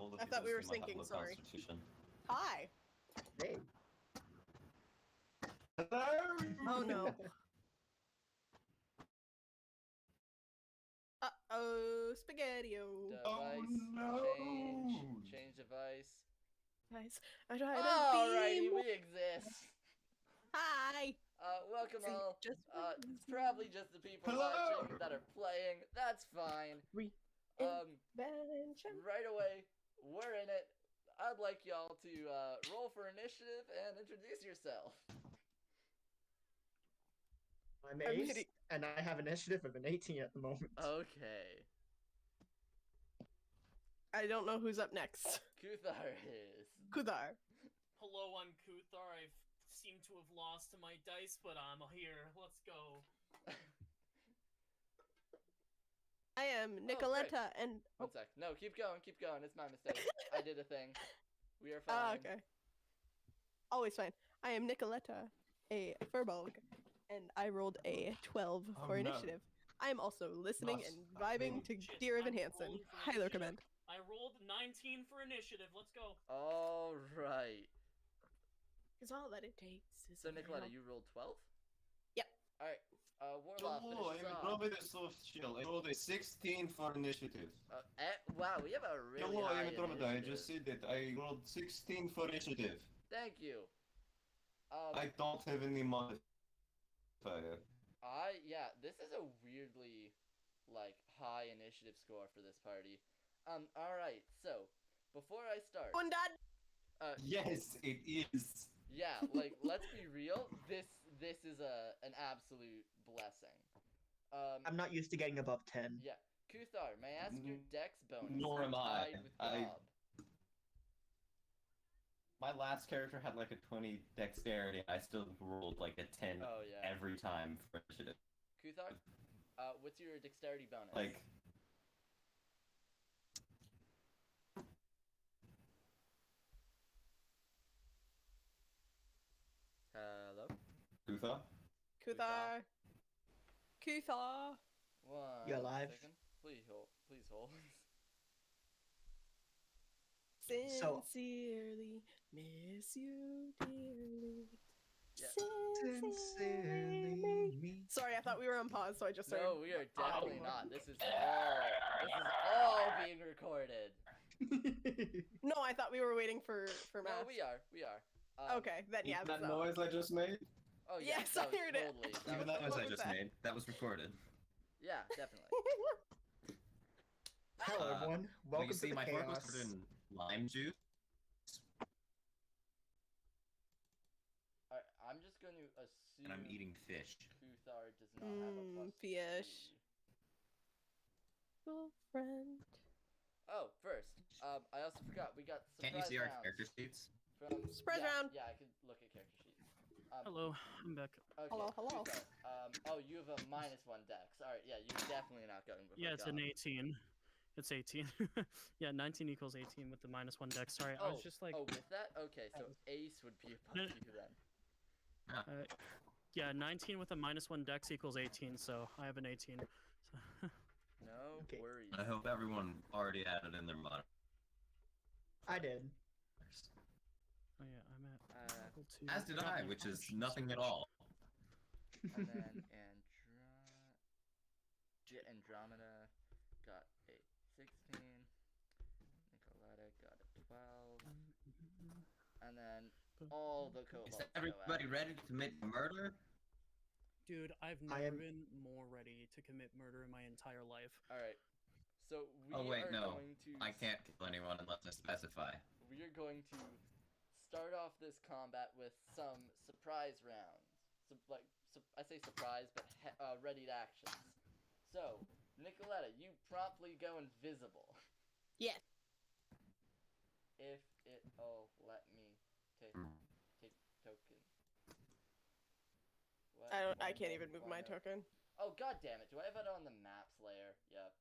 all the I people thought we were in my syncing, low sorry. constitution. Hi. Hey. Hello! Oh no. Uh-oh, spaghetti-o. Device. Oh, no. Change device. Guys, I tried to Alrighty, be... we exist. Hi. Welcome See, all. just It's probably just the people Hello! watching that are playing. That's fine. Reinvention. Right away, we're in it. I'd like y'all to roll for initiative and introduce yourself. I'm Ace, and I have initiative of an 18 at the moment. Okay. I don't know who's up next. Kuthar is. Kudar. Hello, I'm Kuthar. I seem to have lost my dice, but I'm here. Let's go. I am Nicoletta, and... One sec. No, keep going, keep going. It's my mistake. I did a thing. We are Ah, fine. okay. Always fine. I am Nicoletta, a furbolg, and I rolled a 12 for initiative. I am also listening Nice. and vibing to Shit, Dear Evan I'm Hansen. rolling for Highly initiative. recommend. I rolled 19 for initiative. Let's go. Alright. Because all that it takes is... So, a Nicoletta, little- you rolled 12? Yep. Alright. Warlock, Hello, finish I'm off. Robin Soft Shield. I rolled a 16 for initiative. Wow, we have a really Hello, high I'm Andromeda. I initiative. just said that I rolled 16 for initiative. Thank you. I don't have any modifier. Yeah, this is a weirdly, like, high initiative score for this party. Alright, so, before I start... Undad! Yes, it is. Yeah, like, let's be real, this is an absolute blessing. I'm not used to getting above 10. Yeah. Kuthar, may I ask your dex bonus? Nor am I. Tied with I- Bob. My last character had like a 20 dexterity. I still rolled like a 10 Oh, yeah. every time for initiative. Kuthar, what's your dexterity bonus? Like, Hello? Kutha? Kuthar. Kuthar. One You alive? second. Please hold. Please hold. Sincerely miss you dearly. Yeah. Sincerely me. Sorry, I thought we were on pause, so I just started. No, we are definitely not. This is all being recorded. No, I thought we were waiting for No, math. we are. Okay, then yeah. that so- noise I just made? Oh yeah, Yes, that I was heard it. totally. Even that noise what I was just that? made, that was recorded. Yeah, definitely. Hello, everyone. Well, Welcome you see, to the my fork was chaos. covered in lime juice. Alright, I'm just going to assume. And I'm eating fish. Kuthar does not have a plus fish. 3. Girlfriend. Oh, first, I also forgot we got surprise Can't you see our rounds character sheets? from Surprise yeah, round. Yeah, I could look at character sheets. Hello, I'm back. Okay, Hello, hello. Kuthar, oh, you have a -1 dex. Alright, yeah, you're definitely not going before Yeah, it's an God. 18. It's 18. Yeah, 19 equals 18 with the -1 dex. Sorry, I was just like... Oh, with that? Okay, so Ace would be above No. you then. Yeah, 19 with a -1 dex equals 18, so I have an 18. So... No Okay. worries. I hope everyone already added in their mod. I did. Oh yeah, I'm at level 2. As did I, which is nothing at all. And then Andromeda got a 16. Nicoletta got a 12. And then all the Is kobolds everybody ready to commit murder? Dude, I've I never am- been more ready to commit murder in my entire life. Alright. So we Oh wait, are no. going to I can't kill anyone unless I specify. we are going to start off this combat with some surprise rounds. I say surprise, but readied actions. So, Nicoletta, you promptly go invisible. Yeah. If it'll let me take token. What? I can't even move my token. Oh god damn it! Do I have it on the maps layer? Yep.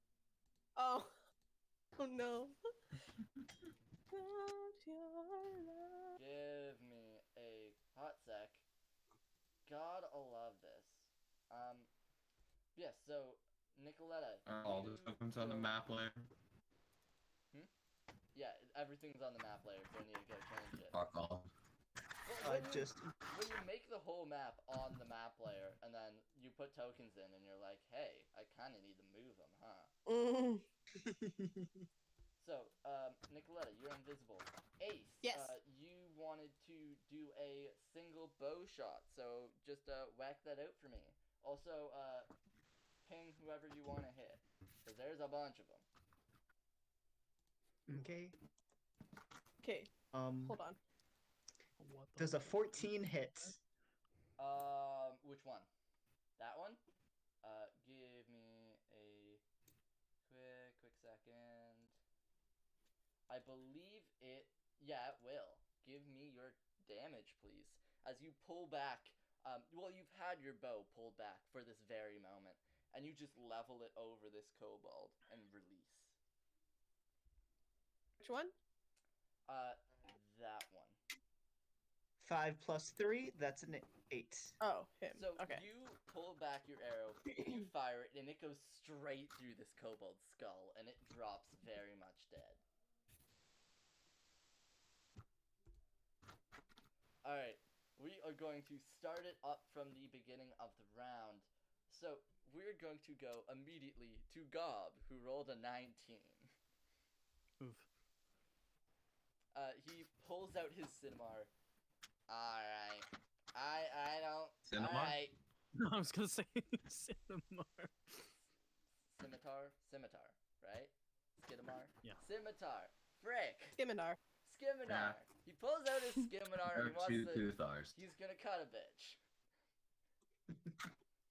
Oh. Oh no. Give me a hot sec. God, I'll love this. Yeah. So, Nicoletta. Are all the you tokens on the go- map layer? Yeah, everything's on the map layer, so I need to go change it. Fuck off. Well, when you make the whole map on the map layer, and then you put tokens in, and you're like, hey, I kind of need to move them, huh? So, Nicoletta, you're invisible. Ace, Yes. You wanted to do a single bow shot, so just whack that out for me. Also, ping whoever you want to hit, because there's a bunch of them. Okay. Okay, hold on. What the Does a fuck? 14 hit? Which one? That one? Give me a quick second. I believe it. Yeah, it will. Give me your damage, please. As you pull back. Well, you've had your bow pulled back for this very moment, and you just level it over this kobold and release. Which one? That one. 5 plus 3, that's an 8. Oh, him. So Okay. you pull back your arrow, you fire it, and it goes straight through this kobold's skull, and it drops very much dead. Alright, we are going to start it up from the beginning of the round. So, we're going to go immediately to Gob, who rolled a 19. Oof. He pulls out his scimitar. Alright. I don't... Cinema? Alright. I was gonna say Cinnamar. Scimitar, right? Skidamar? Yeah. Scimitar. Frick. Skimitar. Skimitar. He pulls out his scimitar and he wants to... Tuthars. He's gonna cut a bitch.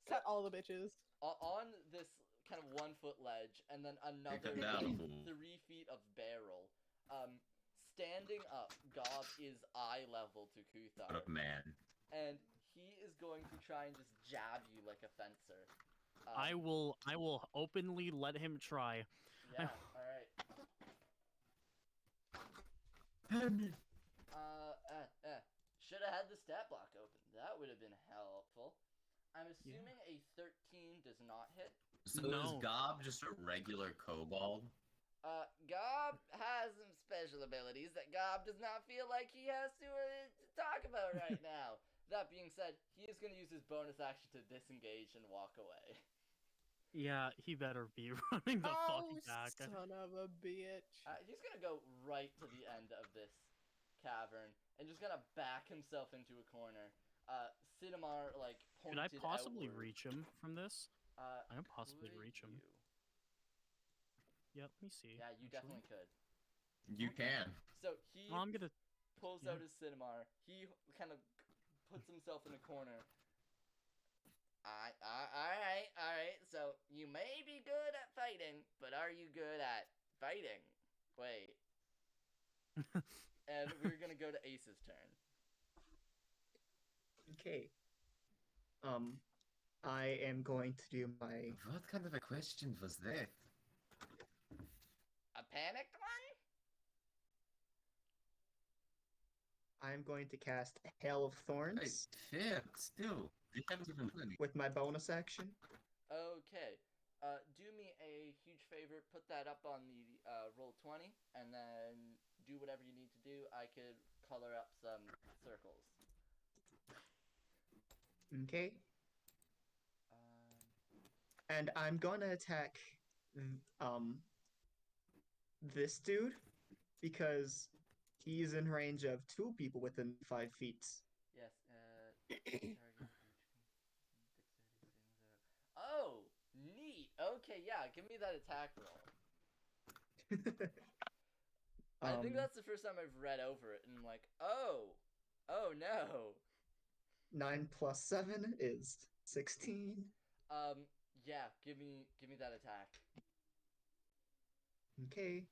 Cut all the bitches. On this kind of 1 foot ledge, and then another Take him down, 3 feet of barrel. Standing up, Gob is eye level to Kuthar. What a man. And he is going to try and just jab you like a fencer. I will openly let him try. Yeah, alright. Should have had the stat block open. That would have been helpful. I'm assuming a 13 does not hit. So No. is Gob just a regular kobold? Gob has some special abilities that Gob does not feel like he has to talk about right now. That being said, he is going to use his bonus action to disengage and walk away. Yeah, he better be running the Oh, fuck back. son of a bitch. He's going to go right to the end of this cavern and just going to back himself into a corner. Cinamar, like, Could pointed I possibly outward. reach him from this? I can possibly Could reach him. you? Yeah, let me see. Yeah, you actually. definitely could. You can. So he Well, I'm gonna. pulls yeah. out his Cinamar. He kind of puts himself in a corner. Alright. So, you may be good at fighting, but are you good at fighting? Wait. And we're gonna go to Ace's turn. Okay. I am going to do my... What kind of a question was that? A panicked one? I'm going to cast Hail of Thorns Fair, still. We haven't even done any. with my bonus action. Okay. Do me a huge favor, put that up on the roll 20, and then do whatever you need to do. I could color up some circles. Okay. And I'm gonna attack this dude because he's in range of 2 people within 5 feet. Yes, target. Oh, neat. Okay, yeah, give me that attack roll. I think that's the first time I've read over it, and I'm like, oh no. 9 plus 7 is 16. Yeah, give me that attack. Okay.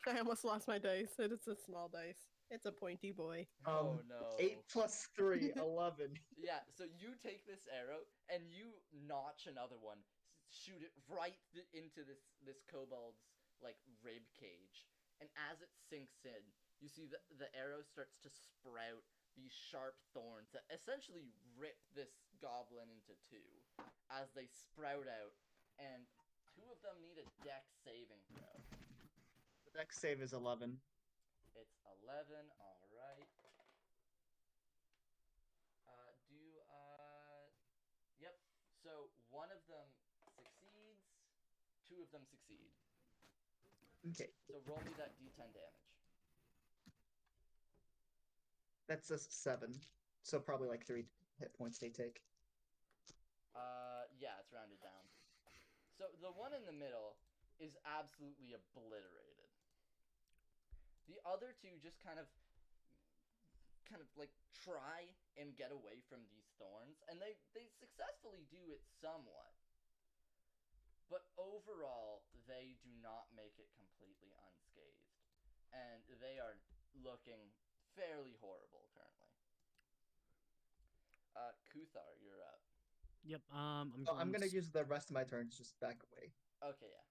I almost lost my dice. It's a small dice. It's a pointy boy. Oh no. 8 plus 3, 11. Yeah, so you take this arrow and you notch another one, shoot it right into this kobold's like rib cage, and as it sinks in, you see the arrow starts to sprout these sharp thorns that essentially rip this goblin into 2 as they sprout out, and 2 of them need a dex saving throw. The dex save is 11. It's 11. All right. Yep. So one of them succeeds. Two of them succeed. Okay, So roll me that D10 damage. that's a 7. So probably like 3 hit points they take. Yeah, it's rounded down. So the one in the middle is absolutely obliterated. The other two just kind of like try and get away from these thorns, and they successfully do it somewhat. But overall, they do not make it completely unscathed. And they are looking fairly horrible currently. Kuthar, you're up. Yep. I'm gonna use the rest of my turn to just back away. Okay, yeah.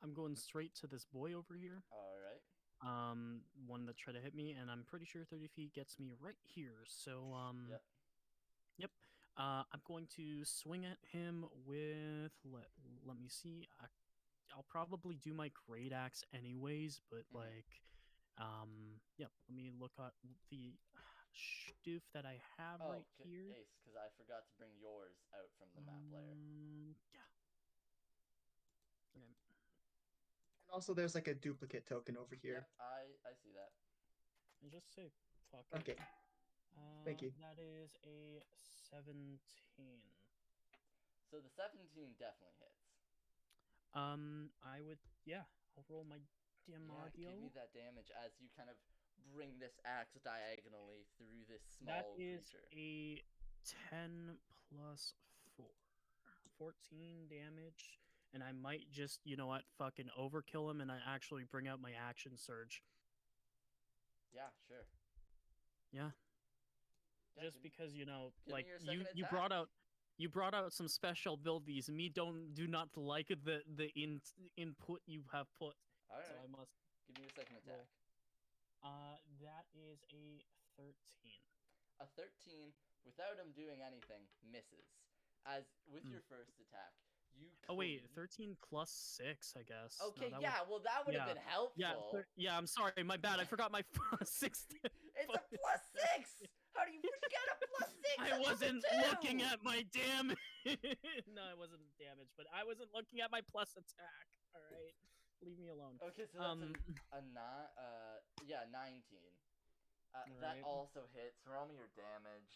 I'm going straight to this boy over here. Alright. One that tried to hit me, and I'm pretty sure 30 feet gets me right here. So, Yep. Yep. I'm going to swing at him with, let me see. I'll probably do my great axe anyways, but Mhm. like, yep. Let me look at the stoof that I have right here. Ace, because I forgot to bring yours out from the map layer. Yeah. Okay. And also, there's like a duplicate token over here. Yep, I see that. And just say fuck it. Okay. Thank you. That is a 17. So the 17 definitely hits. I would, yeah, I'll roll my Damadio. Yeah, give me that damage as you kind of bring this axe diagonally through this small That is creature. a 10 plus 4. 14 damage. And I might just, you know what, fucking overkill him and I actually bring out my action surge. Yeah, sure. Yeah. Yeah, Just because, you know, give me like your second you attack. brought out some special abilities. Me do not like the input you have put. All right. So I must Give me your second attack. that is a 13. A 13, without him doing anything, misses. As with your first attack, you. Oh wait, cleave- 13 plus 6, I guess. Okay, No, yeah, well that would have yeah, been helpful. yeah. I'm sorry, my bad. I forgot my 6. It's a plus 6. How do you forget a plus 6? I at level wasn't 2? looking at my damage. No, I wasn't damage, but I wasn't looking at my plus attack. All right, leave me alone. Okay, so that's yeah, 19. That Right. also hits. Roll me your damage.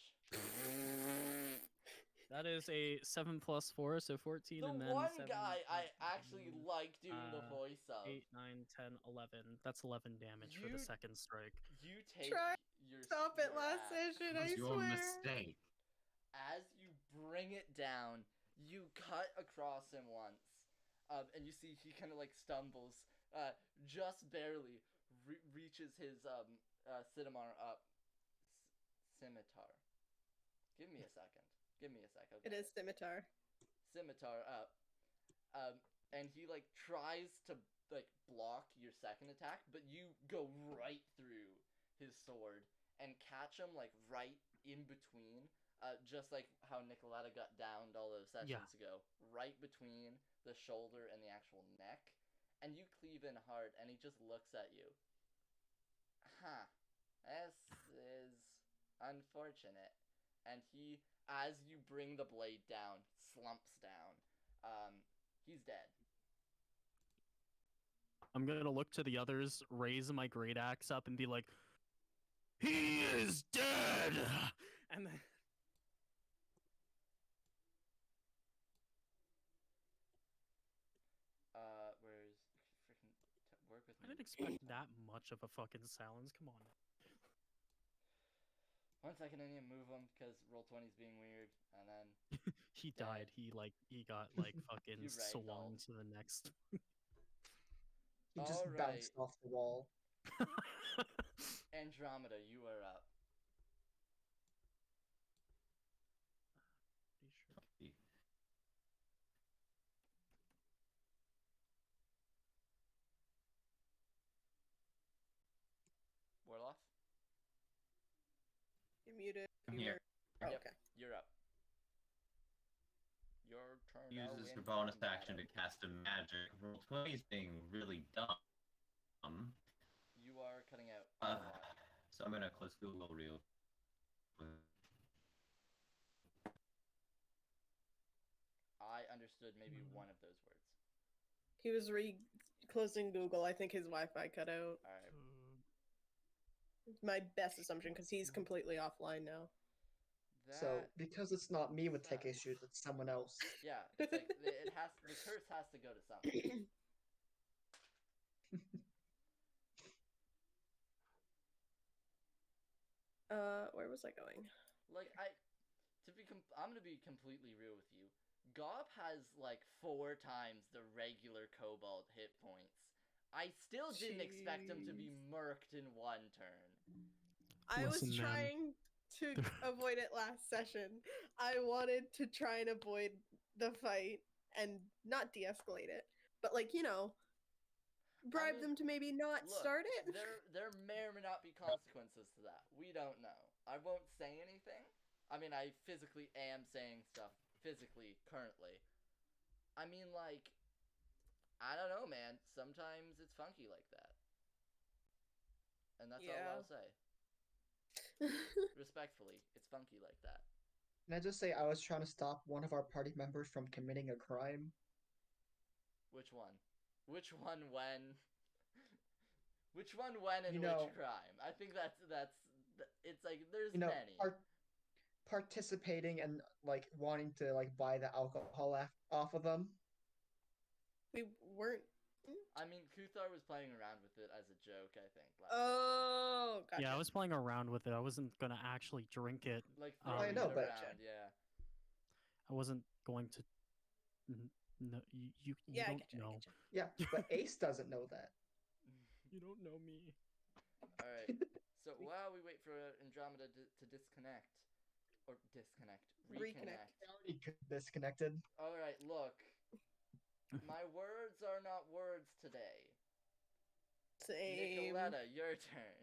That is a 7 plus 4, so 14, The and then one 7, guy I 8, actually like doing the voice of. 8, 9, 10, 11. That's 11 damage for the You- second strike. You take Try your Stop it your last axe. session, It I was your swear. mistake. As you bring it down, you cut across him once, and you see he kind of like stumbles, just barely reaches his scimitar up. Scimitar. Give me a second. Okay. It is scimitar. Scimitar up. And he like tries to like block your second attack, but you go right through his sword and catch him like right in between. Just like how Nicoletta got downed all those sessions ago, right between the shoulder and the actual neck, and you cleave in hard, and he just looks at you. Huh, this is unfortunate. And he, as you bring the blade down, slumps down. He's dead. I'm gonna look to the others, raise my great axe up, and be like, "He is dead!" And then Where's freaking work with I me? didn't expect that much of a fucking silence. Come on. 1 second, I need to move him because Roll20's being weird, and then He Dead. died. He got like fucking He swung ragdolled. to the next. He just Alright. bounced off the wall. Andromeda, you are up. Warloff? You're muted. I'm You here. were- Oh, Yep. okay. You're up. Your turn. uses in her bonus combat. action to cast a magic. Roll 20 is being really dumb. You are cutting out a lot. So I'm gonna close Google real quick. I understood maybe one of those words. He was closing Google. I think his Wi-Fi cut out. All right. My best assumption, because he's completely offline now. So That because it's not me with tech sucks. issues, it's someone else. Yeah, it's like it has the curse has to go to something. Where was I going? Like I'm gonna be completely real with you. Gob has like 4 times the regular Kobold hit points. I still didn't expect him to be murked in 1 turn. I was Listen, man. trying to avoid it last session. I wanted to try and avoid the fight and not de-escalate it, but like, you know, bribe mean, them to maybe not Look, start it. there may or may not be consequences to that. We don't know. I won't say anything. I mean, I physically am saying stuff physically currently. I mean, like, I don't know, man. Sometimes it's funky like that. And that's all I'll say. Respectfully, it's funky like that. Can I just say I was trying to stop one of our party members from committing a crime? Which one? Which one when? Which one when and You know- which crime? I think that's it's like there's You know, many. participating and like wanting to like buy the alcohol off of them. We weren't. I mean, Kuthar was playing around with it as a joke, I think. Oh, gotcha. Yeah, I was playing around with it. I wasn't gonna actually drink it. Like I throwing know, it but- around, yeah. I wasn't going to. No, you Yeah, I don't getcha, I know. getcha. Yeah, but Ace doesn't know that. You don't know me. All right. So while we wait for Andromeda to disconnect, or reconnect. Already disconnected. All right, look. My words are not words today. Same. Nicoletta, your turn.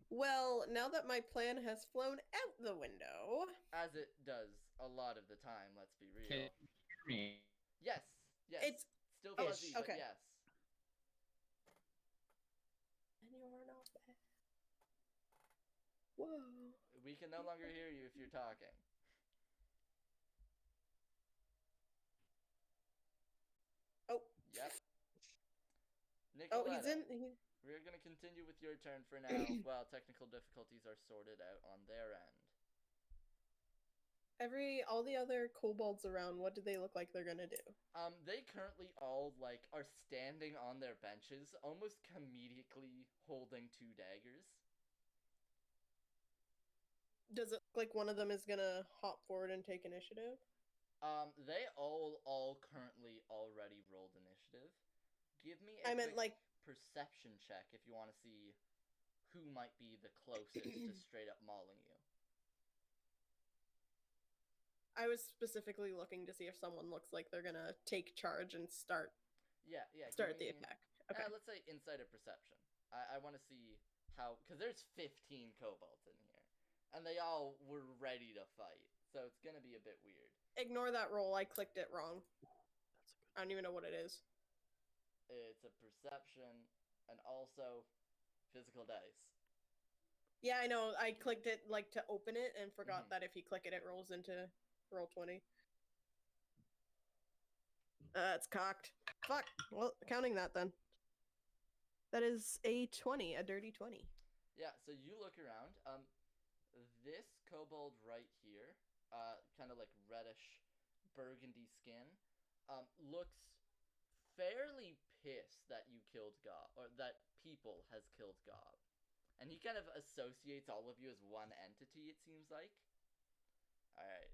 Well, now that my plan has flown out the window. As it does a lot of the time, let's be real. Can you hear me? Yes, yes. It's still oh, fuzzy, but okay. yes. And you're not bad. Whoa. We can no longer hear you if you're talking. Oh. Yep. Oh, he's Nicoletta, in. we're going to continue with your turn for now while technical difficulties are sorted out on their end. All the other kobolds around, what do they look like they're gonna do? They currently all, like, are standing on their benches, almost comedically holding 2 daggers. Does it look like one of them is gonna hop forward and take initiative? They all currently already rolled initiative. Give me a I meant, quick like- perception check if you want to see who might be the closest to straight up mauling you. I was specifically looking to see if someone looks like they're gonna take charge and start Yeah, the give me, attack. Okay. let's say insight or perception. I want to see how, because there's 15 kobolds in here, and they all were ready to fight, so it's gonna be a bit weird. Ignore that roll. I clicked it wrong. That's a good. I don't even know what it is. It's a perception and also physical dice. Yeah, I know. I clicked it like to open it and forgot Mhm. that if you click it, it rolls into roll 20. It's cocked. Fuck. Well, counting that then. That is a 20, a dirty 20. Yeah, so you look around. This kobold right here, kind of like reddish burgundy skin, looks fairly pissed that you killed Gob, or that people has killed Gob. And he kind of associates all of you as one entity, it seems like. Alright.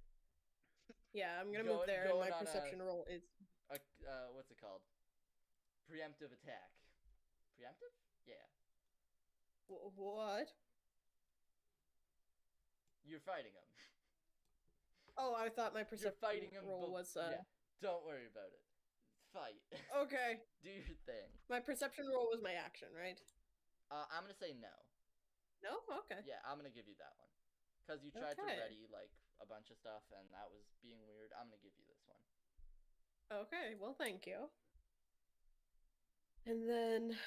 Yeah, I'm gonna Go- move there, and going my on a- perception roll is. What's it called? Preemptive attack. Preemptive? Yeah. What? You're fighting him. Oh, I thought my You're perception fighting him. roll was. Yeah. Don't worry about it. Fight. Okay. Do your thing. My perception roll was my action, right? I'm gonna say no. No? Okay. Yeah, I'm gonna give you that one. Because you tried to Okay. ready, like, a bunch of stuff, and that was being weird. I'm gonna give you this one. Okay, well, thank you. And then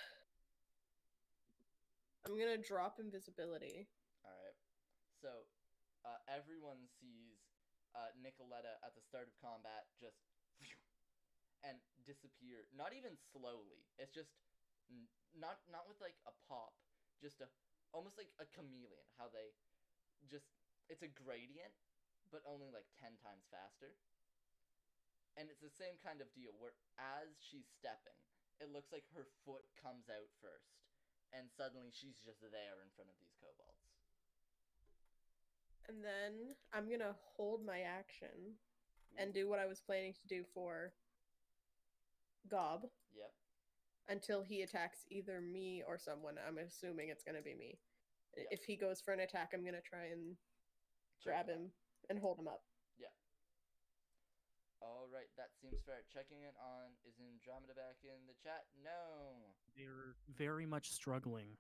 I'm gonna drop invisibility. Alright. So, everyone sees Nicoletta at the start of combat just and disappear. Not even slowly. It's just not with like a pop. Just almost like a chameleon. How they just it's a gradient, but only like 10 times faster. And it's the same kind of deal where as she's stepping, it looks like her foot comes out first, and suddenly she's just there in front of these kobolds. And then I'm gonna hold my action and do what I was planning to do for Gob Yep. until he attacks either me or someone. I'm assuming it's gonna be me. Yep. If he goes for an attack, I'm gonna try and grab him and hold him up. Yeah. Alright, that seems fair. Checking it on, is Andromeda back in the chat? No. They're very much struggling.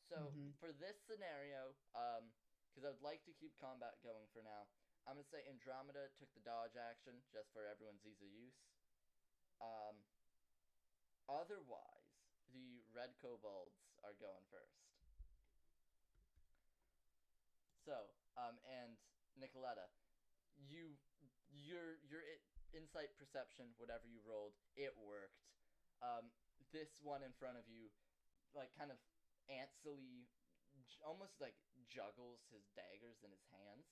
So, Mhm. for this scenario, because I would like to keep combat going for now, I'm going to say Andromeda took the dodge action, just for everyone's ease of use. Otherwise, the red kobolds are going first. So, and Nicoletta, your insight perception, whatever you rolled, it worked. This one in front of you, like, kind of antsily, almost like juggles his daggers in his hands,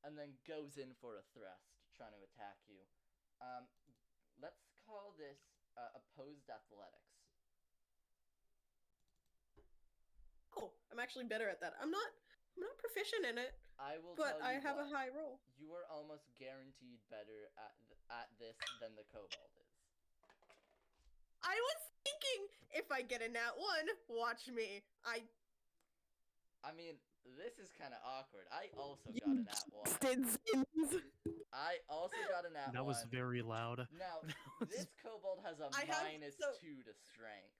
and then goes in for a thrust, trying to attack you. Let's call this opposed athletics. Oh, I'm actually better at that. I'm not proficient in it, I will but tell I you have what, a high roll. you are almost guaranteed better at this than the kobold is. I was thinking if I get a nat 1, watch me. I mean, this is kind of awkward. I also got a nat 1. I also got a nat 1. That was very loud. Now, this kobold has a I have- minus so- 2 to strength.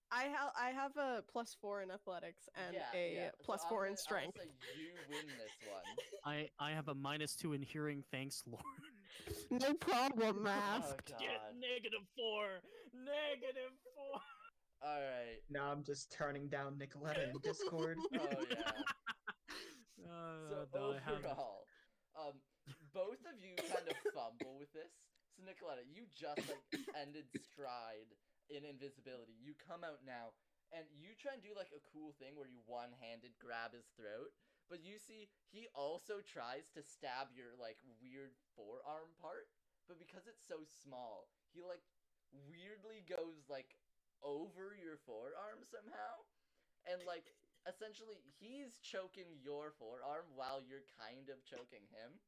I have a +4 in athletics and a So I'm +4 in gonna strength. say you win this one. I have a -2 in hearing. Thanks, Lord. No problem, Oh Mask. god. -4. -4. Alright. Now I'm just turning down Nicoletta in Discord. Oh yeah. So No, I haven't. overall, both of you kind of fumble with this. So Nicoletta, you just like ended stride in invisibility. You come out now, and you try and do like a cool thing where you one-handed grab his throat, but you see he also tries to stab your like weird forearm part, but because it's so small, he like weirdly goes like over your forearm somehow, and like essentially he's choking your forearm while you're kind of choking him.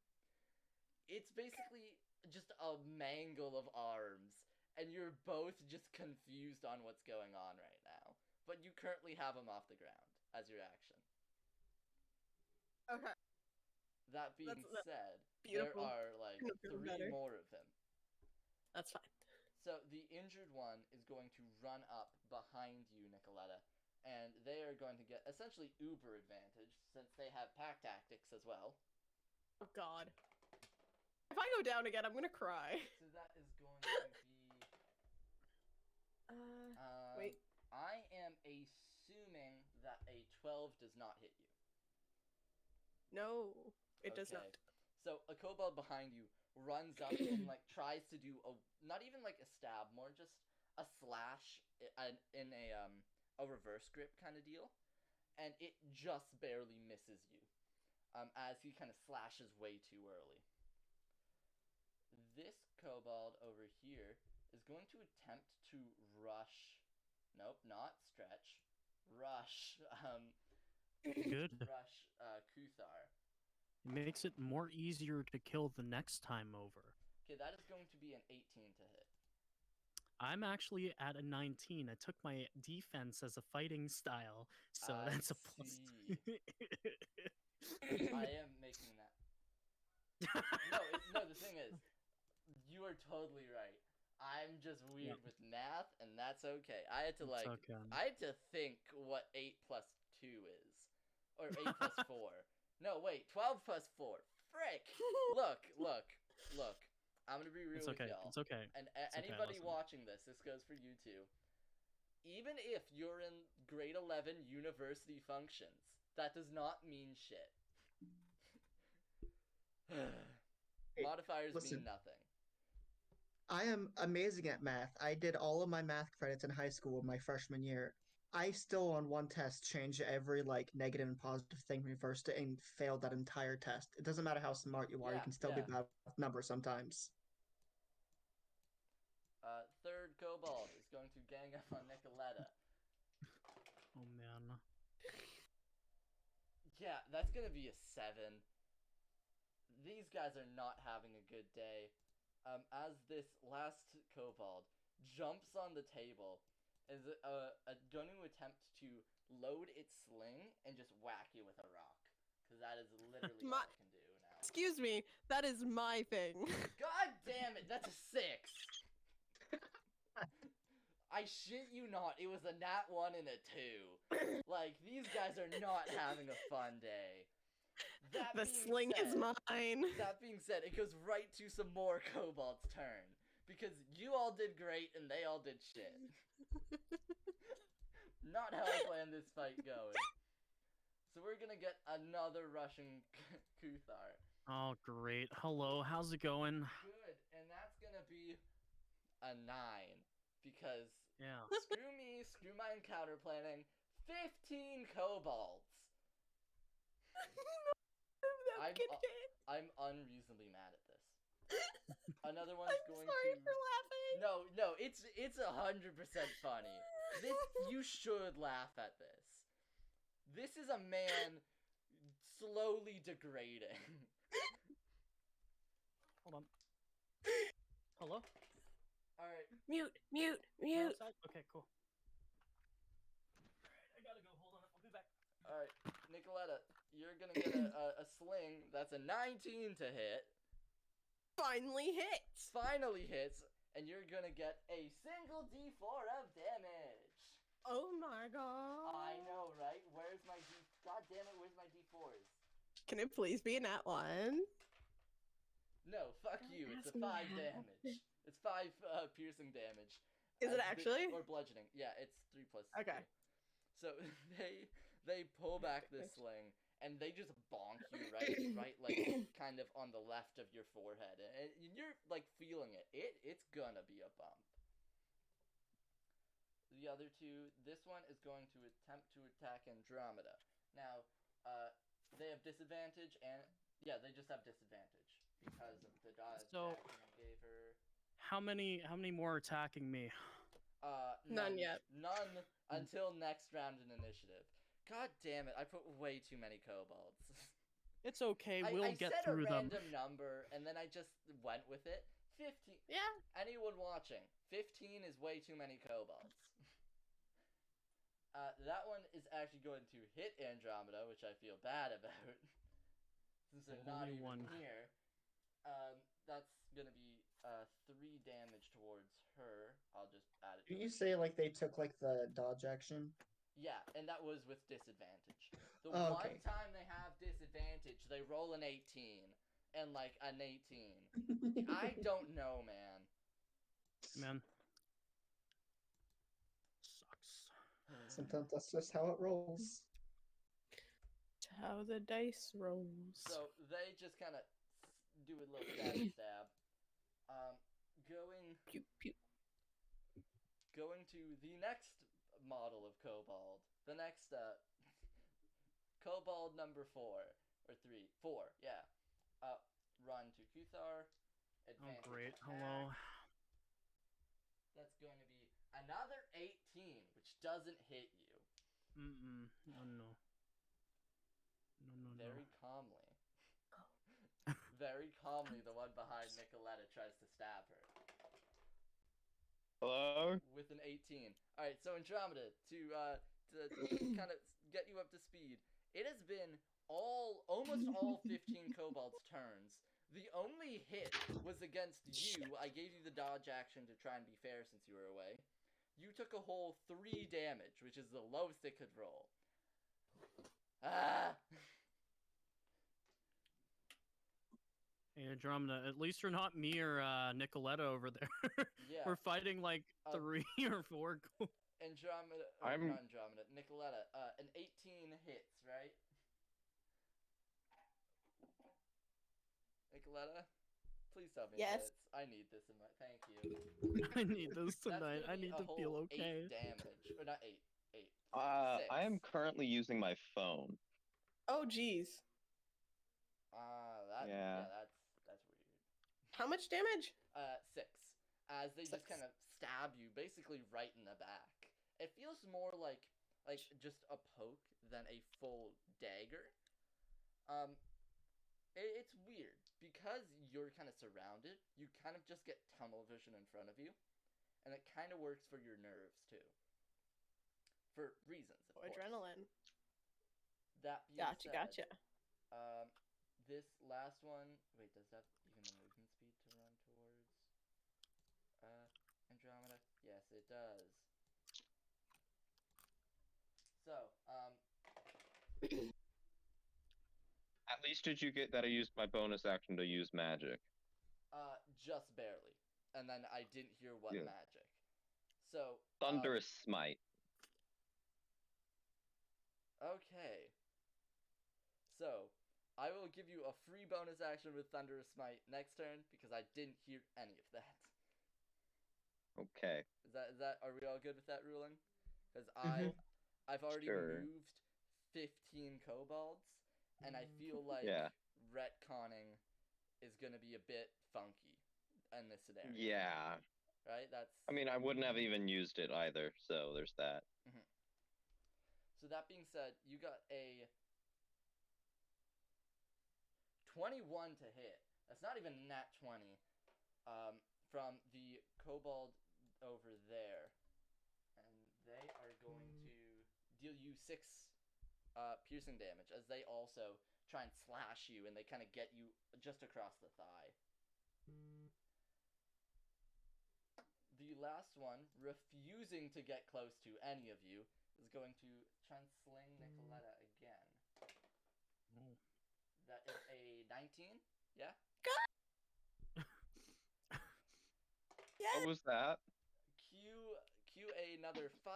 It's basically just a mangle of arms, and you're both just confused on what's going on right now. But you currently have him off the ground as your action. Okay. That being That's said, beautiful. there are like Couldn't have 3 done better. more of him. That's fine. So the injured one is going to run up behind you, Nicoletta, and they are going to get essentially uber advantage since they have pack tactics as well. Oh god. If I go down again, I'm gonna cry. So that is going to be. Wait. I am assuming that a 12 does not hit you. No, it does not. Okay. So a kobold behind you runs up and like tries to do not even like a stab, more just a slash in a reverse grip kind of deal, and it just barely misses you, as he kind of slashes way too early. This kobold over here is going to attempt to rush. Nope, not stretch. Rush. Good. Rush. Kuthar. It makes it more easier to kill the next time over. Okay, that is going to be an 18 to hit. I'm actually at a 19. I took my defense as a fighting style, so I that's a plus. see. I am making that. No, the thing is, you are totally right. I'm just weird Yep. with math, and that's okay. I had to It's like, okay. I had to think what 8 plus 2 is, or 8 plus 4. No, wait, 12 plus 4. Frick! Look. I'm gonna be real It's with okay. y'all. It's okay. And It's okay, anybody listen. watching this goes for you too. Even if you're in grade 11 university functions, that does not mean shit. Hey, Modifiers listen. mean nothing. I am amazing at math. I did all of my math credits in high school my freshman year. I still on one test changed every like negative and positive thing, reversed it, and failed that entire test. It doesn't matter how smart you are, you can still be bad with numbers sometimes. Third Kobold is going to gang up on Nicoletta. Oh man. Yeah, that's gonna be a 7. These guys are not having a good day. As this last Kobold jumps on the table, is going to attempt to load its sling and just whack you with a rock. Because that is literally all it can do now. Excuse me, that is my thing. God damn it, that's a 6! I shit you not, it was a nat 1 and a 2. Like, these guys are not having a fun day. The sling is mine. That being said, it goes right to some more Kobold's turn. Because you all did great and they all did shit. Not how I planned this fight going. So we're gonna get another Russian Kuthar. Oh great. Hello. How's it going? Good, and that's gonna be a 9. Because Yeah. screw me, screw my encounter planning. 15 Kobolds. I'm unreasonably mad at this. Another one's I'm going sorry to... for laughing. No, it's 100% funny. You should laugh at this. This is a man slowly degrading. Hold on. Hello? Alright. You're Mute. outside? Okay, cool. Alright, I gotta go. Hold on. I'll be back. Alright, Nicoletta, you're gonna get a sling. That's a 19 to hit. Finally hits. Finally hits, and you're gonna get a single D4 of damage. Oh my god. I know, right? Where's my D... God damn it, where's my D4s? Can it please be a nat 1? No, fuck you. It's a 5 damage. It's 5 piercing damage. Is it actually? Or bludgeoning. Yeah, it's 3 plus 2. Okay. So they pull back this sling and they just bonk you right like kind of on the left of your forehead, and you're like feeling it. It's gonna be a bump. The other two, this one is going to attempt to attack Andromeda. Now, they have disadvantage, and yeah, they just have disadvantage because of the dodge So- action I gave her. How many more are attacking me? None yet. None until next round in initiative. God damn it, I put way too many kobolds. It's okay. I We'll get said through a them. random number, and then I just went with it. 15. Yeah. Anyone watching, 15 is way too many kobolds. That one is actually going to hit Andromeda, which I feel bad about. Since they're not Only even one. here. That's gonna be 3 damage towards her. I'll just add it. Didn't you say like they took like the dodge action? Yeah, and that was with disadvantage. The Oh, one okay. time they have disadvantage, they roll an 18 and like an 18. I don't know, man. Man. Sucks. Sometimes that's just how it rolls. How the dice rolls. So they just kind of do a little stab. Pew, pew. Going to the next model of Kobold. The next Kobold number 4 or 3, 4. Yeah. Run to Kuthar. Oh Advantage great. attack. Hello. That's going to be another 18, which doesn't hit you. Mm-mm. No, no. No. Very calmly. Very calmly, the one behind Nicoletta tries to stab her. Hello? With an 18. Alright, so Andromeda, to kind of get you up to speed, it has been almost all 15 Kobold's turns. The only hit was against you. I gave you the dodge action to try and be fair since you were away. You took a whole 3 damage, which is the lowest it could roll. Ah! Andromeda, at least you're not me or Nicoletta over there. Yeah. We're fighting like Uh, 3 or 4 Andromeda, I'm- not Andromeda, Nicoletta, an 18 hits, right? Nicoletta, please tell me it Yes. hits. I need this in my. Thank you. I need this That's tonight. gonna I be need a to feel whole okay. 8 damage, or not 8, 8. I am 6. currently using my phone. Oh, geez. Yeah. That's weird. How much damage? 6. As they just 6. kind of stab you, basically right in the back. It feels more like just a poke than a full dagger. It's weird because you're kind of surrounded. You kind of just get tunnel vision in front of you, and it kind of works for your nerves too. For reasons, of course. Adrenaline. That being Gotcha, said, gotcha. this last one. Wait, does that even the movement speed to run towards? Andromeda. Yes, it does. So, At least did you get that I used my bonus action to use magic? just barely, and then I didn't hear what Yeah. magic. So, Thunderous Smite. Okay. So, I will give you a free bonus action with Thunderous Smite next turn because I didn't hear any of that. Okay. Is that are we all good with that ruling? Because Mhm. I've already Sure. moved 15 kobolds, and I feel like Yeah. retconning is gonna be a bit funky in this scenario. Yeah. Right? That's I mean, I wouldn't have even used it either, so there's that. So that being said, you got a 21 to hit. That's not even nat 20. From the kobold over there. And they are going to deal you 6 piercing damage as they also try and slash you, and they kind of get you just across the thigh. The last one, refusing to get close to any of you, is going to try and sling Nicoletta again. Oh. That is a 19? Yeah? What was that? Q another 5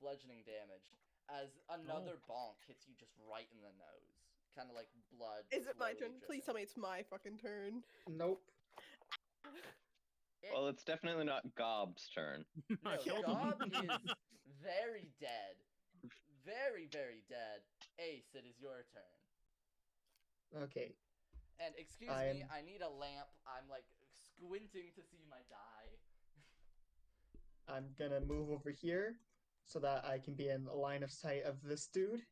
bludgeoning damage as another bonk hits you just right in the nose. Kind of like blood. Is it my slowly turn? Please tell me it's my fucking turn. Nope. It- Well, it's definitely not Gob's turn. I No, killed Gob him. is very dead. Very, very dead. Ace, it is your turn. Okay. And excuse I me, am- I need a lamp. I'm like squinting to see my die. I'm gonna move over here so that I can be in the line of sight of this dude,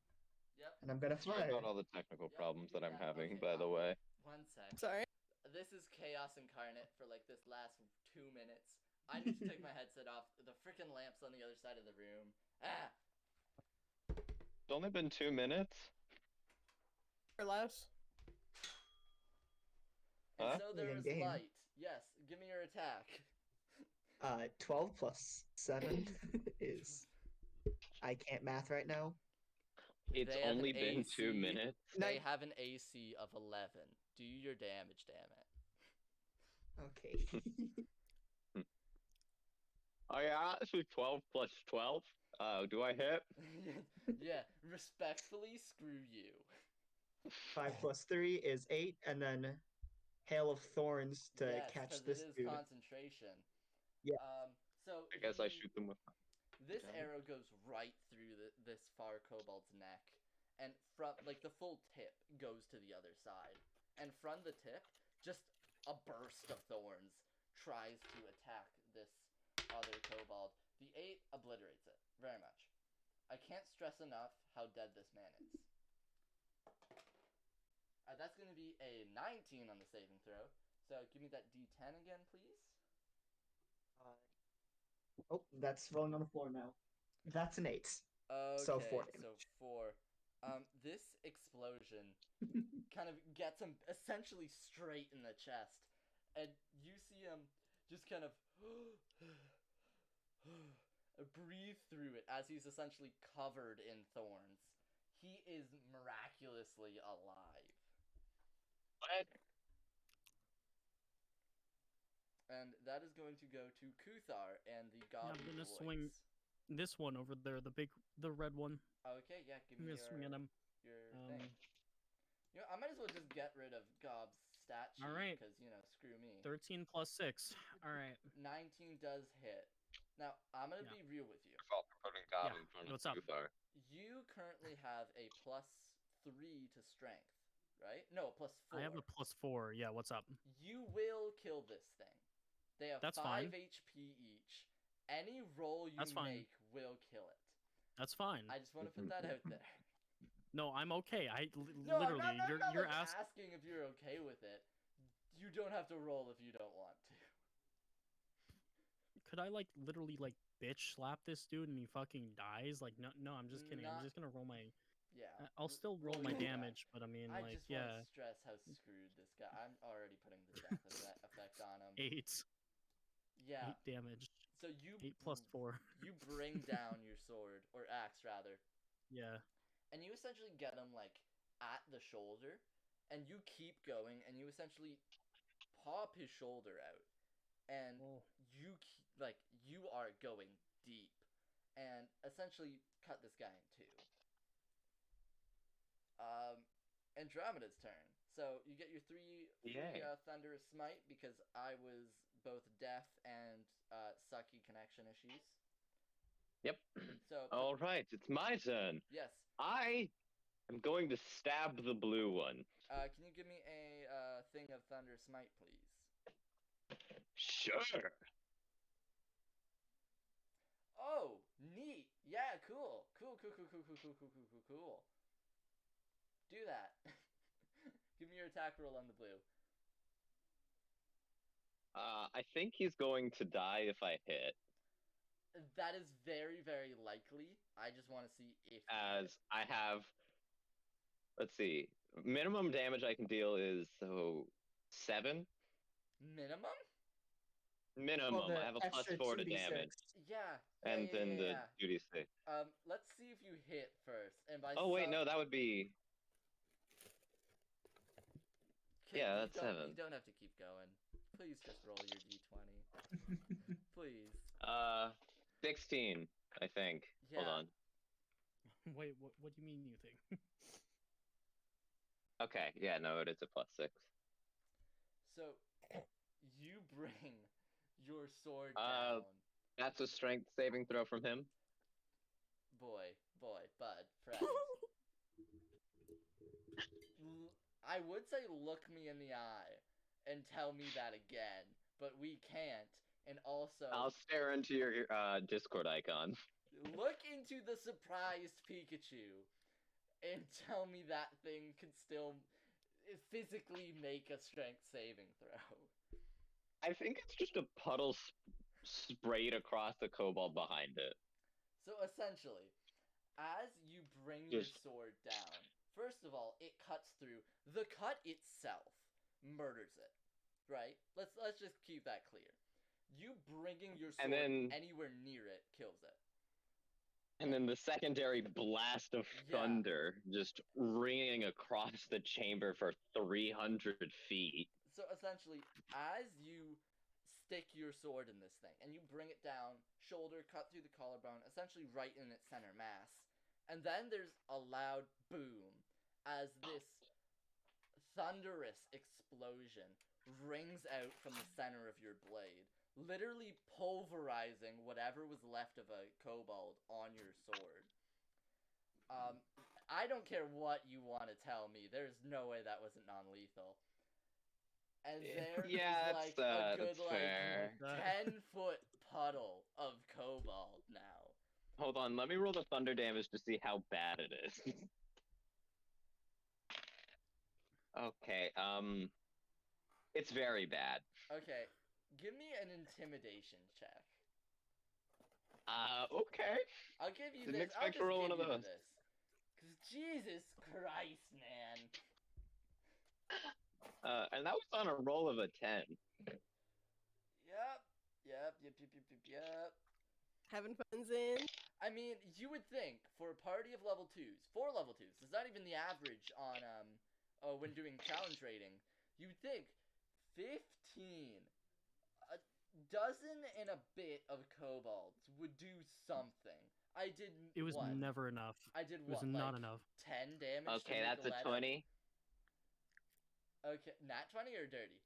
Yep. and I'm gonna Sorry fire. about all the technical Yep, problems do that I'm that. having, Okay, by the way. 1 sec. Sorry. This is chaos incarnate for like this last 2 minutes. I need to take my headset off. The freaking lamp's on the other side of the room. Ah! It's only been 2 minutes. Or less. And Huh? so there In is game. light. Yes, give me your attack. 12 plus 7 is. I can't math right now. It's They have only an been 2 AC. minutes. They Nine- have an AC of 11. Do your damage, damn it. Okay. Oh yeah, actually 12 plus 12. Do I hit? Yeah, respectfully, screw you. 5 plus 3 is 8, and then Hail of Thorns to Yes, catch 'cause this it is dude. concentration. Yeah. So I guess I shoot them with. This Okay. arrow goes right through this far kobold's neck, and from like the full tip goes to the other side, and from the tip, just a burst of thorns tries to attack this other kobold. The 8 obliterates it very much. I can't stress enough how dead this man is. That's going to be a 19 on the saving throw. So give me that D10 again, please. Oh, that's falling on the floor now. That's an 8. Okay, So 4 so damage. 4. This explosion kind of gets him essentially straight in the chest, and you see him just kind of breathe through it as he's essentially covered in thorns. He is miraculously alive. What? and that is going to go to Kuthar and the I'm goblin gonna droids. swing this one over there, the red one. Okay, yeah, give I'm me gonna swing at him. your Um, thing. You know, I might as well just get rid of Gob's stat sheet, Alright. because, you know, screw me. 13 plus 6. All right. 19 does hit. Now, I'm going to Yeah. be real with you. Your fault for putting God Yeah, in front what's of up? Kuthar. You currently have a +3 to strength, right? No, a +4. I have a +4. Yeah, what's up? You will kill this thing. They have That's 5 fine. HP each. Any roll you That's fine. make will kill it. That's fine. I just want to put that out there. No, I'm okay. No, literally, I'm not you're like, asking. asking if you're okay with it. You don't have to roll if you don't want to. Could I like literally like bitch slap this dude and he fucking dies? Like no, I'm just kidding. I'm Not- just gonna roll my. Yeah. I'll still roll my your die. damage, but I mean, I like, just want yeah, to stress how screwed this guy. I'm already putting the death effect on him. 8 Yeah. damage. So you 8 plus 4. you bring down your sword or axe rather, Yeah. and you essentially get him like at the shoulder, and you keep going, and you essentially pop his shoulder out, and Oh. you are going deep, and essentially cut this guy in two. Andromeda's turn. So you get your three Yay. thunderous smite because I was both deaf and sucky connection issues. Yep. So All right, it's my turn. yes. I am going to stab the blue one. Can you give me a thing of thunder smite, please? Sure. Oh, neat. Yeah, cool. Cool. Do that. Give me your attack roll on the blue. I think he's going to die if I hit, That is very, very likely. I just want to see if as I have. Let's see. Minimum damage I can deal is 7. minimum. Minimum. Well, the I have a extra +4 to 2d6. damage, Yeah. and then the yeah. 2d6. Let's see if you hit first. And by Oh wait, some- no, that would be. Okay, Yeah, you that's don't- 7. You don't have to keep going. Please just roll your d20. Please. 16, I think. Hold Yeah. on. Wait, what do you mean you think? Okay, yeah, no, it's a +6. So, you bring your sword Uh, down. That's a strength saving throw from him. Boy, bud, friend. I would say look me in the eye and tell me that again, but we can't. And also, I'll stare into your Discord icon. look into the surprised Pikachu and tell me that thing could still physically make a strength saving throw. I think it's just a puddle sprayed across the kobold behind it. So essentially, as you bring your Just- sword down, first of all, it cuts through. The cut itself murders it, right? Let's just keep that clear. You bringing your sword And then- anywhere near it kills it. And then the secondary blast of Yeah. thunder just ringing across the chamber for 300 feet. So essentially, as you stick your sword in this thing and you bring it down, shoulder cut through the collarbone, essentially right in its center mass, and then there's a loud boom as this thunderous explosion rings out from the center of your blade, literally pulverizing whatever was left of a kobold on your sword. I don't care what you want to tell me. There's no way that wasn't non-lethal. And there is Yeah, like a that's good fair. 10-foot puddle of kobold now. Hold on, let me roll the thunder damage to see how bad it is. Okay, it's very bad. Okay, give me an intimidation check. Okay. I'll give you Didn't this. I'll expect just to roll give one of you those. this. Cause Jesus Christ, man. And that was on a roll of a 10. Yep. Having fun's in. I mean, you would think for a party of level 2s, 4 level 2s, it's not even the average on when doing challenge rating. You'd think 15. dozen and a bit of kobolds would do something. I did It was what? never enough. I did It was what? not like enough. 10 damage. Okay, to that's a Nicoletta? 20. Okay, nat 20 or dirty?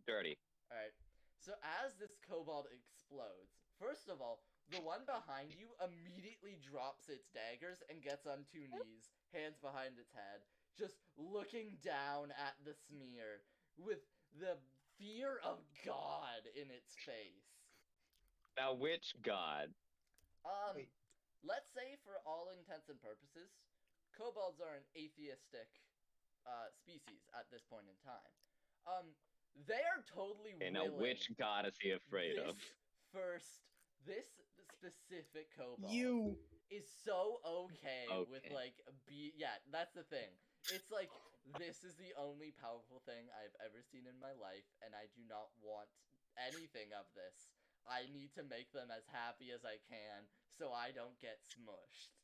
Dirty. Alright. So as this kobold explodes, first of all, the one behind you immediately drops its daggers and gets on 2 knees, hands behind its head, just looking down at the smear with the fear of God in its face. Now, which god? Wait. Let's say for all intents and purposes, kobolds are an atheistic species at this point in time. They are totally Okay, now willing which god is he afraid of? This specific kobold You. is so okay with Okay. yeah, that's the thing. It's like, this is the only powerful thing I've ever seen in my life, and I do not want anything of this. I need to make them as happy as I can so I don't get smushed.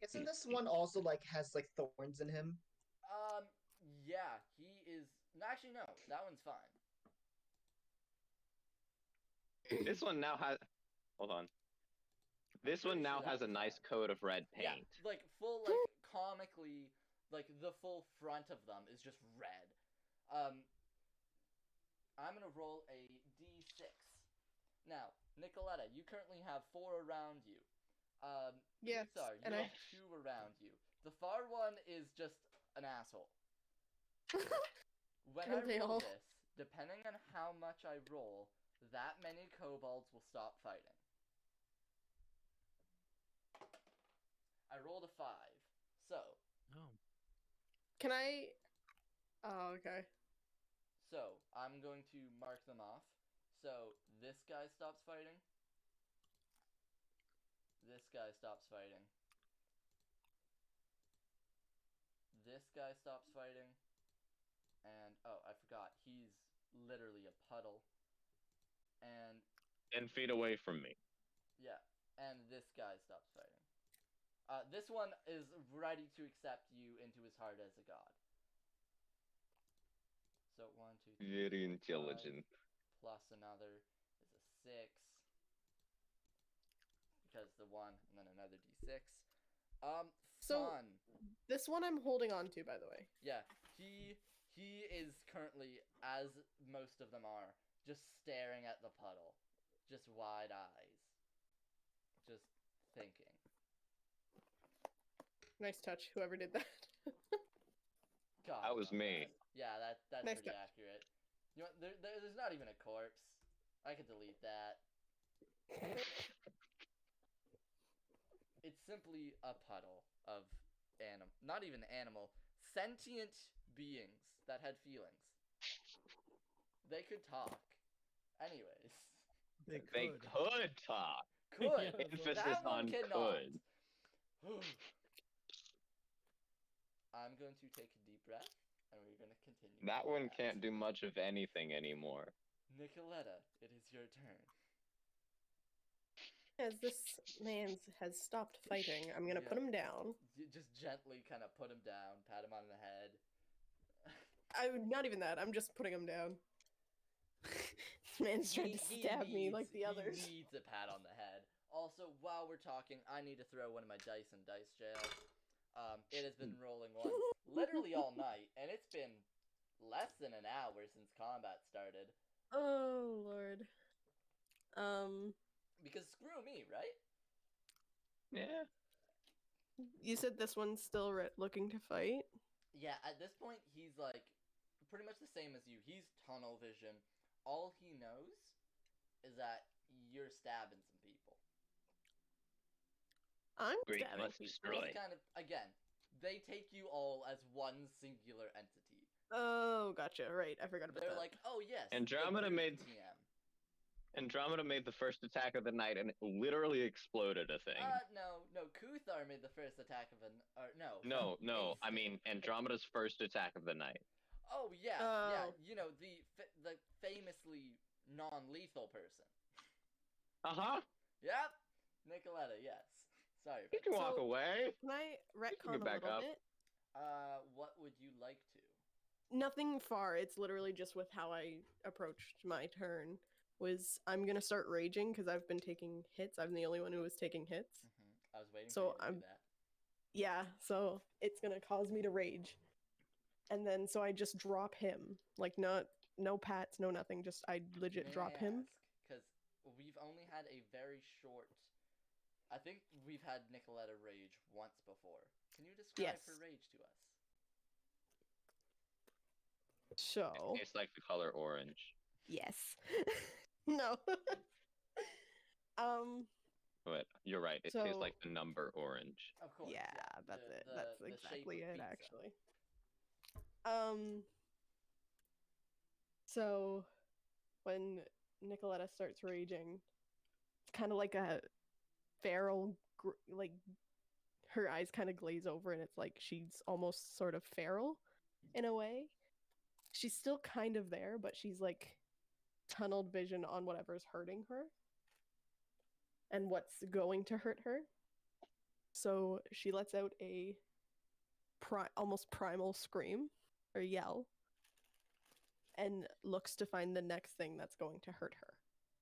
Isn't this one also like has like thorns in him? Yeah, he is. No, actually, no, that one's fine. This one now has. Hold on. This Pretty one now sure that has a one's nice fine. coat of red Yeah, paint. like full, like comically, like the full front of them is just red. I'm gonna roll a d6. Now, Nicoletta, you currently have 4 around you. Yes, Kuthar, you and have 2 around you. The far one is just an asshole. When I Aren't they roll all? this, depending on how much I roll, that many kobolds will stop fighting. I rolled a 5. So, Oh. Can I? Oh, okay. so I'm going to mark them off. So this guy stops fighting. This guy stops fighting. This guy stops fighting. And, oh, I forgot. He's literally a puddle. And, 10 feet away from me. yeah. And this guy stops fighting. This one is ready to accept you into his heart as a god. So 1, 2, 3, Very 4, 5, intelligent. plus another is a 6. Because the 1, and then another d6. So- Fun. This one I'm holding on to, by the way. Yeah, he is currently, as most of them are, just staring at the puddle. Just wide eyes. Just thinking. Nice touch, whoever did that. God. That was love me. that. Yeah, that's Nice pretty touch. accurate. You know, there's not even a corpse. I could delete that. It's simply a puddle of not even animal, sentient beings that had feelings. They could talk. Anyways. They They could. could talk. Could. Yeah, Emphasis That one on cannot. could. I'm going to take a deep breath, and we're going to continue. That one combat. can't do much of anything anymore. Nicoletta, it is your turn. As this man has stopped fighting, I'm gonna put Yeah. him down. Just gently kind of put him down, pat him on the head. Not even that. I'm just putting him down. This man's trying to stab me like the others. He needs a pat on the head. Also, while we're talking, I need to throw one of my dice in dice jail. It has been rolling one literally all night, and it's been less than an hour since combat started. Oh lord. Because screw me, right? Yeah. You said this one's still looking to fight. Yeah, at this point, he's like pretty much the same as you. He's tunnel vision. All he knows is that you're stabbing some people. I'm Great stabbing must people. destroy. He's kind of, again, they take you all as one singular entity. Oh, gotcha. Right, I forgot about They're that. like, oh yes, Andromeda the made- TM. Andromeda made the first attack of the night and it literally exploded a thing. No, Kuthar made the first attack of no. No, I Ace mean did. Andromeda's first attack of the night. Oh yeah, Oh. you know, the famously non-lethal person. Uh-huh. Yep, Nicoletta, yes. Sorry You about can walk So- away. Can I retcon a get back little up. bit? What would you like to? Nothing far. It's literally just with how I approached my turn. Was I'm gonna start raging because I've been taking hits. I'm the only one who was taking hits. I was waiting So for you to I'm do that. yeah. So it's gonna cause me to rage, and then so I just drop him. Like no pats, no nothing. Just I legit drop him. Because we've only had a very short. I think we've had Nicoletta rage once before. Can you describe her Yes. rage to us? So It's like the color orange. yes. No. But you're right. It tastes So- like the number orange. Of course. Yeah, that's the- it. the- That's the shape exactly of it, pizza. actually. So when Nicoletta starts raging, it's kind of like a feral, like her eyes kind of glaze over, and it's like she's almost sort of feral in a way. She's still kind of there, but she's like tunneled vision on whatever's hurting her and what's going to hurt her. So she lets out a almost primal scream or yell and looks to find the next thing that's going to hurt her.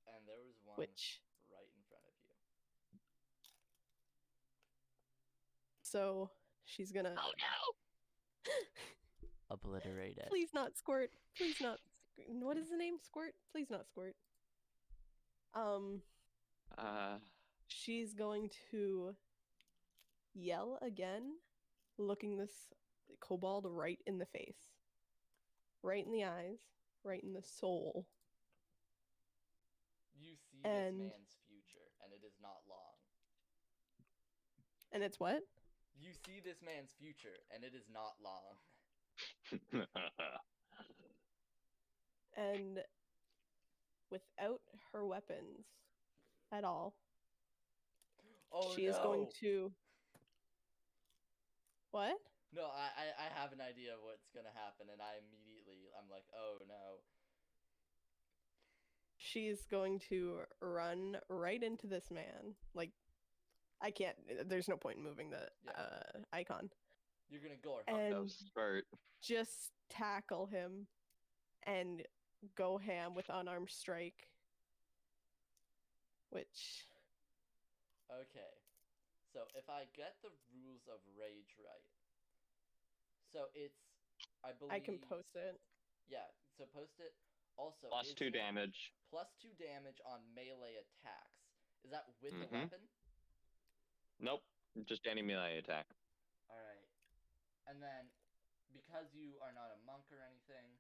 And there was one Which right in front of you. so she's gonna Oh no! Obliterate it. please not squirt. Please not. What is the name? Squirt. Please not squirt. She's going to yell again, looking this kobold right in the face, right in the eyes, right in the soul. You see And- this man's future, and it is not long. And it's what? You see this man's future, and it is not long. And without her weapons at all, Oh she no! is going to. What? No, I have an idea of what's gonna happen, and I'm like, oh no. She's going to run right into this man. Like, I can't. There's no point in moving the Yeah. icon. You're gonna gore And- No spurt. Just tackle him and go ham with unarmed strike. Which Okay. So if I get the rules of rage right. So it's I believe I can post it. Yeah, so post it. Also Plus is 2 one damage. plus 2 damage on melee attacks. Is that with a Mhm. weapon? Nope. Just any melee attack. Alright. And then because you are not a monk or anything,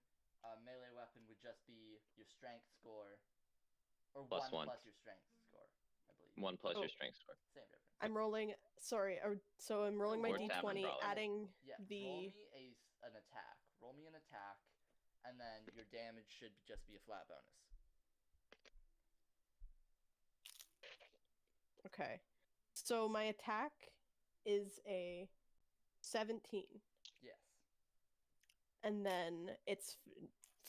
melee weapon would just be your strength score. Or Plus 1. plus your strength score, I believe. 1 plus Oh. your strength score. Same difference. I'm rolling. Sorry. So I'm rolling my Or tavern d20, brawler. adding Yeah, roll the. me an attack. Roll me an attack, and then your damage should just be a flat bonus. Okay. So my attack is a 17, Yes. and then it's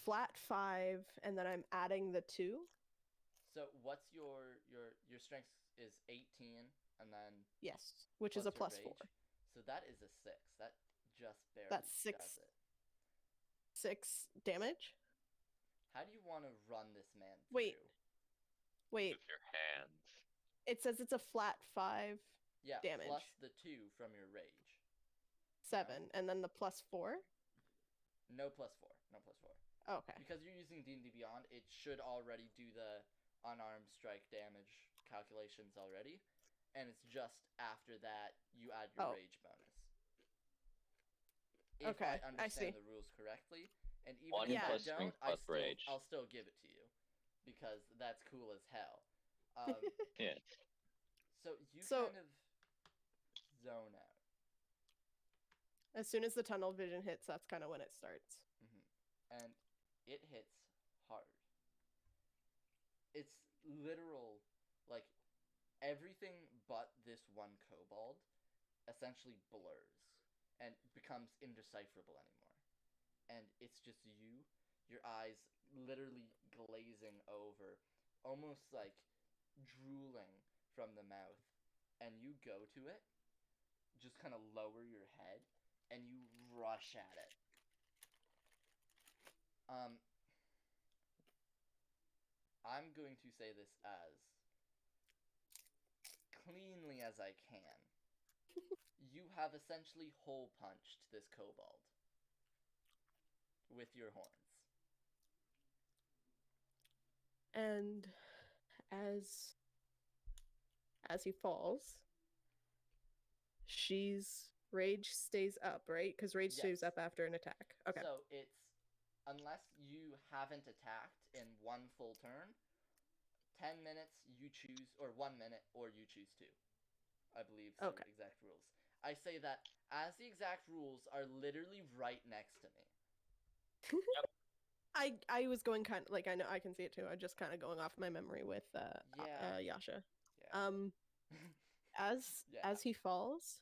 flat 5, and then I'm adding the 2. So what's your strength is 18, and then Yes, which is a plus plus your 4. rage. So that is a 6. That just barely That's does 6. it. 6 damage. How do you want to run this man through? Wait. Wait, With your hands. it says it's a flat 5, Yeah, damage. plus the 2 from your rage. 7, and then the plus 4. No plus 4. No plus 4. Okay. Because you're using D&D Beyond, it should already do the unarmed strike damage calculations already, and it's just after that you add your Oh. rage bonus. If Okay, I I see. understand the rules correctly, and even 1 if Yeah. I plus don't, strength plus rage. I'll still give it to you because that's cool as hell. Yeah. So you So- kind of zone out. As soon as the tunnel vision hits, that's kind of when it starts. And it hits hard. It's literal, like, everything but this one kobold essentially blurs and becomes indecipherable anymore. And it's just you, your eyes literally glazing over, almost like drooling from the mouth, and you go to it, just kind of lower your head, and you rush at it. Um, I'm going to say this as cleanly as I can. You have essentially hole punched this kobold with your horns. And as he falls, she's rage stays up, right? Because rage stays Yes. up after an attack. Okay. So it's unless you haven't attacked in one full turn, 10 minutes you choose, or 1 minute, or you choose 2. I believe the Okay. exact rules. I say that as the exact rules are literally right next to me. I was going kind of like, I know I can see it too. I'm just kind of going off my memory with Yeah. Yasha. Yeah. As Yeah. as he falls,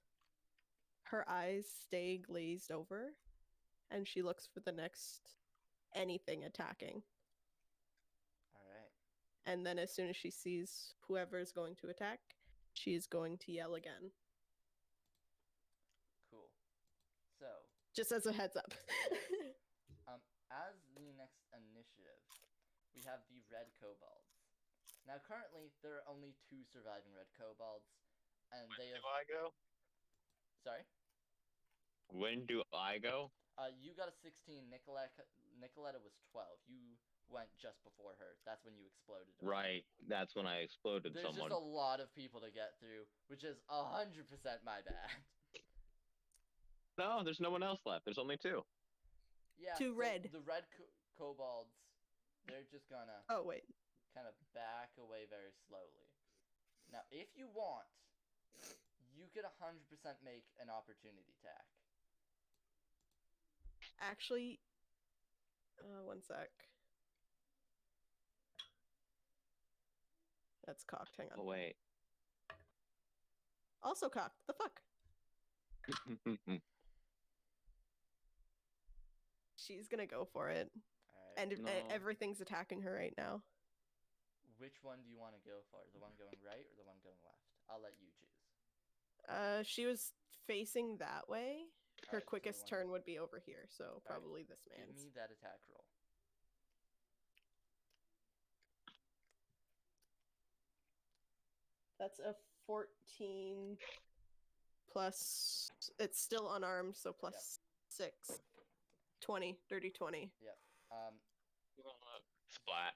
her eyes stay glazed over, and she looks for the next anything attacking. All right. And then as soon as she sees whoever's going to attack, she's going to yell again. Cool. So, Just as a heads up. as the next initiative, we have the red kobolds. Now, currently, there are only 2 surviving red kobolds, and they have. Do I go? Sorry. When do I go? You got a 16. Nicoletta was 12. You went just before her. That's when you exploded. Right, that's when I exploded There's someone. just a lot of people to get through, which is 100% my bad. No, there's no one else left. There's only 2. Yeah. Two so red. The red kobolds, they're just gonna Oh wait. kind of back away very slowly. Now, if you want, you could 100% make an opportunity attack. Actually, one sec. That's cocked. Hang on. Oh, wait. Also cocked. The fuck? She's gonna go for it. Alright. And No. everything's attacking her right now. Which one do you want to go for? The one going right or the one going left? I'll let you choose. She was facing that way. Her Alright, so the quickest one- turn would be over here, so probably this Give man's. me that attack roll. That's a 14 plus. It's still unarmed, so plus 6. 20. Dirty 20. Yep. Um. Splat.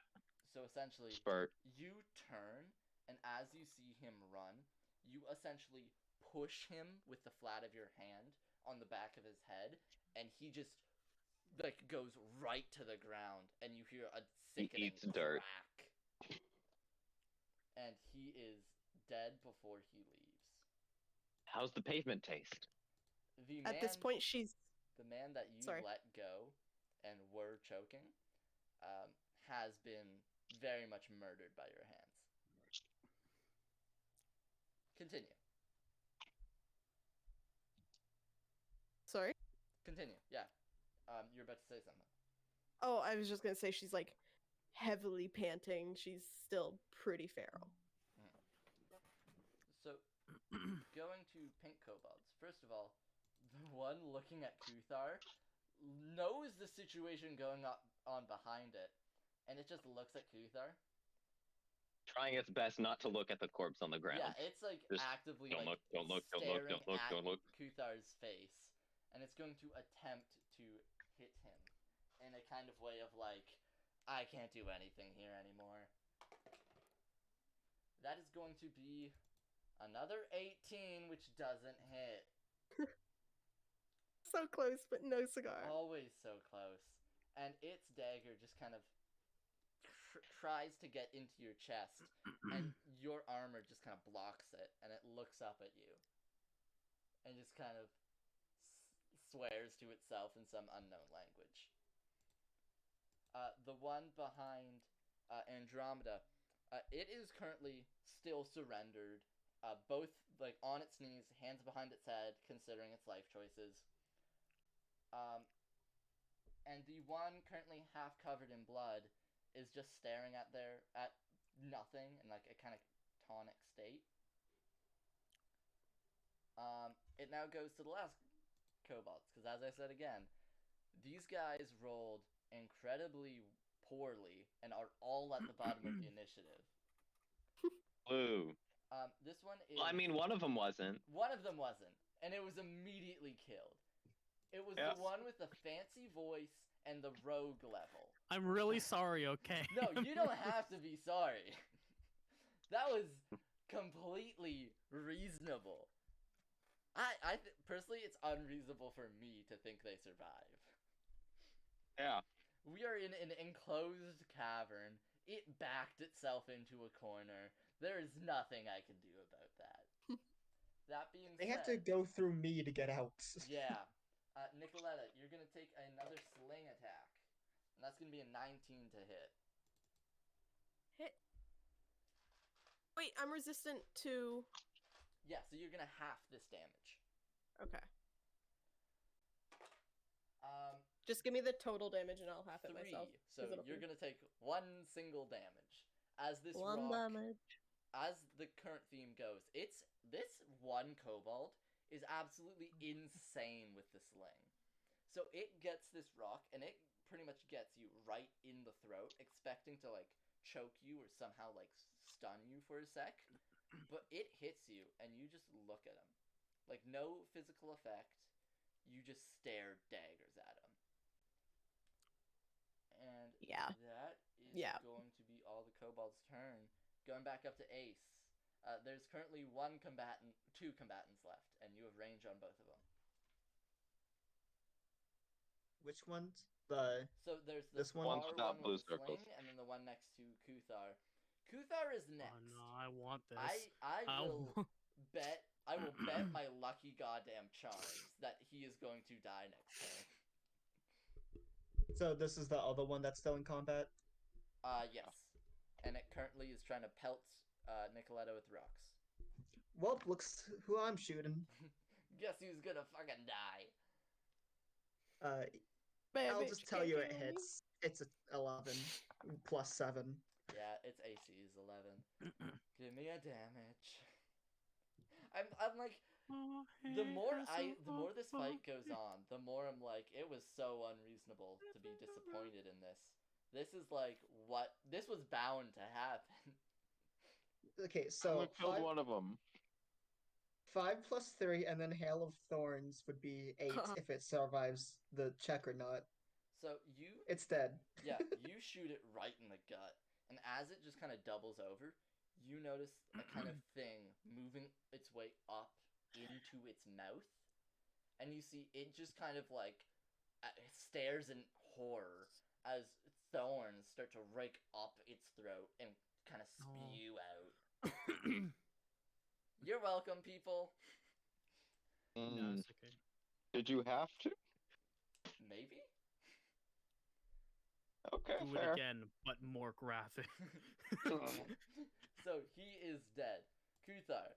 So essentially, Spurt. you turn, and as you see him run, you essentially push him with the flat of your hand on the back of his head, and he just like goes right to the ground, and you hear a sickening eats dirt. crack, and he is dead before he leaves. How's the pavement taste? At this point, she's. The man that you Sorry. let go and were choking has been very much murdered by your hands. Continue. Sorry? Continue. Yeah. You're about to say something. Oh, I was just gonna say she's like heavily panting. She's still pretty feral. So, going to pink kobolds. First of all, the one looking at Kuthar knows the situation going on behind it, and it just looks at Kuthar. Trying its best not to look at the corpse on the ground. Yeah, it's like Just actively don't like look, don't look, don't look, staring don't look, at don't look. Kuthar's face, and it's going to attempt to hit him in a kind of way of like, I can't do anything here anymore. That is going to be another 18, which doesn't hit. So close, but no cigar. Always so close. And its dagger just kind of tries to get into your chest, and your armor just kind of blocks it, and it looks up at you. And just kind of swears to itself in some unknown language. The one behind Andromeda, it is currently still surrendered, both like on its knees, hands behind its head, considering its life choices. And the one currently half covered in blood is just staring at nothing in like a kind of tonic state. It now goes to the last kobolds, because as I said again, these guys rolled incredibly poorly and are all at the bottom of the initiative. Blue. This one is. Well, I mean, one of them wasn't. One of them wasn't, and it was immediately killed. It was Yeah. the one with the fancy voice and the rogue level. I'm really sorry, okay? No, you don't have to be sorry. That was completely reasonable. Personally, it's unreasonable for me to think they survive. Yeah. We are in an enclosed cavern. It backed itself into a corner. There is nothing I can do about that. That being They said, have to go through me to get out. yeah. Nicoletta, you're gonna take another sling attack. And that's gonna be a 19 to hit. Hit. Wait, I'm resistant to. Yeah, so you're gonna half this damage. Okay. Just Just give me the total damage and I'll half it 3. myself. So 'cause it'll you're be- gonna take 1 single damage. As this One rock, damage. as the current theme goes, this one kobold is absolutely insane with the sling. So it gets this rock and it pretty much gets you right in the throat, expecting to like choke you or somehow like stun you for a sec. But it hits you and you just look at him. Like no physical effect. You just stare daggers at him. And Yeah. that is Yeah. going to be all the kobold's turn. Going back up to Ace. There's currently 2 combatants left, and you have range on both of them. Which ones? The So there's the This one? far One's without one blue with the circles. sling, and then the one next to Kuthar. Kuthar is next. Oh no, I want this. I will wa- bet my lucky goddamn charms that he is going to die next turn. so this is the other one that's still in combat. Yes. And it currently is trying to pelt Nicoletta with rocks. Well, looks who I'm shooting. Guess who's gonna fucking die? I'll Baby, just tell you it kill me. hits. It's a 11 plus 7. Yeah, its AC is 11. Give me a damage. I'm like, the more this fight goes on, the more I'm like, it was so unreasonable to be disappointed in this. This is like this was bound to happen. Okay, So so I killed 5, one of them. 5 plus 3, and then Hail of Thorns would be 8 if it survives the check or not. So you It's dead. Yeah, you shoot it right in the gut, and as it just kind of doubles over, you notice a kind of thing moving its way up into its mouth, and you see it just kind of like stares in horror as thorns start to rake up its throat and kind of spew out. You're welcome, people. No, Mm. it's okay. Did you have to? Maybe? Okay, Do fair. it again, but more graphic. So he is dead. Kuthar.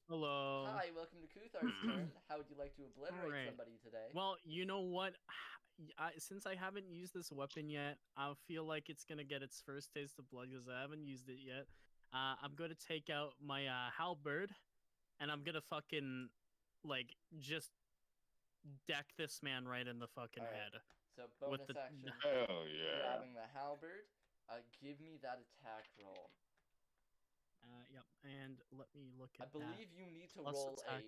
Hello. Hi, welcome to Kuthar's turn. How would you like to obliterate Alright. somebody today? Well, you know what? Since I haven't used this weapon yet, I feel like it's gonna get its first taste of blood because I haven't used it yet. I'm gonna take out my halberd, and I'm gonna fucking like just deck this man right in the fucking Alright. head. So bonus with the- action, Hell yeah. grabbing the halberd. Give me that attack roll. Yep. And let me look I at believe you need to Plus roll attack.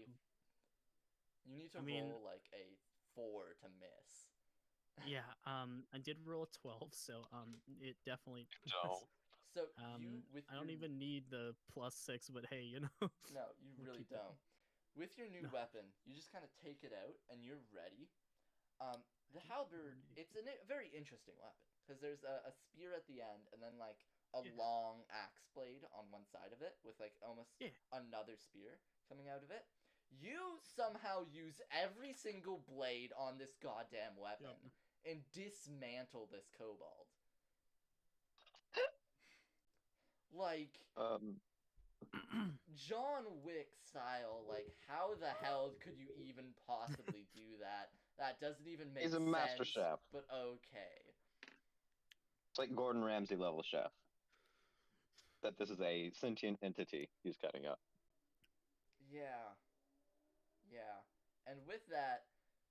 You need to I mean- roll like a 4 to miss. Yeah. I did roll a 12, so it definitely. No. So you with I don't your, even need the +6, but hey, you know. No, you We'll really keep it. don't. With your new No. weapon, you just kind of take it out and you're ready. The halberd, it's a very interesting weapon because there's a spear at the end and then like a Yeah. long axe blade on one side of it with like almost Yeah. another spear coming out of it. You somehow use every single blade on this goddamn weapon Yep. and dismantle this kobold. Like John Wick style, like how the hell could you even possibly do that? That doesn't even make He's sense. a master chef. But okay. It's like Gordon Ramsay level chef. That this is a sentient entity he's cutting up. Yeah. Yeah. And with that,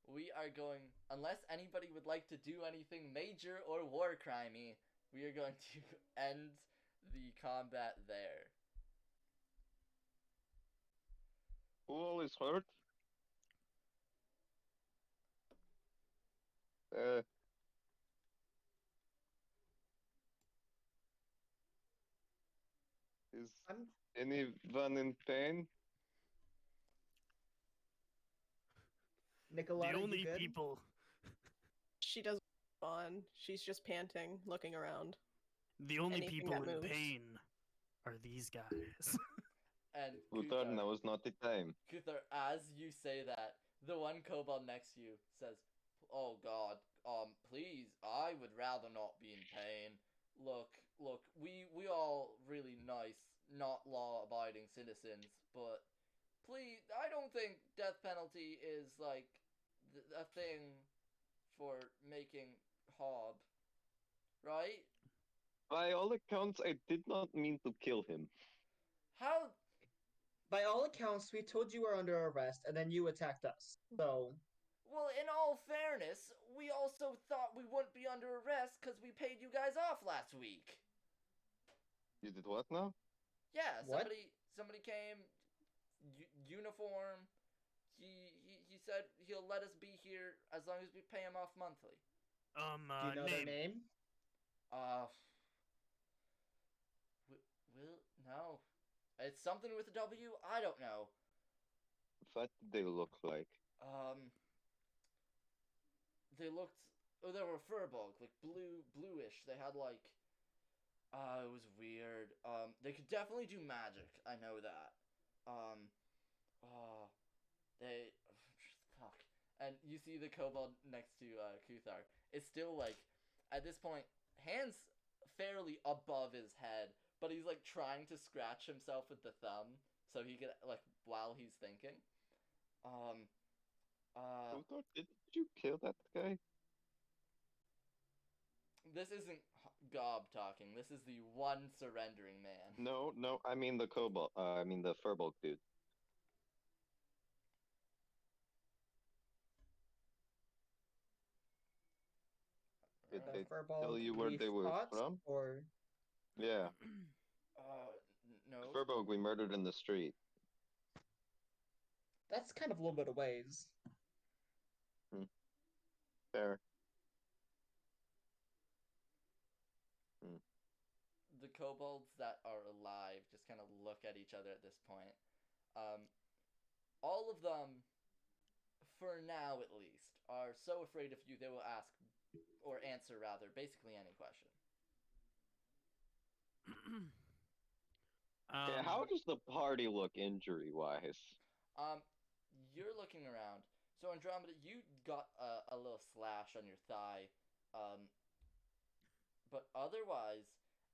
we are going, unless anybody would like to do anything major or war crimey, we are going to end the combat there. Who all is hurt? Uh, is I'm anyone in pain? Nicoletta, The you only good? people. She doesn't respond. She's just panting, looking around. The only Anything people that in moves. pain are these guys. And Uthar, Kuthar, now is not the time. Kuthar, as you say that, the one kobold next to you says, "Oh God, please, I would rather not be in pain. Look, we all really nice, not law-abiding citizens, but please, I don't think death penalty is like a thing for making Hob, right? By all accounts, I did not mean to kill him. How By all accounts, we told you were under arrest, and then you attacked us. So, Well, in all fairness, we also thought we wouldn't be under arrest because we paid you guys off last week. You did what now? Yeah, What? somebody came, uniform. He said he'll let us be here as long as we pay him off monthly. do you know their Name. name? Uh, will no, it's something with a W. I don't know. What did they look like? They looked. Oh, they were furbolg, like bluish. They had like. It was weird. They could definitely do magic. I know that. They. Fuck. And you see the kobold next to Kuthar. It's still like, at this point, hands fairly above his head, but he's like trying to scratch himself with the thumb so he could like while he's thinking. Uthar, did you kill that guy? This isn't Gob talking. This is the one surrendering man. No, I mean the kobold. I mean the furbolg dude. Did The they furball tell you where we they were fought, from? or Yeah, No. the furbolg we murdered in the street. that's kind of a little bit of ways. Fair. The kobolds that are alive just kind of look at each other at this point. All of them, for now at least, are so afraid of you they will ask, or answer rather, basically any question. Yeah, how does the party look injury-wise? You're looking around. So Andromeda, you got a little slash on your thigh, but otherwise,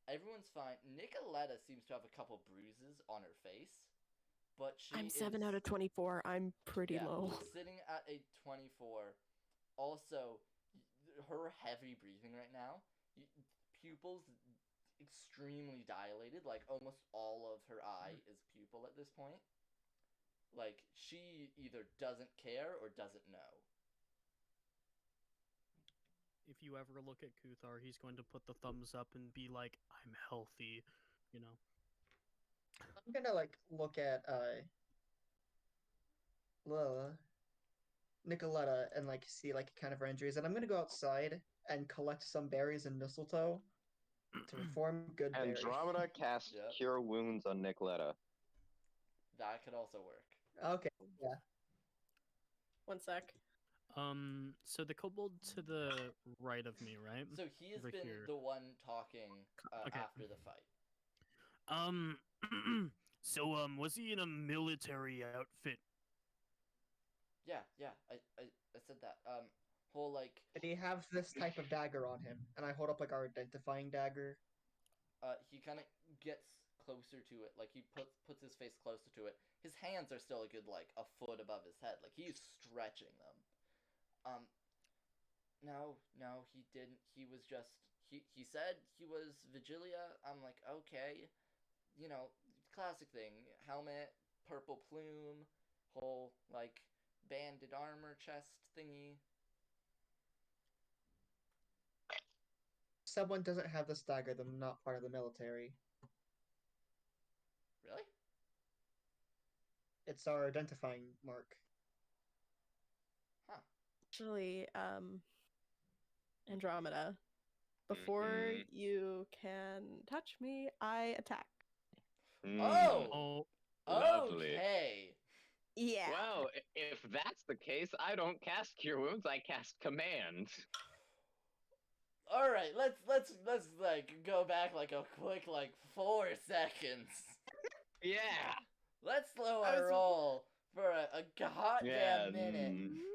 everyone's fine. Nicoletta seems to have a couple bruises on her face, but I'm 7 out of 24. I'm pretty low. Sitting at a 24. Also, her heavy breathing right now, pupils extremely dilated, like almost all of her eye is pupil at this point. Like, she either doesn't care or doesn't know. If you ever look at Kuthar, he's going to put the thumbs up and be like, "I'm healthy," you know. I'm gonna like look at Nicoletta and like see like kind of her injuries, and I'm gonna go outside and collect some berries and mistletoe to form good berries. Andromeda cast Yep. Cure Wounds on Nicoletta. That could also work. Okay, yeah. One sec. So the kobold to the right of me, right? So he has Over been here. the one talking Okay. after the fight. So was he in a military outfit? Yeah, I said that. Whole like Did he have this type of dagger on him? And I hold up like our identifying dagger. he kind of gets closer to it, like he puts his face closer to it. His hands are still a good like a foot above his head, like he's stretching them. No, he didn't. He was just he said he was Vigilia. I'm like, okay, you know, classic thing, helmet, purple plume, whole like banded armor chest thingy. Someone doesn't have this dagger, they're not part of the military. Really? It's our identifying mark. Actually, Andromeda, before Mhm. you can touch me, I attack. Oh! Lovely. Okay. Yeah. Well, if that's the case, I don't cast Cure Wounds, I cast Command. All right, let's like go back like a quick like 4 seconds. Yeah. Let's slow I our was- roll for a goddamn Yeah, minute.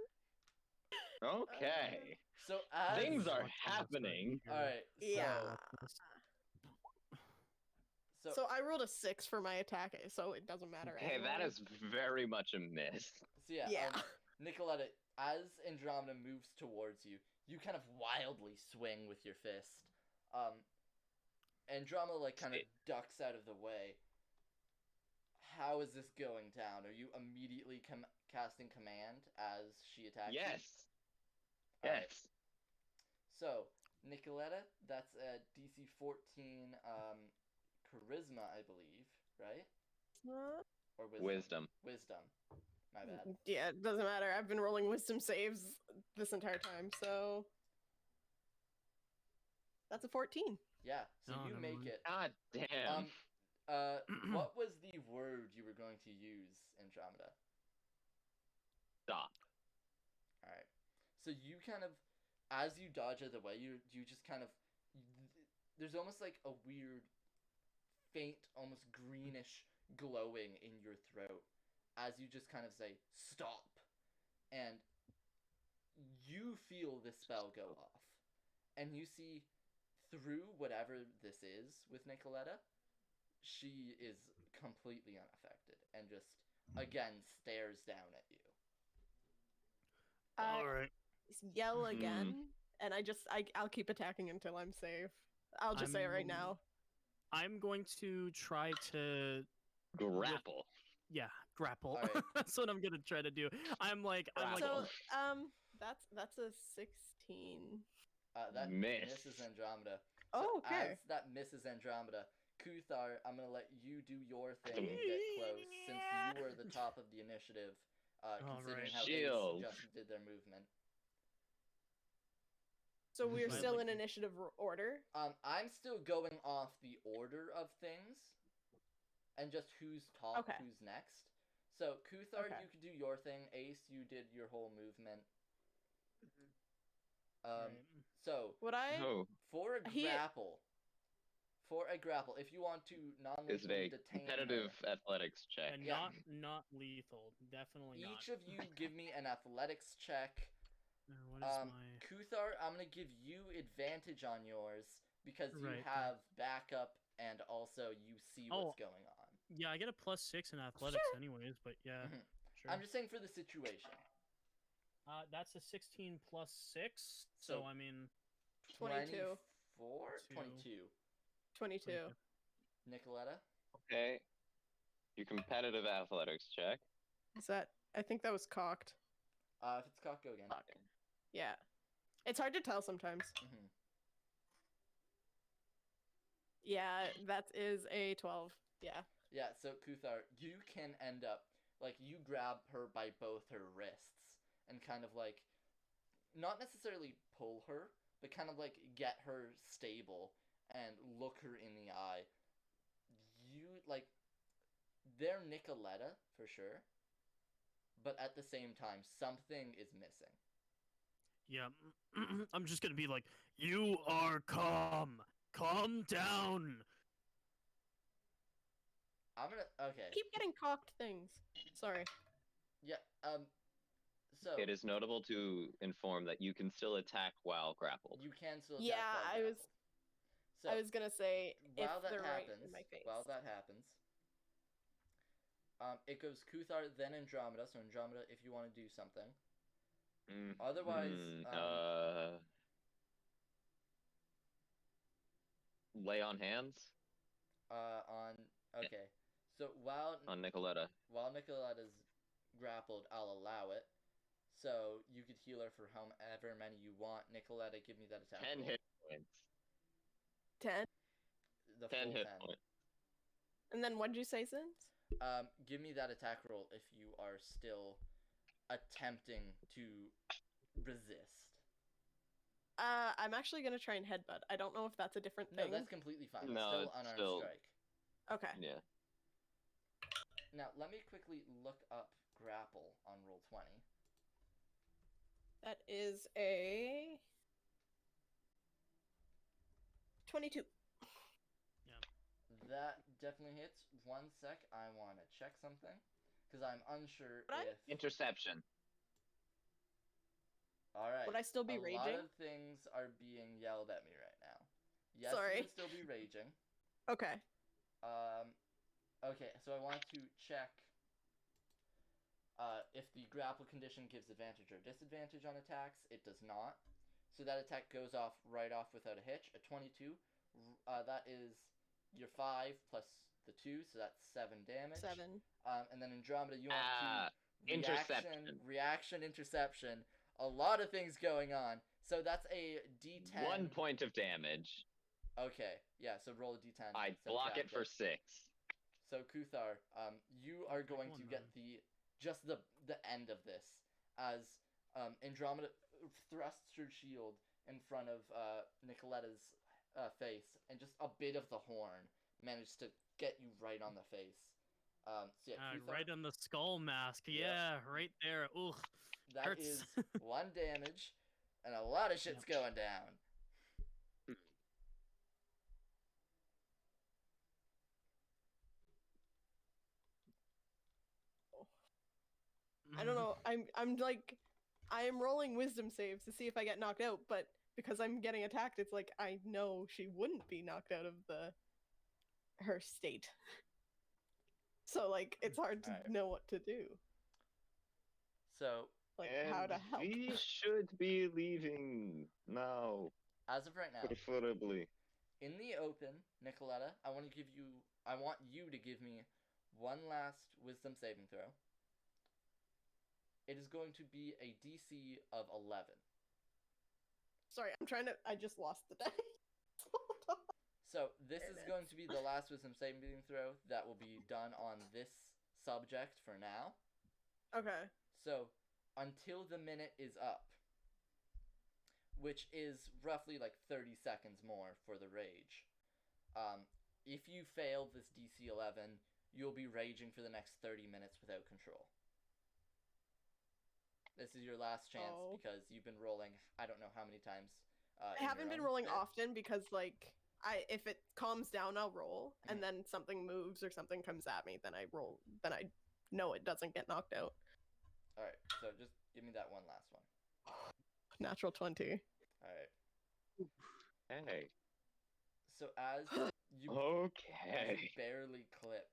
Okay. So as Things are Fuck, happening. all right, Yeah. so So I rolled a 6 for my attack, so it doesn't matter. Okay, that anyway. is very much a miss. yeah, Yeah. Nicoletta, as Andromeda moves towards you, you kind of wildly swing with your fist. Andromeda like kind of ducks out of the way. How is this going down? Are you immediately casting command as she attacks you? Yes. All right. Yes. So, Nicoletta, that's a DC 14 charisma, I believe, right? Or wisdom? Wisdom. My bad. Yeah, it doesn't matter. I've been rolling wisdom saves this entire time, so that's a 14. Yeah, so Oh, you never make mind. it. God damn. What was the word you were going to use, Andromeda? Stop. Alright. So you kind of, as you dodge out of the way, you just kind of, there's almost like a weird, faint, almost greenish glowing in your throat as you just kind of say, stop. And you feel the spell go off. And you see through whatever this is with Nicoletta, she is completely unaffected and just, again, stares down at you. I All right. yell again, and I'll keep attacking until I'm safe. I'll just say it right now. I'm going to try to Grapple. grapple. All right. That's what I'm gonna try to do. I'm like So, that's a 16. That Miss. misses Andromeda. Oh, So okay. as that misses Andromeda, Kuthar, I'm gonna let you do your thing and get close since you were the top of the initiative, considering Alright. how Shield. Ace just did their movement. So we're Might still like- in initiative order. I'm still going off the order of things, and just who's top, Okay. who's next. So Kuthar, Okay. you could do your thing. Ace, you did your whole movement. Right. So Would I? Oh, for a He- grapple, if you want to is non-lethally it a detain competitive her, athletics check? And Yeah. not lethal. Definitely not. each of you give me an athletics check. What is my? Kuthar, I'm gonna give you advantage on yours because you Right. have backup and also you see Oh. what's going on. Yeah, I get a +6 in athletics anyways, but yeah. Mhm. Sure. I'm just saying for the situation. That's a 16 +6. So- So I mean, 22. 22. 22. Nicoletta? Okay. Your competitive athletics check. Is that? I think that was cocked. If it's cock, go again. Yeah. It's hard to tell sometimes. Mhm. Yeah, that is a 12. Yeah. Yeah, so Kuthar, you can end up, like, you grab her by both her wrists and kind of, like, not necessarily pull her, but kind of, like, get her stable and look her in the eye. You, like, they're Nicoletta, for sure, but at the same time, something is missing. yeah. I'm just gonna be like, you are calm. Calm down. I'm gonna, okay. Keep getting cocked things. Sorry. Yeah, so, It is notable to inform that you can still attack while grappled. you can still Yeah, attack while I was- grappled. So, I was gonna say while if that they're right happens, in my face. it goes Kuthar, then Andromeda. So Andromeda, if you want to do something. Mm, Otherwise, lay on hands okay. So while on Nicoletta. Nicoletta's grappled, I'll allow it. So you could heal her for however many you want. Nicoletta, give me that attack 10 roll. hit points. 10. The 10 full hit 10. points. And then what did you say, Sins? Give me that attack roll if you are still attempting to resist. I'm actually gonna try and headbutt. I don't know if that's a different No, thing. that's completely fine. No, It's still it's unarmed still- strike. Okay. Yeah. Now, let me quickly look up grapple on roll 20. That is a 22. That definitely hits. 1 sec, I want to check something. Because I'm unsure Would I? if... Interception. Alright. Would I still be A lot raging? of things are being yelled at me right now. Yes, Sorry. you would still be raging. Okay. Okay, so I want to check if the grapple condition gives advantage or disadvantage on attacks. It does not. So that attack goes off right off without a hitch. A 22. That is your 5 plus the 2, so that's 7 damage. 7. And then Andromeda, you want to interception. reaction, interception. A lot of things going on. So that's a D10. 1 point of damage. Okay, yeah. So roll a D10. I block it for 6. So Kuthar, you are going to one, get the end of this as Andromeda thrusts her shield in front of Nicoletta's face, and just a bit of the horn managed to get you right on the face. So yeah, Kuthar, Right on the skull mask. Yep. Yeah, right there. Ugh. that hurts. is 1 damage, and a lot of shit's going down. I don't know. I'm like, I am rolling wisdom saves to see if I get knocked out, but because I'm getting attacked, it's like I know she wouldn't be knocked out of her state. So like, it's hard to Alright. know what to do, So like how to help. We should be leaving now, as of right now, preferably. in the open, Nicoletta, I want you to give me one last wisdom saving throw. It is going to be a DC of 11. Sorry, I just lost the dice. Hold on. So this There is it going to be the last wisdom saving throw that will be done on this subject for now. Okay. So until the minute is up, which is roughly like 30 seconds more for the rage. If you fail this DC 11, you'll be raging for the next 30 minutes without control. This is your last chance because you've been rolling, I don't know how many times. I haven't been rolling often because like if it calms down, I'll roll, and then something moves or something comes at me, then I roll. Then I know it doesn't get knocked out. All right, so just give me that one last one. Natural 20. All right. Hey. So as you Okay. barely clip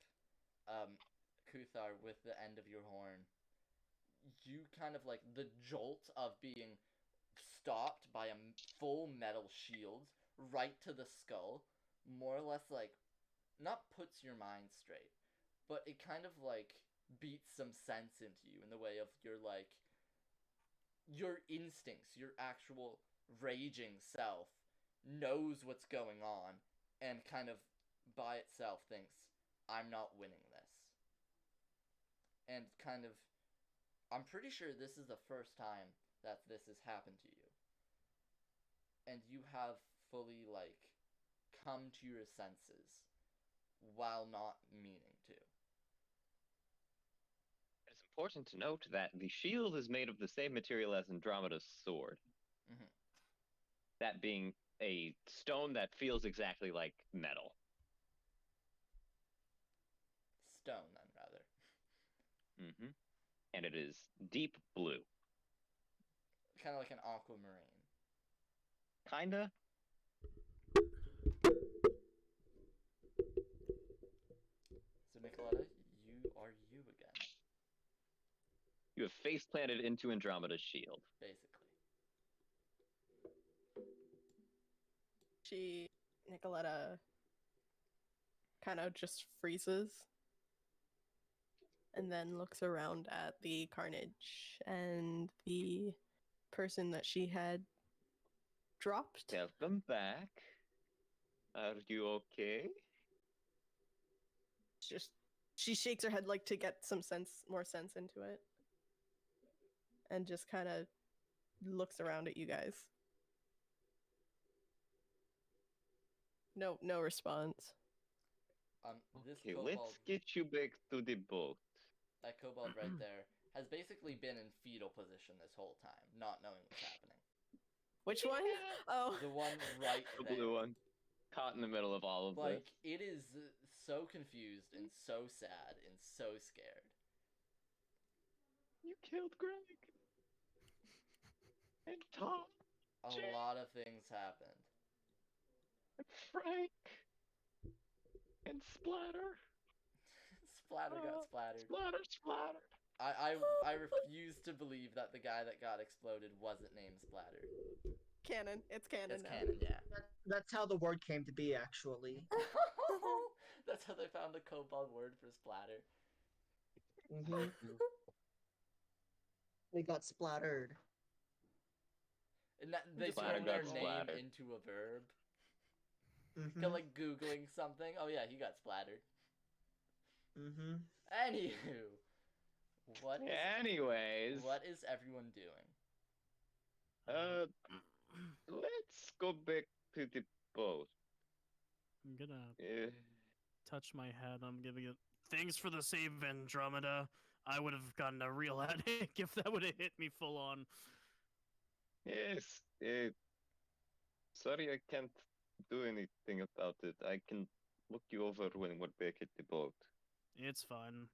Kuthar with the end of your horn, you kind of like the jolt of being stopped by a full metal shield right to the skull, more or less like not puts your mind straight, but it kind of like beats some sense into you in the way of your instincts, your actual raging self knows what's going on and kind of by itself thinks, I'm not winning this. And kind of, I'm pretty sure this is the first time that this has happened to you. And you have fully, like, come to your senses while not meaning to. It's important to note that the shield is made of the same material as Andromeda's sword. Mhm. That being a stone that feels exactly like metal. Stone, then, rather. Mm-hmm. And it is deep blue. Kind of like an aquamarine. Kinda. So, Nicoletta, you are you again, You have face planted into Andromeda's shield. basically. Nicoletta kind of just freezes. and then looks around at the carnage and the person that she had dropped. Welcome back. Are you okay? Just she shakes her head like to get some more sense into it, and just kind of looks around at you guys. No response. This Okay, kobold, let's get you back to the boat. that kobold right there, has basically been in fetal position this whole time, not knowing what's happening. Which one? Oh, The one right The there. blue one. Caught in the middle of all of this. Like, it is so confused and so sad and so scared. You killed Greg. And Tom. A Jay. lot of things happened. And Frank. And Splatter. Splatter got splattered. Splatter. I refuse to believe that the guy that got exploded wasn't named Splatter. canon. It's canon It's now. canon, yeah. That's how the word came to be, actually. That's how they found the kobold word for splatter. Mm-hmm. They got splattered. And they Splatter turned their got name splattered. into a verb. Mm-hmm. Kind of like Googling something. Oh yeah, he got splattered. Mm-hmm. Anywho, Anyways, what is everyone doing? let's go back to the boat. I'm gonna Uh, touch my head. I'm giving it. Thanks for the save, Andromeda. I would have gotten a real headache if that would have hit me full on. yes. Sorry, I can't do anything about it. I can look you over when we're back at the boat. It's fine.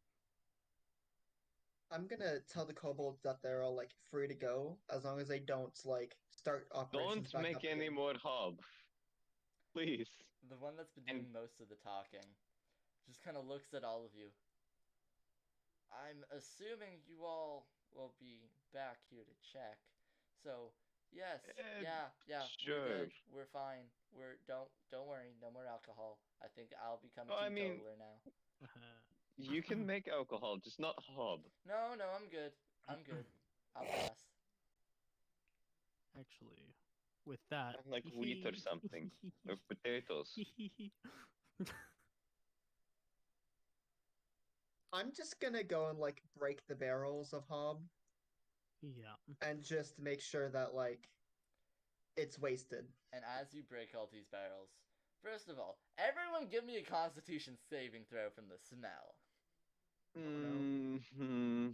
I'm gonna tell the kobolds that they're all like free to go as long as they don't like start operations Don't back make up any again. more hub, please. The one that's been And- doing most of the talking just kind of looks at all of you. I'm assuming you all will be back here to check. So, yes, yeah, we're sure. good. We're fine. Don't worry, no more alcohol. I think I'll become a Oh, I mean- teetotaler now. You can make alcohol, just not hub. No, I'm good. I'm good. I'll pass. Actually, with that, Like wheat or something. Or potatoes. I'm just gonna go and like break the barrels of hob Yeah. and just make sure that like it's wasted. And as you break all these barrels, first of all, everyone give me a Constitution saving throw from the smell. Mm-hmm.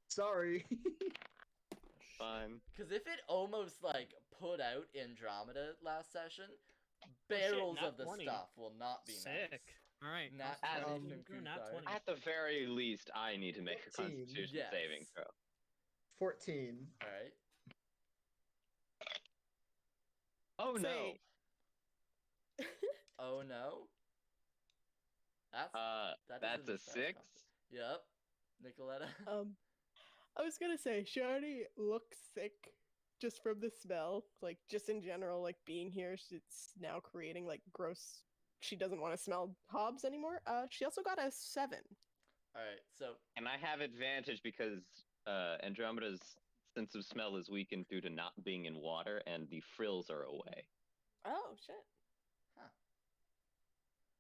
Sorry. Fine. Because if it almost like put out Andromeda last session, barrels nat of the 20. stuff will not be Sick. nice. All right. Nat Constitution 20 through from nat Kuthar. 20. At the very least, I need to make a 14. Constitution Yes. saving throw. 14. Alright. Oh no. Say- Oh no. That's That's isn't a star 6. compass. Yep. Nicoletta. I was gonna say she already looks sick just from the smell. Like just in general, like being here, it's now creating like gross. She doesn't want to smell hobs anymore. She also got a 7. Alright, so And I have advantage because Andromeda's sense of smell is weakened due to not being in water, and the frills are away. Oh shit.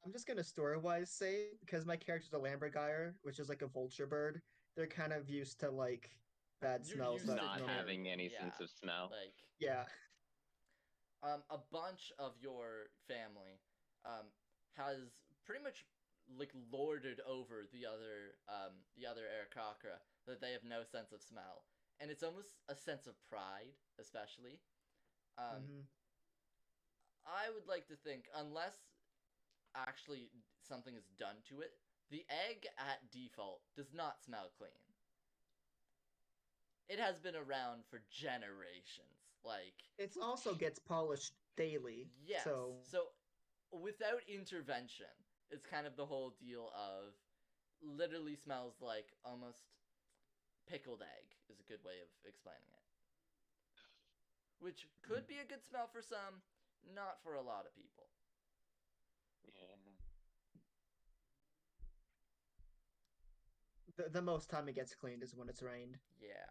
I'm just gonna story-wise say because my character's a Lambergeier, which is like a vulture bird. They're kind of used to like bad You're smells. used that to Not normally- having any yeah. sense of smell. like Yeah. a bunch of your family has pretty much like lorded over the other Aqquar that they have no sense of smell, and it's almost a sense of pride, especially. Mhm. I would like to think, unless actually something is done to it, the egg at default does not smell clean. It has been around for generations. Like, It also gets polished daily. yes. So So without intervention, it's kind of the whole deal of literally smells like almost pickled egg is a good way of explaining it. Which could be a good smell for some, not for a lot of people. Yeah. the most time it gets cleaned is when it's rained. Yeah.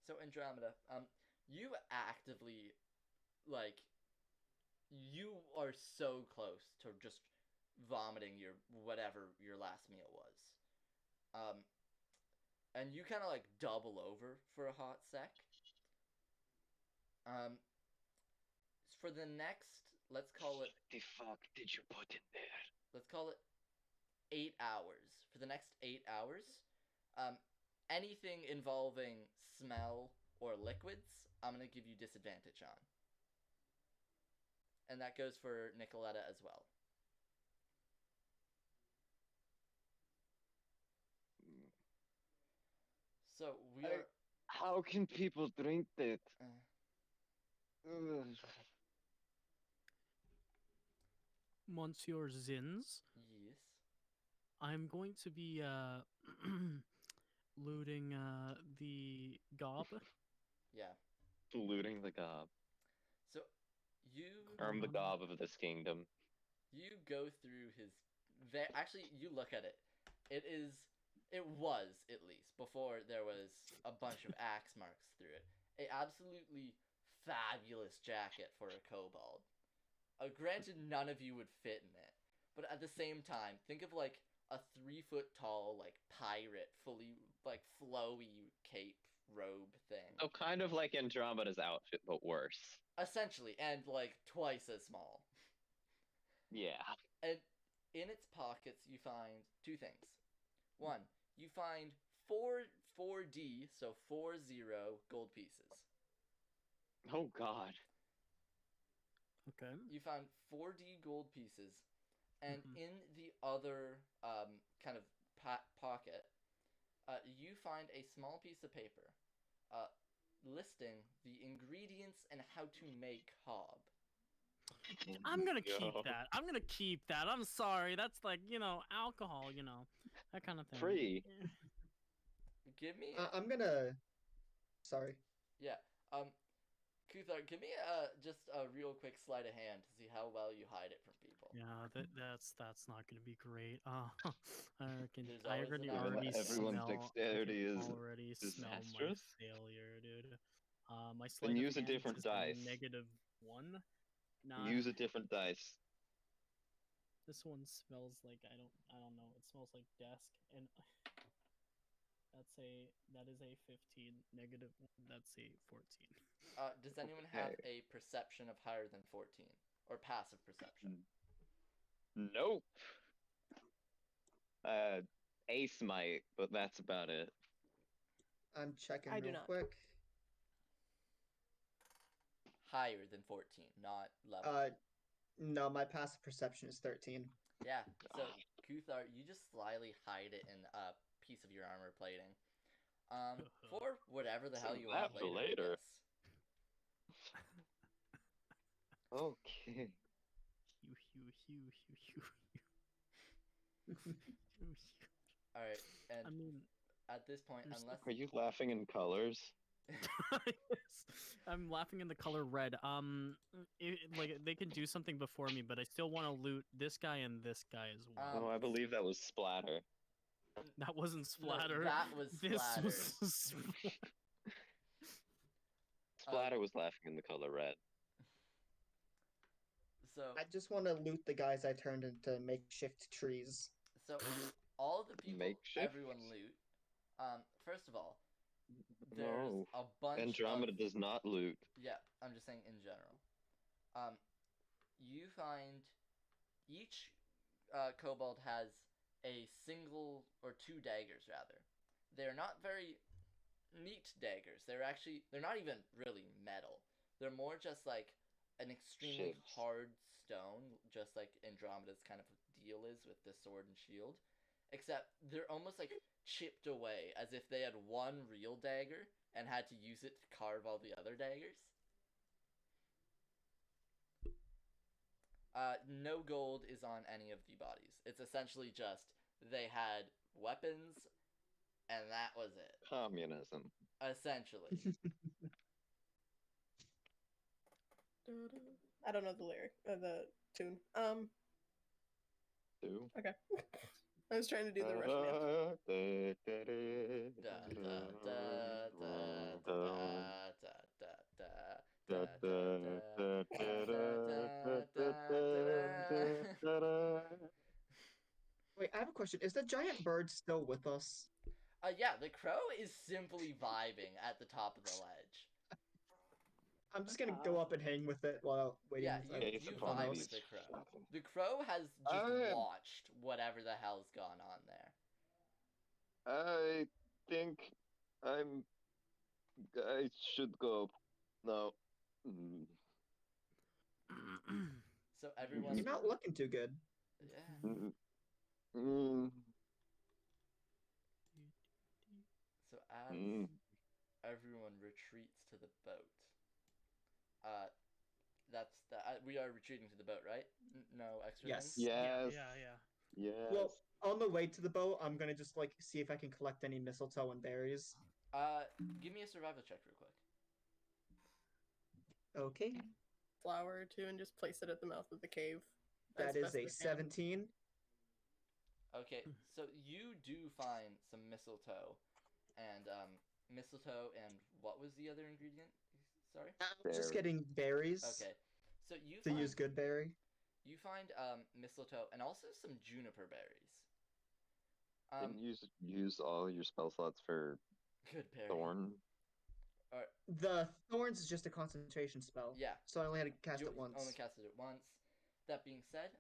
So Andromeda, you actively, like, you are so close to just vomiting your whatever your last meal was. And you kind of like double over for a hot sec. For the next, let's call it. The fuck did you put in there? Let's call it 8 hours. For the next 8 hours, anything involving smell or liquids, I'm gonna give you disadvantage on. And that goes for Nicoletta as well. So we are. How can people drink that? Ugh. Monsieur Zins, Yes. I'm going to be looting the gob. Yeah. Looting the gob. So you I'm the gob of this kingdom. you go through his. Actually, you look at it. It was at least before there was a bunch of axe marks through it. A absolutely fabulous jacket for a kobold. Granted, none of you would fit in it, but at the same time, think of like a 3 foot tall like pirate, fully like flowy cape robe thing. So kind of like Andromeda's outfit, but worse. Essentially, and like twice as small. Yeah. And in its pockets, you find two things. One, you find 4D, so 40 gold pieces. Oh God. Okay. You found 4D gold pieces, and Mhm. in the other kind of pocket, you find a small piece of paper listing the ingredients and how to make hob. I'm gonna keep Yo. that. I'm gonna keep that. I'm sorry. That's like, alcohol, that kind of thing. Free. Give me, I'm gonna. Sorry. yeah, Kuthar, give me just a real quick sleight of hand to see how well you hide it from people. Yeah, that's not gonna be great. There's I always an already Everyone's smell. dexterity I is can already smell my disastrous. failure, dude. My sleight of use a hand different is dice. -1. Nah, Use a different dice. this one smells like I don't know. It smells like desk, and that is a 15. -1. That's a 14. Does anyone have Okay. a perception of higher than 14? Or passive perception? Nope. Ace might, but that's about it. I'm checking I do real not. quick. Higher than 14, not level. No, my passive perception is 13. Yeah, so Kuthar, you just slyly hide it in a piece of your armor plating. For whatever the hell Save you that want for later. later. Yes. Okay. All right, and I mean, at this point, there's- unless Are you laughing in colors? yes, I'm laughing in the color red. Like they can do something before me, but I still want to loot this guy and this guy as well. Oh, I believe that was splatter. That wasn't no, splatter. that was This splatter. was Splatter was laughing in the color red. So I just want to loot the guys I turned into makeshift trees. So all the people, Makeshift? everyone loot. First of all, there's No. a bunch Andromeda of does not loot. yeah. I'm just saying in general. You find each kobold has a single or two daggers rather. They're not very neat daggers. They're not even really metal. They're more just like an extremely Shivs. hard stone, just like Andromeda's kind of deal is with the sword and shield. Except they're almost like chipped away, as if they had one real dagger and had to use it to carve all the other daggers. No gold is on any of the bodies. It's essentially just they had weapons, and that was it. Communism. Essentially. I don't know the lyric, the tune. Too. Okay. I was trying to do the Russian anthem. Da da da da da da da da da da da. Wait, I have a question. Is the giant bird still with us? Yeah, the crow is simply vibing at the top of the ledge. I'm just gonna go up and hang with it while waiting. Yeah, Case you upon vibe these with the crow. flapping. The crow has just I- watched whatever the hell's gone on there. I think I should go now. Mm. So everyone, You're not looking too good. yeah. Mm. Mm. So as Mm. everyone retreats to the boat, we are retreating to the boat, right? No extra Yes. things. Yes. Yeah. Yes. Well, on the way to the boat, I'm gonna just like see if I can collect any mistletoe and berries. Give me a survival check real quick. Okay, Flower or two and just place it at the mouth of the cave. that as is best a we can. 17. Okay, so you do find some mistletoe, and what was the other ingredient? Sorry. I'm just Berries. getting berries Okay, so you to find use good berry. you find mistletoe and also some juniper berries. Didn't use all your spell slots for Good berry. thorn. The thorns is just a concentration spell. Yeah. So I only had to cast You it once. only casted it once. That being said,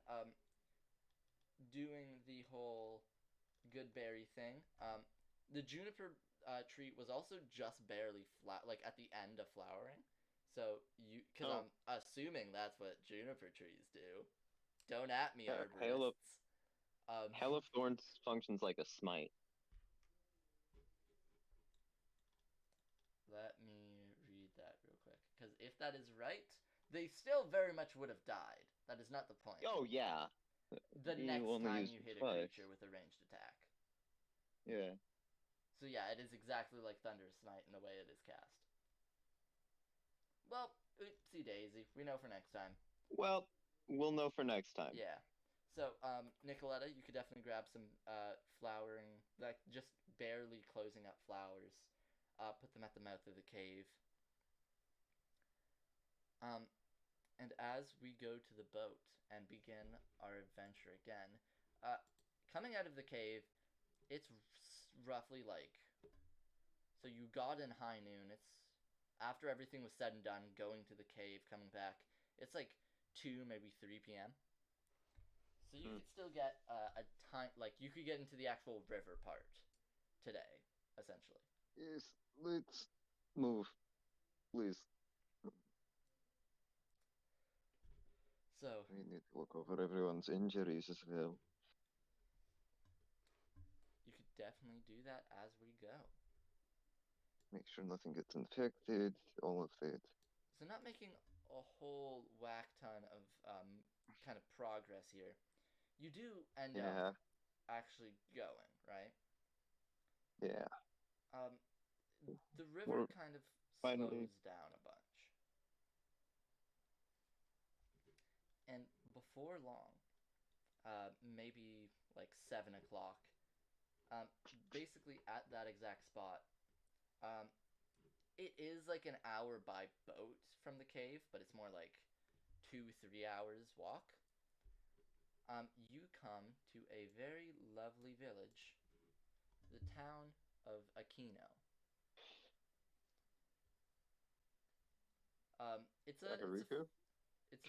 doing the whole good berry thing, the juniper tree was also just barely like at the end of flowering. So because Oh. I'm assuming that's what juniper trees do. Don't at me, Yeah, arborists. Hail of Thorns functions like a smite. Let me read that real quick, because if that is right, they still very much would have died. That is not the point. Oh yeah. The you next only time used you it hit a twice. creature with a ranged attack. Yeah. So yeah, it is exactly like Thunderous Smite in the way it is cast. Well, oopsie daisy. We know for next time. Well, we'll know for next time. Yeah. So, Nicoletta, you could definitely grab some flowering, like just barely closing up flowers. Put them at the mouth of the cave. And as we go to the boat and begin our adventure again, coming out of the cave, it's roughly like, so you got in high noon. It's after everything was said and done, going to the cave, coming back. It's like 2, maybe 3 p.m. So you could still get a time, like you could get into the actual river part today, essentially. Yes, let's move, please. So We need to look over everyone's injuries as well. you could definitely do that as we go. Make sure nothing gets infected, all of that. So not making a whole whack ton of kind of progress here. You do end Yeah, up actually going, right? yeah. The river We're kind of finally- slows down a bunch. And before long, maybe like 7 o'clock, basically at that exact spot, it is like an hour by boat from the cave, but it's more like 2-3 hours walk. You come to a very lovely village, the town of Aquino. It's a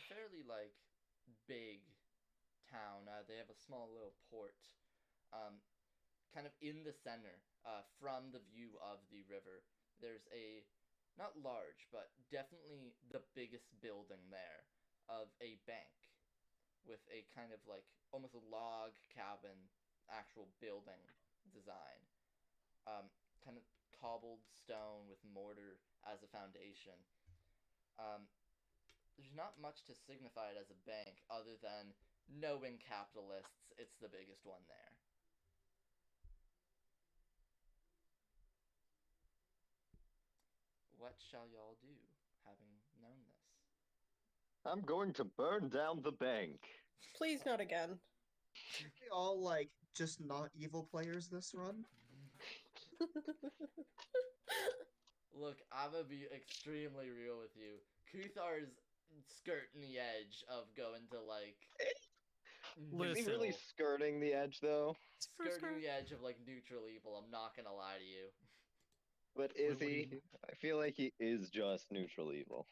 fairly like big town. They have a small little port, kind of in the center, from the view of the river. There's a not large, but definitely the biggest building there of a bank with a kind of like almost a log cabin actual building design. Kind of cobbled stone with mortar as a foundation. There's not much to signify it as a bank other than knowing capitalists, it's the biggest one there. What shall y'all do, having known this? I'm going to burn down the bank. Please not again. We all like just not evil players this run. Look, I'm gonna be extremely real with you. Kuthar's skirting the edge of going to like. Is he Listen. really skirting the edge though? Skirting the edge of like neutral evil. I'm not gonna lie to you. But is What do you he? I feel like he is just neutral evil.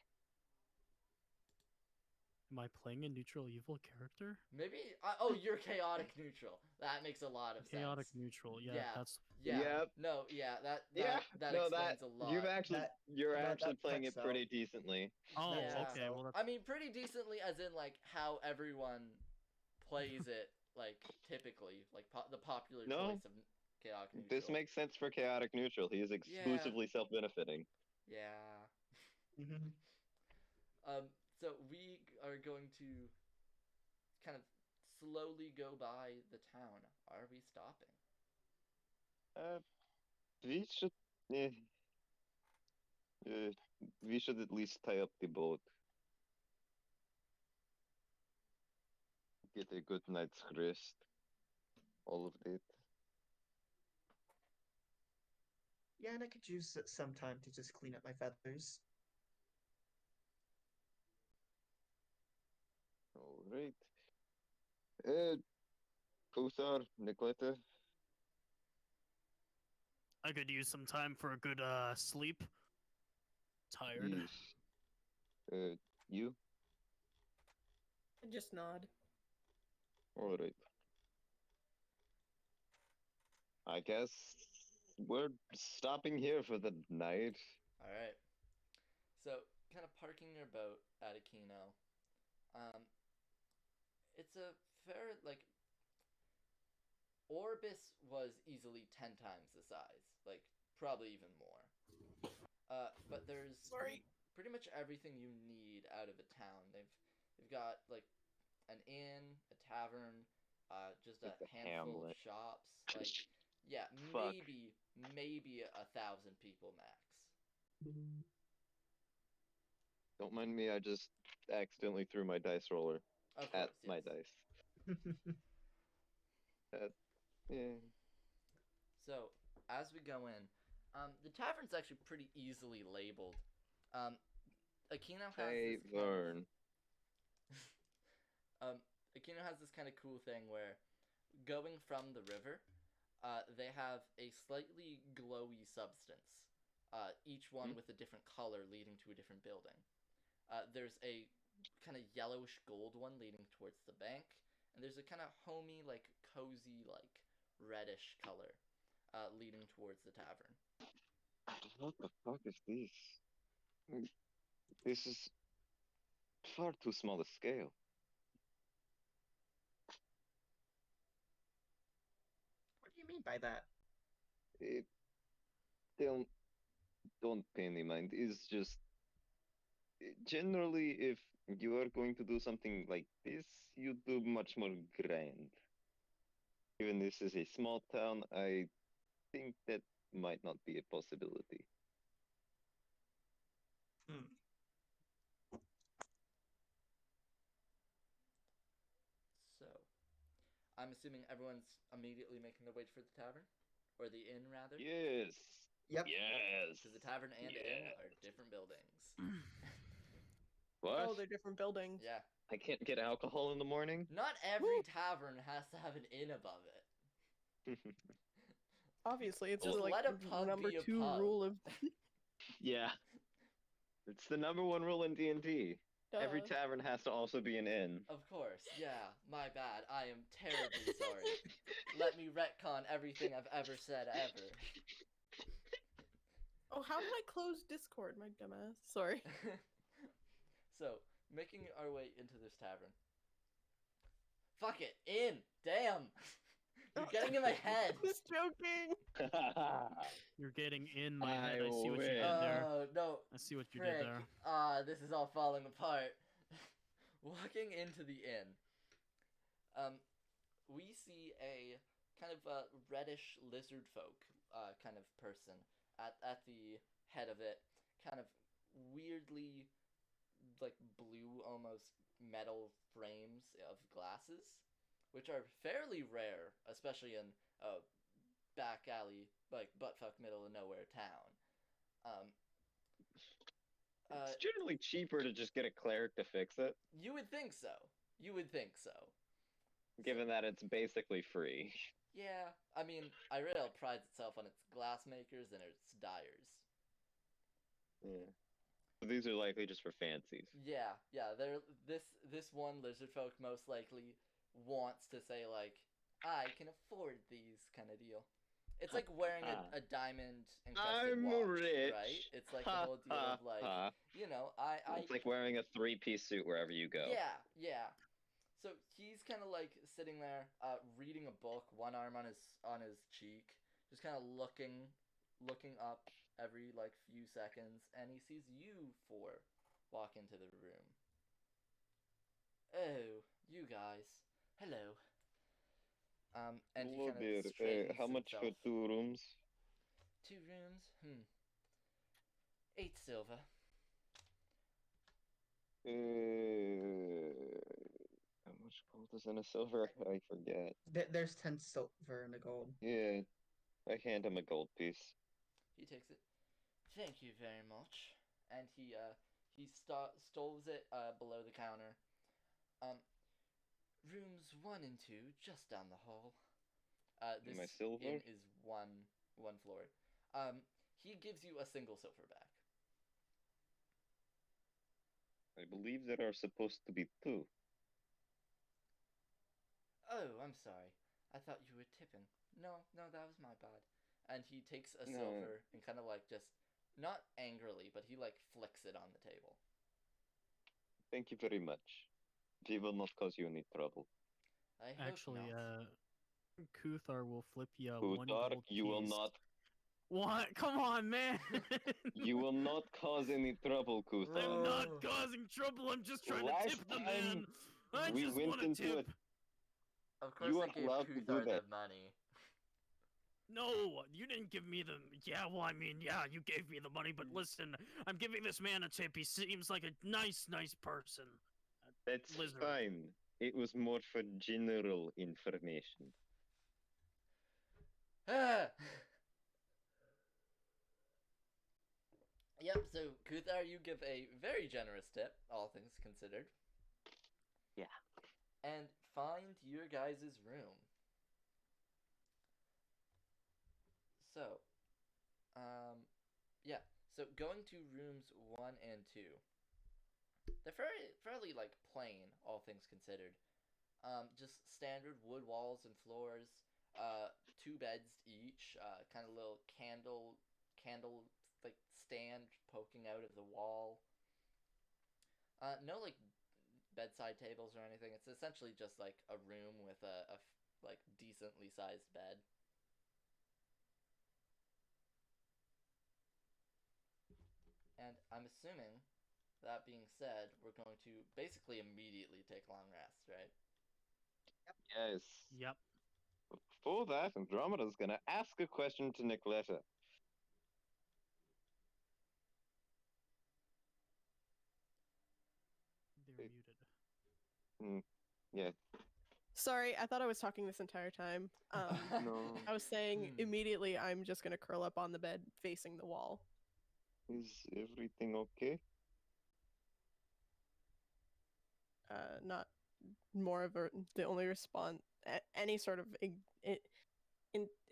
Am I playing a neutral evil character? Maybe. Oh, you're chaotic neutral. That makes a lot of Chaotic sense. neutral. Yeah, Yeah. that's Yeah. Yep. No. Yeah. That no, explains a lot. you've actually That- you're that actually playing checks it pretty out. decently. Oh, Yeah. okay. Well, that's I mean, pretty decently, as in like how everyone plays it, like typically, like the popular No. choice of chaotic neutral. This makes sense for chaotic neutral. He is exclusively self-benefiting. Yeah. Mhm. So we are going to kind of slowly go by the town. Are we stopping? We should. Eh, we should at least tie up the boat. Get a good night's rest. All of it. Yeah, and I could use some time to just clean up my feathers. All right. Kothar, Nicoletta. I could use some time for a good sleep. Tired. Yes. You. I just nod. All right. I guess we're stopping here for the night. All right. So, kind of parking your boat at Aquino. It's a fair like. Orbis was easily 10 times the size, like probably even more. But there's pretty much everything you need out of a town. They've got like an inn, a tavern, just a Like a handful of hamlet. shops. Like, yeah, Fuck. maybe 1,000 people max. Don't mind me, I just accidentally threw my dice roller Of at course, my yes. dice. Yeah. So as we go in, the tavern's actually pretty easily labeled. Aquino has Hey, this kind of- Vern. Aquino has this kind of cool thing where, going from the river, they have a slightly glowy substance. Each one with a different color leading to a different building. There's a kind of yellowish gold one leading towards the bank, and there's a kind of homey, like cozy, like reddish color leading towards the tavern. What the fuck is this? This is far too small a scale. What do you mean by that? It, don't pay any mind. It's just generally, if you are going to do something like this, you do much more grand. Even this is a small town, I think that might not be a possibility. So, I'm assuming everyone's immediately making their way for the tavern? Or the inn, rather? Yes. Yep. Yes. Because the tavern and inn are different buildings. What? Oh, they're different buildings. Yeah. I can't get alcohol in the morning? Not every tavern has to have an inn above it. Obviously, it's Just like let a the pub number be a 2 pub. rule of Yeah. It's the number one rule in D&D. Every duh. tavern has to also be an inn. Of course, yeah. My bad. I am terribly sorry. Let me retcon everything I've ever said ever. Oh, how did I close Discord, my dumbass? Sorry. So, making our way into this tavern. Fuck it, in! Damn! You're getting in my head! I was joking. You're getting in my head. I I see what you did win. there. Oh, no. I see what you Frick. did there. This is all falling apart. Walking into the inn, we see a kind of reddish lizard folk kind of person at the head of it, kind of weirdly like blue almost metal frames of glasses. which are fairly rare, especially in a back alley, like buttfuck middle of nowhere town. Um, It's generally cheaper to just get a cleric to fix it, you would think so. You would think so. given that it's basically free. Yeah, I mean, Irel prides itself on its glassmakers and its dyers. Yeah. So these are likely just for fancies. Yeah, this one lizard folk most likely wants to say like, I can afford these kind of deal. It's like wearing a diamond encrusted I'm watch, rich. right? It's like the whole deal of like, you know, I It's like wearing a three-piece suit wherever you go. yeah. So he's kind of like sitting there, reading a book, one arm on his cheek, just kind of looking up every like few seconds, and he sees you four walk into the room. Oh, you guys, hello. And he Hello kind there. of straightens How much for himself. 2 rooms? 2 rooms? 8 silver. How much gold is in a silver? I forget. There's 10 silver and a gold. Yeah, I hand him a gold piece. He takes it. Thank you very much. And he stows it below the counter. Rooms 1 and 2, just down the hall. This My silver? inn is one floor. He gives you a single silver back. I believe there are supposed to be 2. Oh, I'm sorry. I thought you were tipping. No, that was my bad. And he takes a No. silver and kind of like just, not angrily, but he like flicks it on the table. Thank you very much. We will not cause you any trouble. I hope Actually, not. Kuthar will flip you one Utar, gold you will piece. not. What? Come on, man! You will not cause any trouble, Kuthar. I'm Oh. not causing trouble. I'm just trying to Last tip the time man. I we just went want to into tip. Of course, You I are gave allowed to do Kuthar the that. money. No, you didn't give me the. Yeah, well, I mean, yeah, you gave me the money, but listen, I'm giving this man a tip. He seems like a nice person. That's Lizard. fine. It was more for general information. Yep, so Kuthar, you give a very generous tip, all things considered. Yeah. And find your guys' room. So, yeah. So going to rooms 1 and 2. They're fairly like plain, all things considered. Just standard wood walls and floors. 2 beds each. Kind of little candle like stand poking out of the wall. No like bedside tables or anything. It's essentially just like a room with a like decently sized bed. And I'm assuming, that being said, we're going to basically immediately take long rests, right? Yes. Yep. Before that, Andromeda's gonna ask a question to Nicoletta. They're It- muted. Yeah. Sorry, I thought I was talking this entire time. No. I was saying Hmm. immediately I'm just gonna curl up on the bed facing the wall. Is everything okay? Not more of the only response, any sort of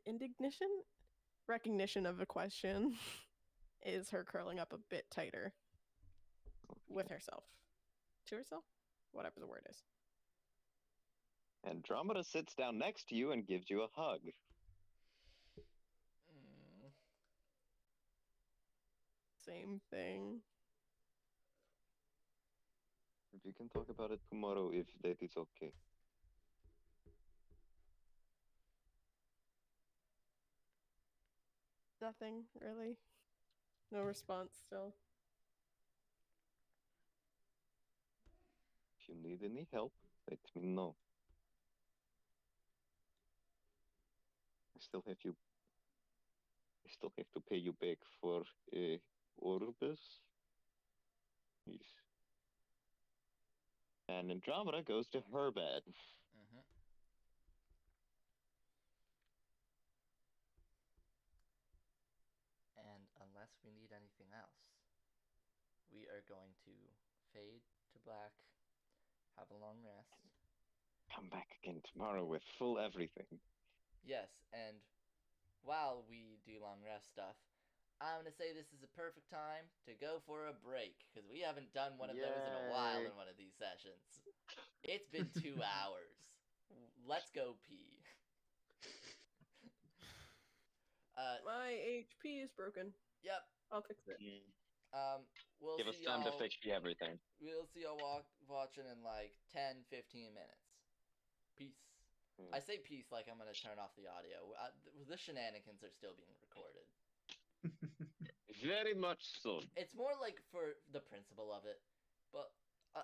indignation, recognition of a question is her curling up a bit tighter with herself, to herself, whatever the word is. Andromeda sits down next to you and gives you a hug. Mm. Same thing. We can talk about it tomorrow if that is okay. Nothing really. No response still. If you need any help, let me know. I still have to pay you back for Orbis. Yes. And Andromeda goes to her bed. Mm-hmm. going to fade to black, have a long rest. Come back again tomorrow with full everything. Yes, and while we do long rest stuff, I'm gonna say this is a perfect time to go for a break, because we haven't done one of those in a while Yay. in one of these sessions. It's been 2 hours. Let's go pee. My HP is broken. Yep. I'll fix it. We'll Give us see time to y'all. fix everything. We'll see y'all watching in like 10, 15 minutes. Peace. I say peace like I'm gonna turn off the audio. The shenanigans are still being recorded. Very much so. It's more like for the principle of it, but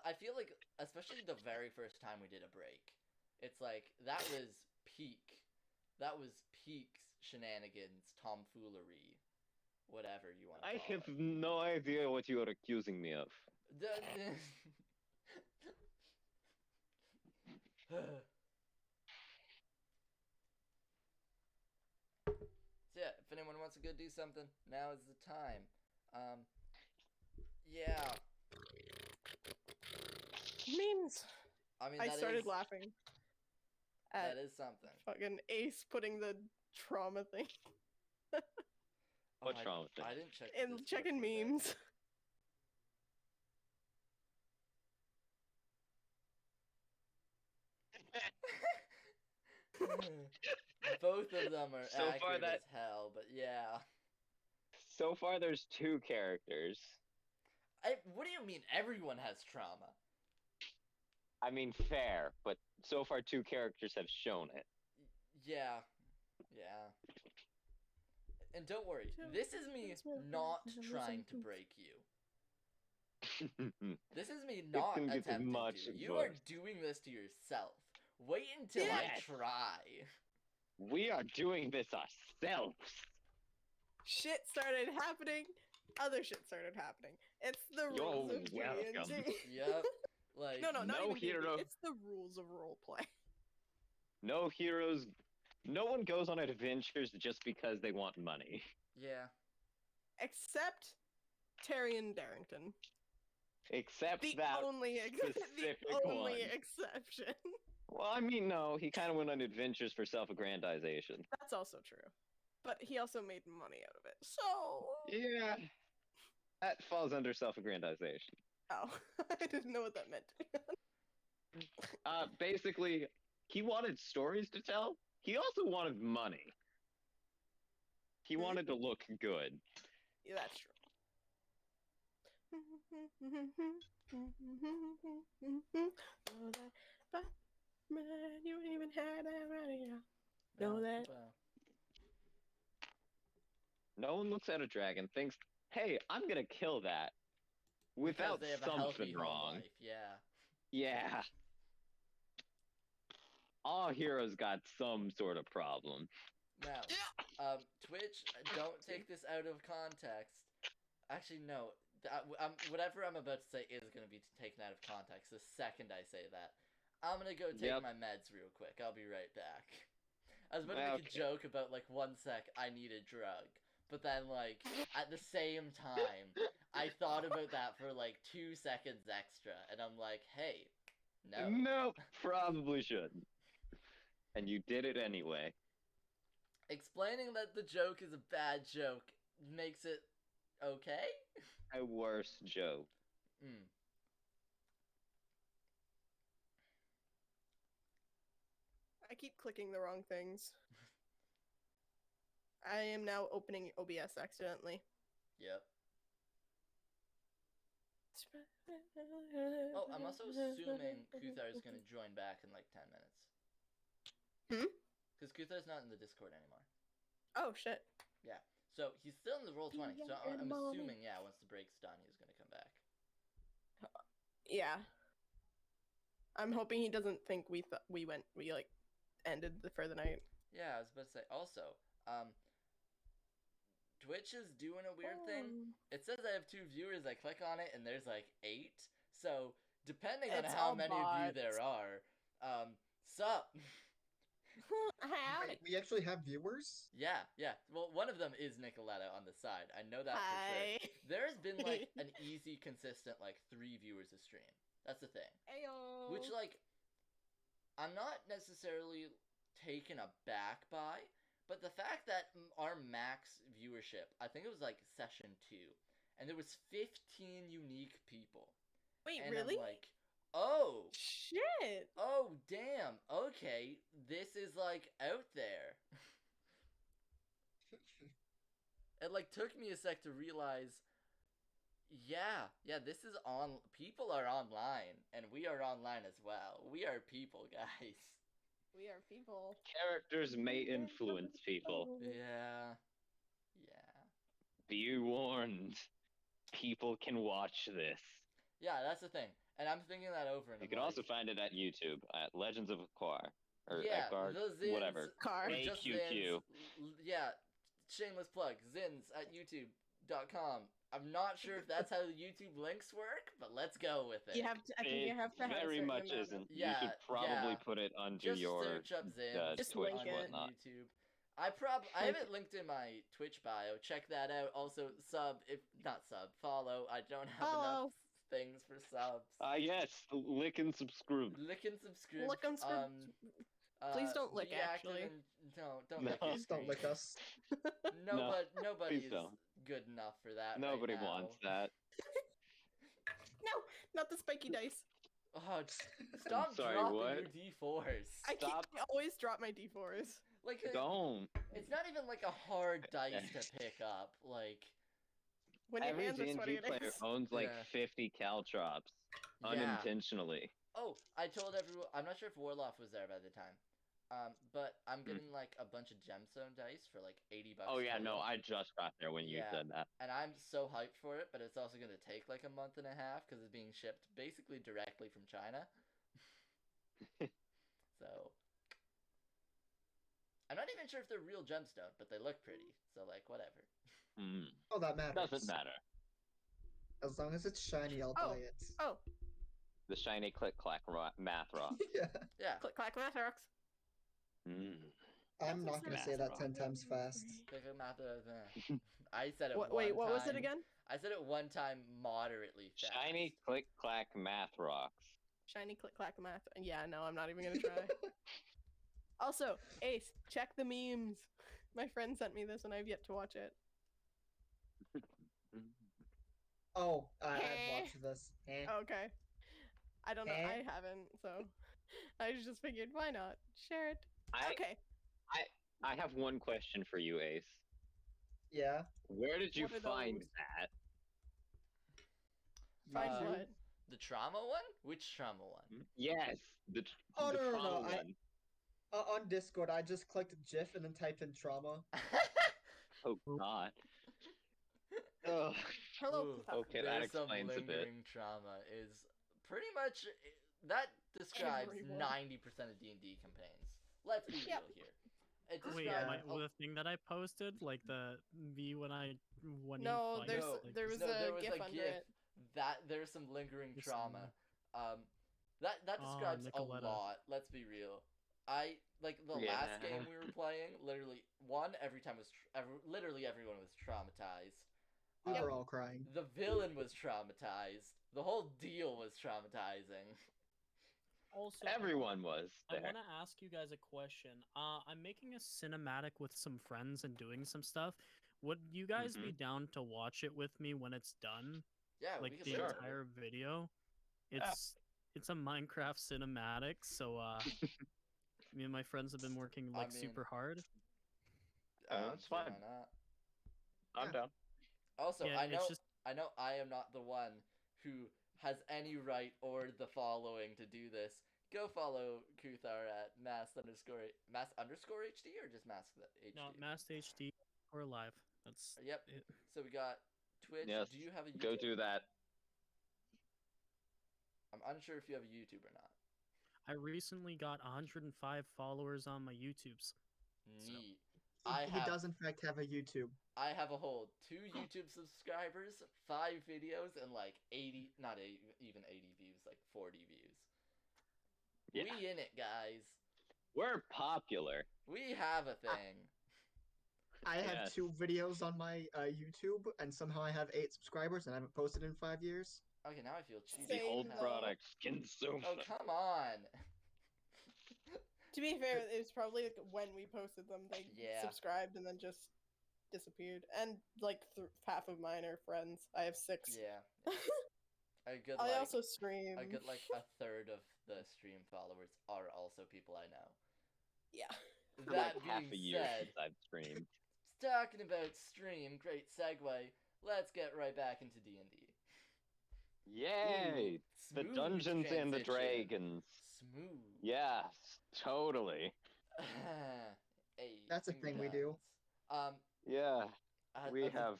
I feel like, especially the very first time we did a break, it's like that was peak. That was peak shenanigans, tomfoolery, whatever you want to I call have no idea what you are accusing me of. it. So yeah, if anyone wants to go do something, now is the time. Yeah. Memes. I mean, I that started is- laughing at That is something. fucking Ace putting the trauma thing What's wrong with it? I didn't check. in Discord checking for a bit. memes. Both of them are So far accurate that- as hell, but yeah. So far, there's 2 characters. What do you mean everyone has trauma? I mean, fair, but so far 2 characters have shown it. Yeah. And don't worry, this is me not trying to break you. This is me not can get attempting much to. You are worse. doing this to yourself. Wait until I Yes. try. We are doing this ourselves. Shit started happening. Other shit started happening. It's the rules You're of welcome. D&D. Yep. Like No, not No even D&D. hero. It's the rules of roleplay. No heroes. No one goes on adventures just because they want money. Yeah. Except Terry and Darrington. Except The that only specific one. exception. Well, I mean, no, he kind of went on adventures for self-aggrandization. That's also true. But he also made money out of it. So Yeah. That falls under self-aggrandization. oh, I didn't know what that meant. Basically, he wanted stories to tell. He also wanted money. He wanted to look good. Yeah, that's true. Know that, but man, you even had that right. Know that. Well, No one looks at a dragon, thinks, "Hey, I'm gonna kill that," without because they have a healthy something home wrong. life, yeah. Yeah. All heroes got some sort of problem. Now, Twitch, don't take this out of context. Actually, no. Whatever I'm about to say is going to be taken out of context the second I say that. I'm going to go take Yep. my meds real quick. I'll be right back. I was about to make a Okay. joke about, like, 1 sec, I need a drug. But then, like, at the same time, I thought about that for, like, 2 seconds extra. And I'm like, hey, no. Nope, probably shouldn't. And you did it anyway. Explaining that the joke is a bad joke makes it okay? A worse joke. Hmm. I keep clicking the wrong things. I am now opening OBS accidentally. Yep. Oh, I'm also assuming Kuthar is going to join back in like 10 minutes. Hmm? Because Kuthar's not in the Discord anymore. Oh shit. Yeah. So he's still in the Roll20. So Yeah, I'm Molly. assuming, yeah, once the break's done, he's going to come back. Yeah. I'm hoping he doesn't think we like ended for the night. Yeah, I was about to say. Also, Twitch is doing a weird thing. It says I have 2 viewers. I click on it, and there's like 8. So depending on It's how all many of you bots. there are, sup? Howdy. Wait, we actually have viewers? Yeah, yeah. Well, one of them is Nicoletta on the side. I know that for Hi. sure. There's been like an easy, consistent like 3 viewers a stream. That's the thing. Ayo. Which like, I'm not necessarily taken aback by, but the fact that our max viewership, I think it was like session 2, and there was 15 unique people. Wait, And really? I'm like, oh, Shit. oh, damn. Okay, this is like out there. It like took me a sec to realize, yeah, this is on. People are online, and we are online as well. We are people, guys. We are people. Characters may influence people. Yeah. Be warned. People can watch this. Yeah, that's the thing. And I'm thinking that over. And You I'm can like, also find it at YouTube at Legends of Aqquar or yeah, Aqquar, the Zins, whatever. Car. or just AQQ. Zins. Yeah, shameless plug. Zins at YouTube.com. I'm not sure if that's how the YouTube links work, but let's go with it. You have to. I think you It have to have a very certain much amount of- isn't. Yeah, You should probably yeah. put it under Just your search up Zins Just Twitch link and it. whatnot. YouTube. I have it linked in my Twitch bio. Check that out. Also, follow. I don't have enough Follow. things for subs. Yes, lick and subscribe. Lick and subscribe. Look on Please don't lick, be active actually. don't No. lick. your Please don't lick screen. us. Nobody please is don't. good enough for that. Nobody right now. wants that. No, not the spiky dice. Oh, stop sorry, dropping what? your D4s. I Stop. always drop my d4s. Like Don't. it's not even like a hard dice to pick up. Like When your Every hands are sweaty, D&D player it is. owns like Yeah. 50 caltrops Yeah. unintentionally. Oh, I told everyone. I'm not sure if Warloff was there by the time. But I'm getting like a bunch of gemstone dice for like $80. Oh yeah, no, total. I just got there when you Yeah. said that. And I'm so hyped for it, but it's also gonna take like a month and a half because it's being shipped basically directly from China. So I'm not even sure if they're real gemstone, but they look pretty. So like whatever. Hmm. Oh, that matters. Doesn't matter. As long as it's shiny, I'll Oh. buy it. Oh, The shiny click clack math rock. Yeah. Yeah. click clack math rocks. Mm. I'm That's not gonna math say that rock. 10 times fast. I said it. Wait, one what was it time. again? I said it one time moderately fast. Shiny click clack math rocks. Shiny click clack math. Yeah, no, I'm not even gonna try. Also, Ace, check the memes. My friend sent me this and I've yet to watch it. Oh, I've Eh. watched this. Eh. Okay. I don't know. Eh? I haven't, so I just figured why not? Share it. Okay. I have one question for you, Ace. Yeah. Where did you What are find those? that? Find Uh, what? The trauma one? Which trauma one? Yes, the Oh, the no, no, trauma no, one. On Discord, I just clicked GIF and then typed in trauma. Oh God. Ugh. Hello. Ooh, Puta. Okay, that There's some explains a bit. lingering trauma is pretty much that describes Everyone. 90% of D&D campaigns. Let's be Yep. real here. It Wait, describes the thing that I posted, like the V when No, he there's fights, like, there was no, a there was gif a under gif. it. That there's some lingering Yes, trauma. That Oh, describes a Nicoletta. lot. Let's be real. I like the Yeah. last game we were playing. Literally, every time was literally everyone was traumatized. We Yep. were all crying. The villain was traumatized. The whole deal was traumatizing. Also, Everyone was I there. want to ask you guys a question. I'm making a cinematic with some friends and doing some stuff. Would you guys be down to watch it with me when it's done? Yeah, we Like can the start. entire video? It's a Minecraft cinematic, so me and my friends have been working I like mean- super hard. That's Sure, fine. why not? I'm Yeah. down. Also, Yeah, I know it's just I am not the one who has any right or the following to do this. Go follow Kuthar at mass underscore HD or just mask HD. no Masked HD or live. That's Yep. it. So we got Twitch. Yes. Do you have a YouTube? Go do that. I'm unsure if you have a YouTube or not. I recently got 105 followers on my YouTubes. Neat. He does in fact have a YouTube. I have a whole 2 YouTube subscribers, 5 videos, and like 80, not even 80 views, like 40 views. Yeah. We in it, guys. We're popular. We have a thing. I have Yes. 2 videos on my YouTube, and somehow I have 8 subscribers, and I haven't posted in 5 years. Okay, now I feel cheated. The whole Same, though. product, consume. Oh, come on. To be fair, it was probably like when we posted them, they Yeah. subscribed and then just disappeared. And like half of mine are friends. I have 6. Yeah. A good I like also stream. a good like a third of the stream followers are also people I know. Yeah. That Like half a being year said, since I've streamed. talking about stream, great segue. Let's get right back into D&D. Yay! Ooh, The smooth Dungeons and the transition. Dragons. Smooth. Yes, totally. Hey, That's a finger thing we do. guns. Yeah, we I've- have.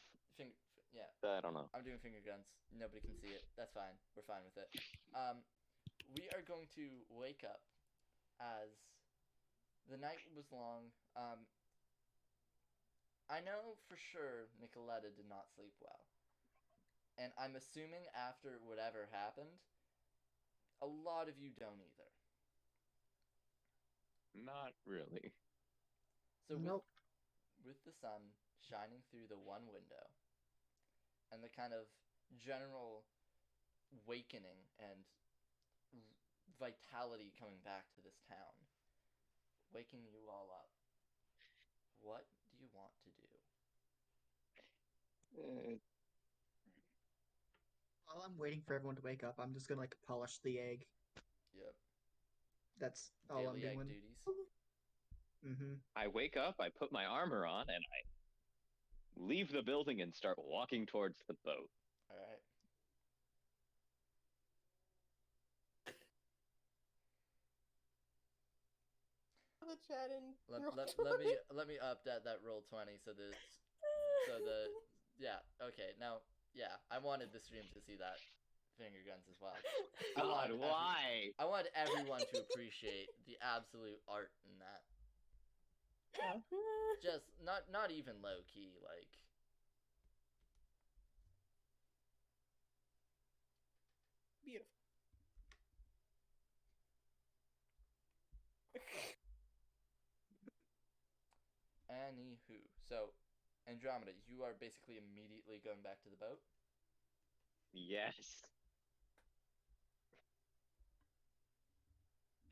yeah, I don't know. I'm doing finger guns. Nobody can see it. That's fine. We're fine with it. We are going to wake up as the night was long. I know for sure Nicoletta did not sleep well. And I'm assuming after whatever happened, a lot of you don't either. Not really. So Nope. with the sun shining through the one window and the kind of general wakening and vitality coming back to this town, waking you all up, what do you want to do? While I'm waiting for everyone to wake up, I'm just gonna like polish the egg. Yep. That's all I'm Daily egg doing. duties. Mm-hmm. I wake up, I put my armor on, and I leave the building and start walking towards the boat. All right. The chat in Let me update that roll 20 so the yeah, okay, now yeah, I wanted the stream to see that finger guns as well. God, why? I want everyone to appreciate the absolute art in that. Just not even low key, like Beautiful. anywho. So Andromeda, you are basically immediately going back to the boat? Yes.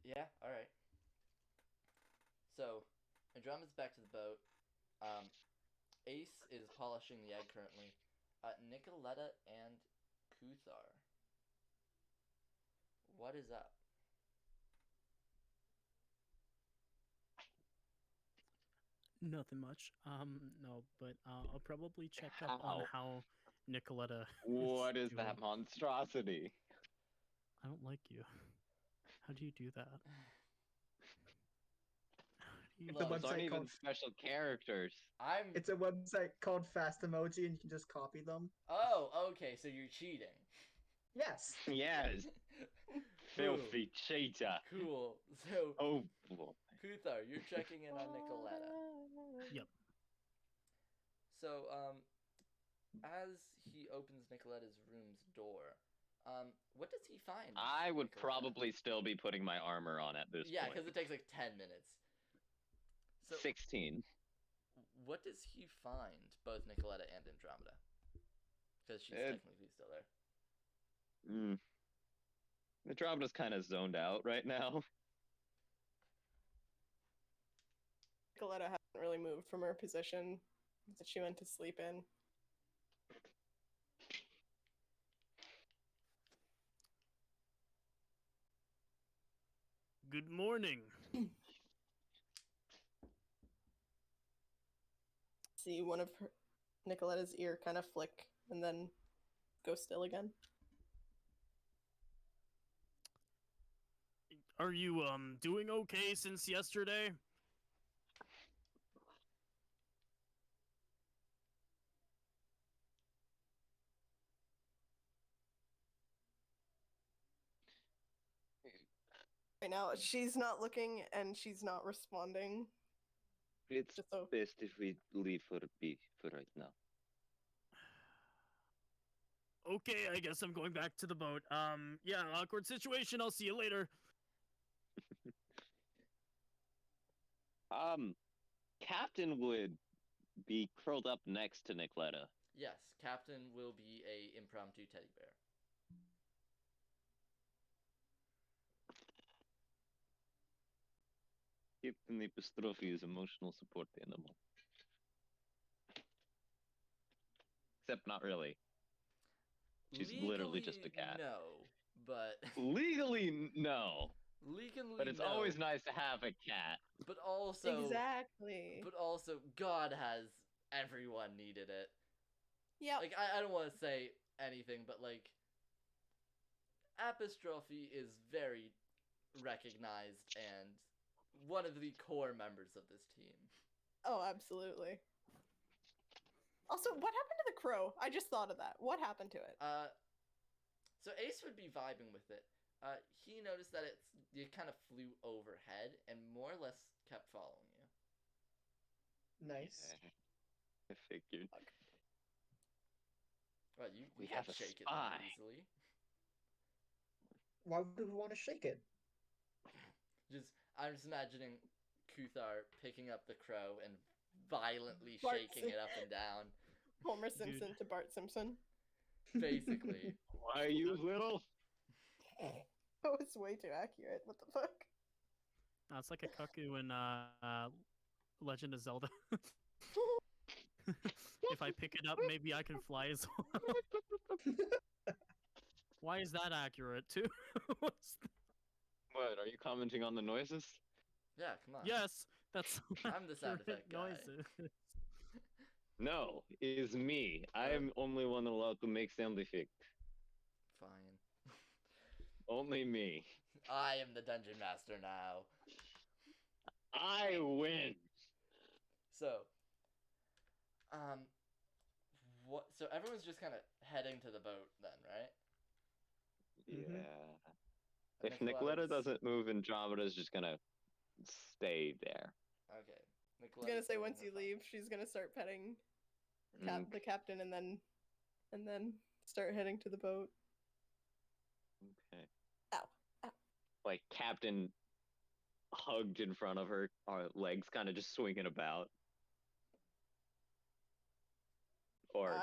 Yeah, alright. So, Andromeda's back to the boat. Ace is polishing the egg currently. Nicoletta and Kuthar. What is up? Nothing much. No, but I'll probably check up on how Nicoletta. What is doing. that monstrosity? I don't like you. How do you do that? How do you It's a Look, Those aren't website even called. special characters. It's a website called Fast Emoji, and you can just copy them. Oh, okay, so you're cheating. Yes. Yes. Filthy cheater. Cool. So, Oh, boy. Kuthar, you're checking in on Nicoletta. Yep. So, as he opens Nicoletta's room's door, what does he find? I would Nicoletta? probably still be putting my armor on at this Yeah, point. because it takes like 10 minutes. So, 16. what does he find, both Nicoletta and Andromeda? Because she's technically still there. Andromeda's kind of zoned out right now. Nicoletta hasn't really moved from her position that she went to sleep in. Good morning. See one of Nicoletta's ear kind of flick and then go still again. Are you doing okay since yesterday? Right now, she's not looking and she's not responding. It's Just so best if we leave her be for right now. Okay, I guess I'm going back to the boat. Yeah, awkward situation. I'll see you later. Captain would be curled up next to Nicoletta. Yes, Captain will be a impromptu teddy bear. Captain Epistrophe is emotional support animal. Except not really. She's literally just a cat. No, but Legally, no. legally But it's no. always nice to have a cat. But also, Exactly. but also, God has everyone needed it. Yep. Like I don't want to say anything, but like, Apostrophe is very recognized and one of the core members of this team. Oh, absolutely. Also, what happened to the crow? I just thought of that. What happened to it? So Ace would be vibing with it. He noticed that it kind of flew overhead and more or less kept following you. Nice. I figured. Well, you We can't have a shake it spy. that easily. Why would we want to shake it? I'm just imagining Kuthar picking up the crow and violently Bart shaking it up and down. Homer Simpson to Bart Simpson. Basically. Why are you little? That was way too accurate. What the fuck? It's like a cuckoo in Legend of Zelda. If I pick it up, maybe I can fly as well. Why is that accurate too? What? Are you commenting on the noises? Yeah, come on. Yes, that's I'm the sound accurate effect guy. noises. No, it is me. I am only one allowed to make sound effect. Fine. Only me. I am the dungeon master now. I win. So, what? So everyone's just kind of heading to the boat then, right? Yeah. And If Nicoletta Nicoletta's- doesn't move, Andromeda's just gonna stay there. Okay. I was gonna say still once in you her phone. leave, she's gonna start petting Mm. the captain, and then start heading to the boat. Okay. Ow. Ow. Like Captain hugged in front of her, our legs kind of just swinging about. Or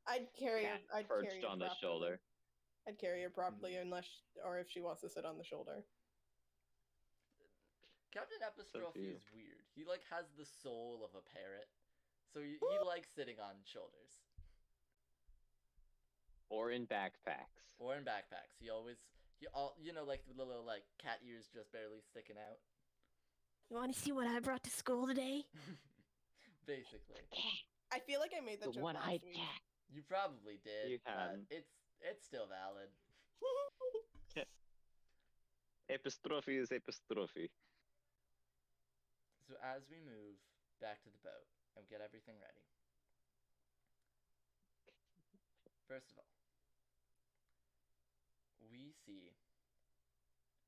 I'd carry her. cat I'd carry perched her on the properly. shoulder. I'd carry her properly, or if she wants to sit on the shoulder. Captain Epistrophe you. is weird. He like has the soul of a parrot, so he likes sitting on shoulders Or in backpacks. or in backpacks. Like the little like cat ears just barely sticking out. You want to see what I brought to school today? Basically, I feel like I made that The joke one-eyed last week. cat. you probably did. You but hadn't. it's still valid. Epistrophe is epistrophe. So as we move back to the boat and get everything ready, first of all, we see.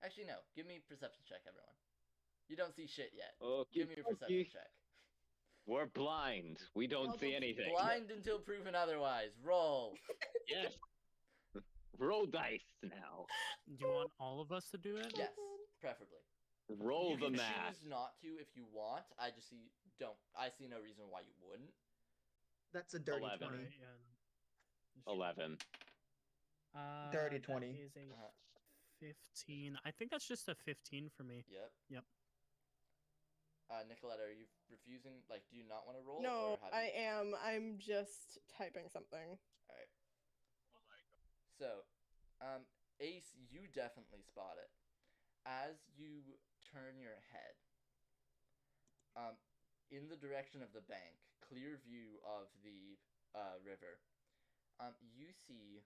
Actually, no. Give me a perception check, everyone. You don't see shit yet. Okay, Give me a perception check. We're blind. We don't Well, see don't- anything. Blind until proven otherwise. Roll. Yes. Roll dice now. Do you want all of us to do it? Yes, preferably. Roll You the can math. choose not to if you want. I see no reason why you wouldn't. That's a dirty 11. 20. Alright, yeah. 11. Dirty That 20. is a Uh-huh. 15. I think that's just a 15 for me. Yep. Yep. Nicoletta, are you refusing? Like, do you not want to roll? No, or have I you... am. I'm just typing something. Alright. So, Ace, you definitely spot it. As you turn your head, in the direction of the bank, clear view of the river, you see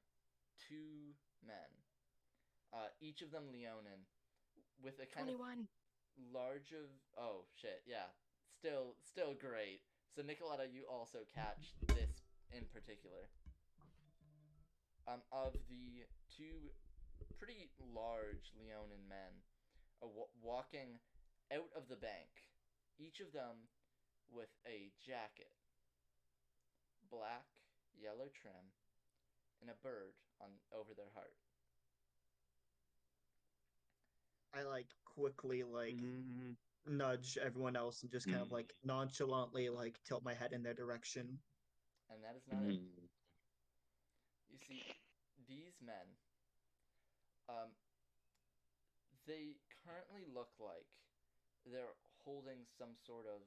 two men, each of them Leonin, with a kind 21. of large of... Oh, shit, yeah. Still great. So, Nicoletta, you also catch this in particular. Of the two pretty large Leonin men walking out of the bank, each of them with a jacket, black, yellow trim, and a bird over their heart. I quickly nudge everyone else and just kind of like nonchalantly like tilt my head in their direction. And that is not it. You see, these men, they currently look like they're holding some sort of,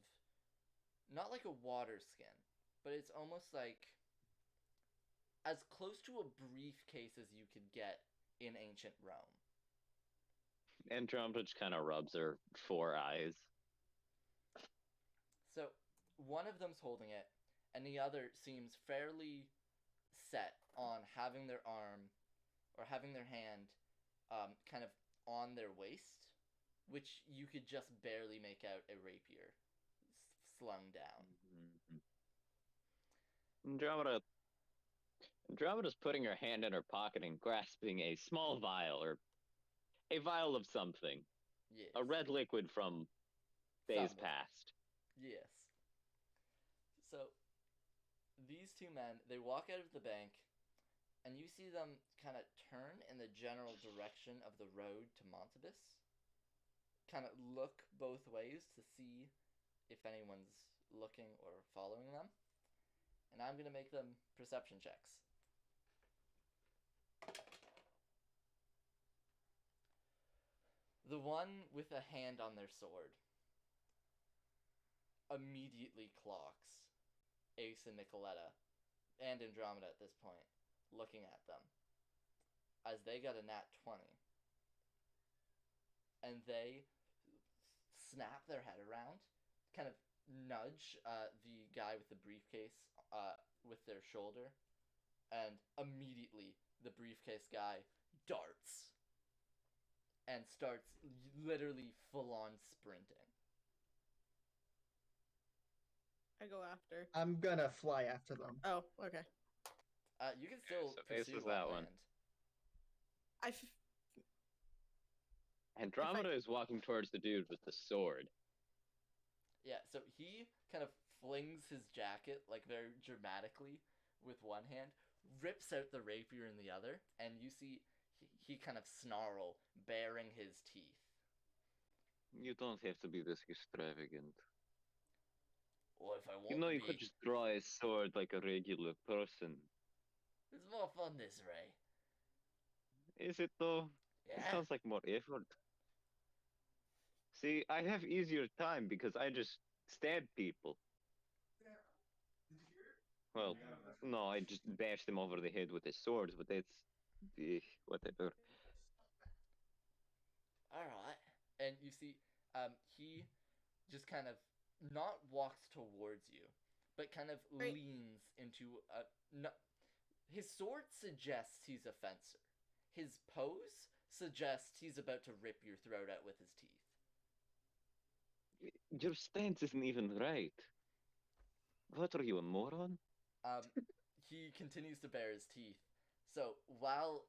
not like a water skin, but it's almost like as close to a briefcase as you could get in ancient Rome. Andromeda kind of rubs her 4 eyes. So one of them's holding it, and the other seems fairly set on having their arm or having their hand kind of on their waist, which you could just barely make out a rapier slung down. Andromeda's putting her hand in her pocket and grasping a small vial, or a vial of something. Yes. A red liquid from days Somewhat. past. Yes. So these two men, they walk out of the bank, and you see them kind of turn in the general direction of the road to Montabus. Kind of look both ways to see if anyone's looking or following them. And I'm going to make them perception checks. The one with a hand on their sword immediately clocks Ace and Nicoletta, and Andromeda at this point, looking at them, as they got a nat 20. And they snap their head around, kind of nudge the guy with the briefcase with their shoulder, and immediately the briefcase guy darts and starts literally full-on sprinting. I go after. I'm gonna fly after them. Oh, okay. You can still so Ace pursue is that one. land. Andromeda is walking towards the dude with the sword. Yeah, so he kind of flings his jacket, like, very dramatically with one hand, rips out the rapier in the other, and you see he kind of snarl, baring his teeth. You don't have to be this extravagant. Well, if I want You know, to you be, could just draw a sword like a regular person. it's more fun this way. Is it though? It Yeah? sounds like more effort. See, I have easier time because I just stab people. Well, no, I just bash them over the head with the swords, but that's whatever. Alright. And you see, he just kind of not walks towards you, but kind of Right. leans into a. No, his sword suggests he's a fencer. His pose suggests he's about to rip your throat out with his teeth. Your stance isn't even right. What are you, a moron? He continues to bare his teeth. So while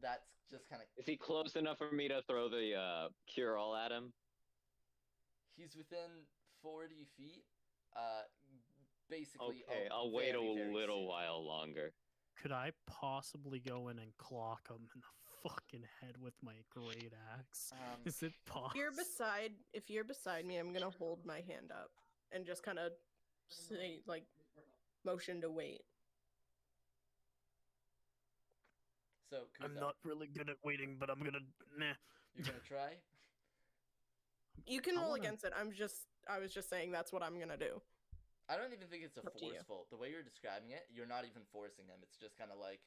that's just kind of. Is he close enough for me to throw the cure-all at him? He's within 40 feet. Basically. Okay, I'll wait a little while longer. Could I possibly go in and clock him in the fucking head with my great axe? Is it possible? If you're beside me, I'm gonna hold my hand up and just kind of say, like, motion to wait. So I'm Kuthar, not really good at waiting, but I'm gonna. Nah. you're gonna try. You can I roll wanna- against it. I was just saying that's what I'm gonna do. I don't even think it's a Up to you. forceful. The way you're describing it, you're not even forcing him. It's just kind of like,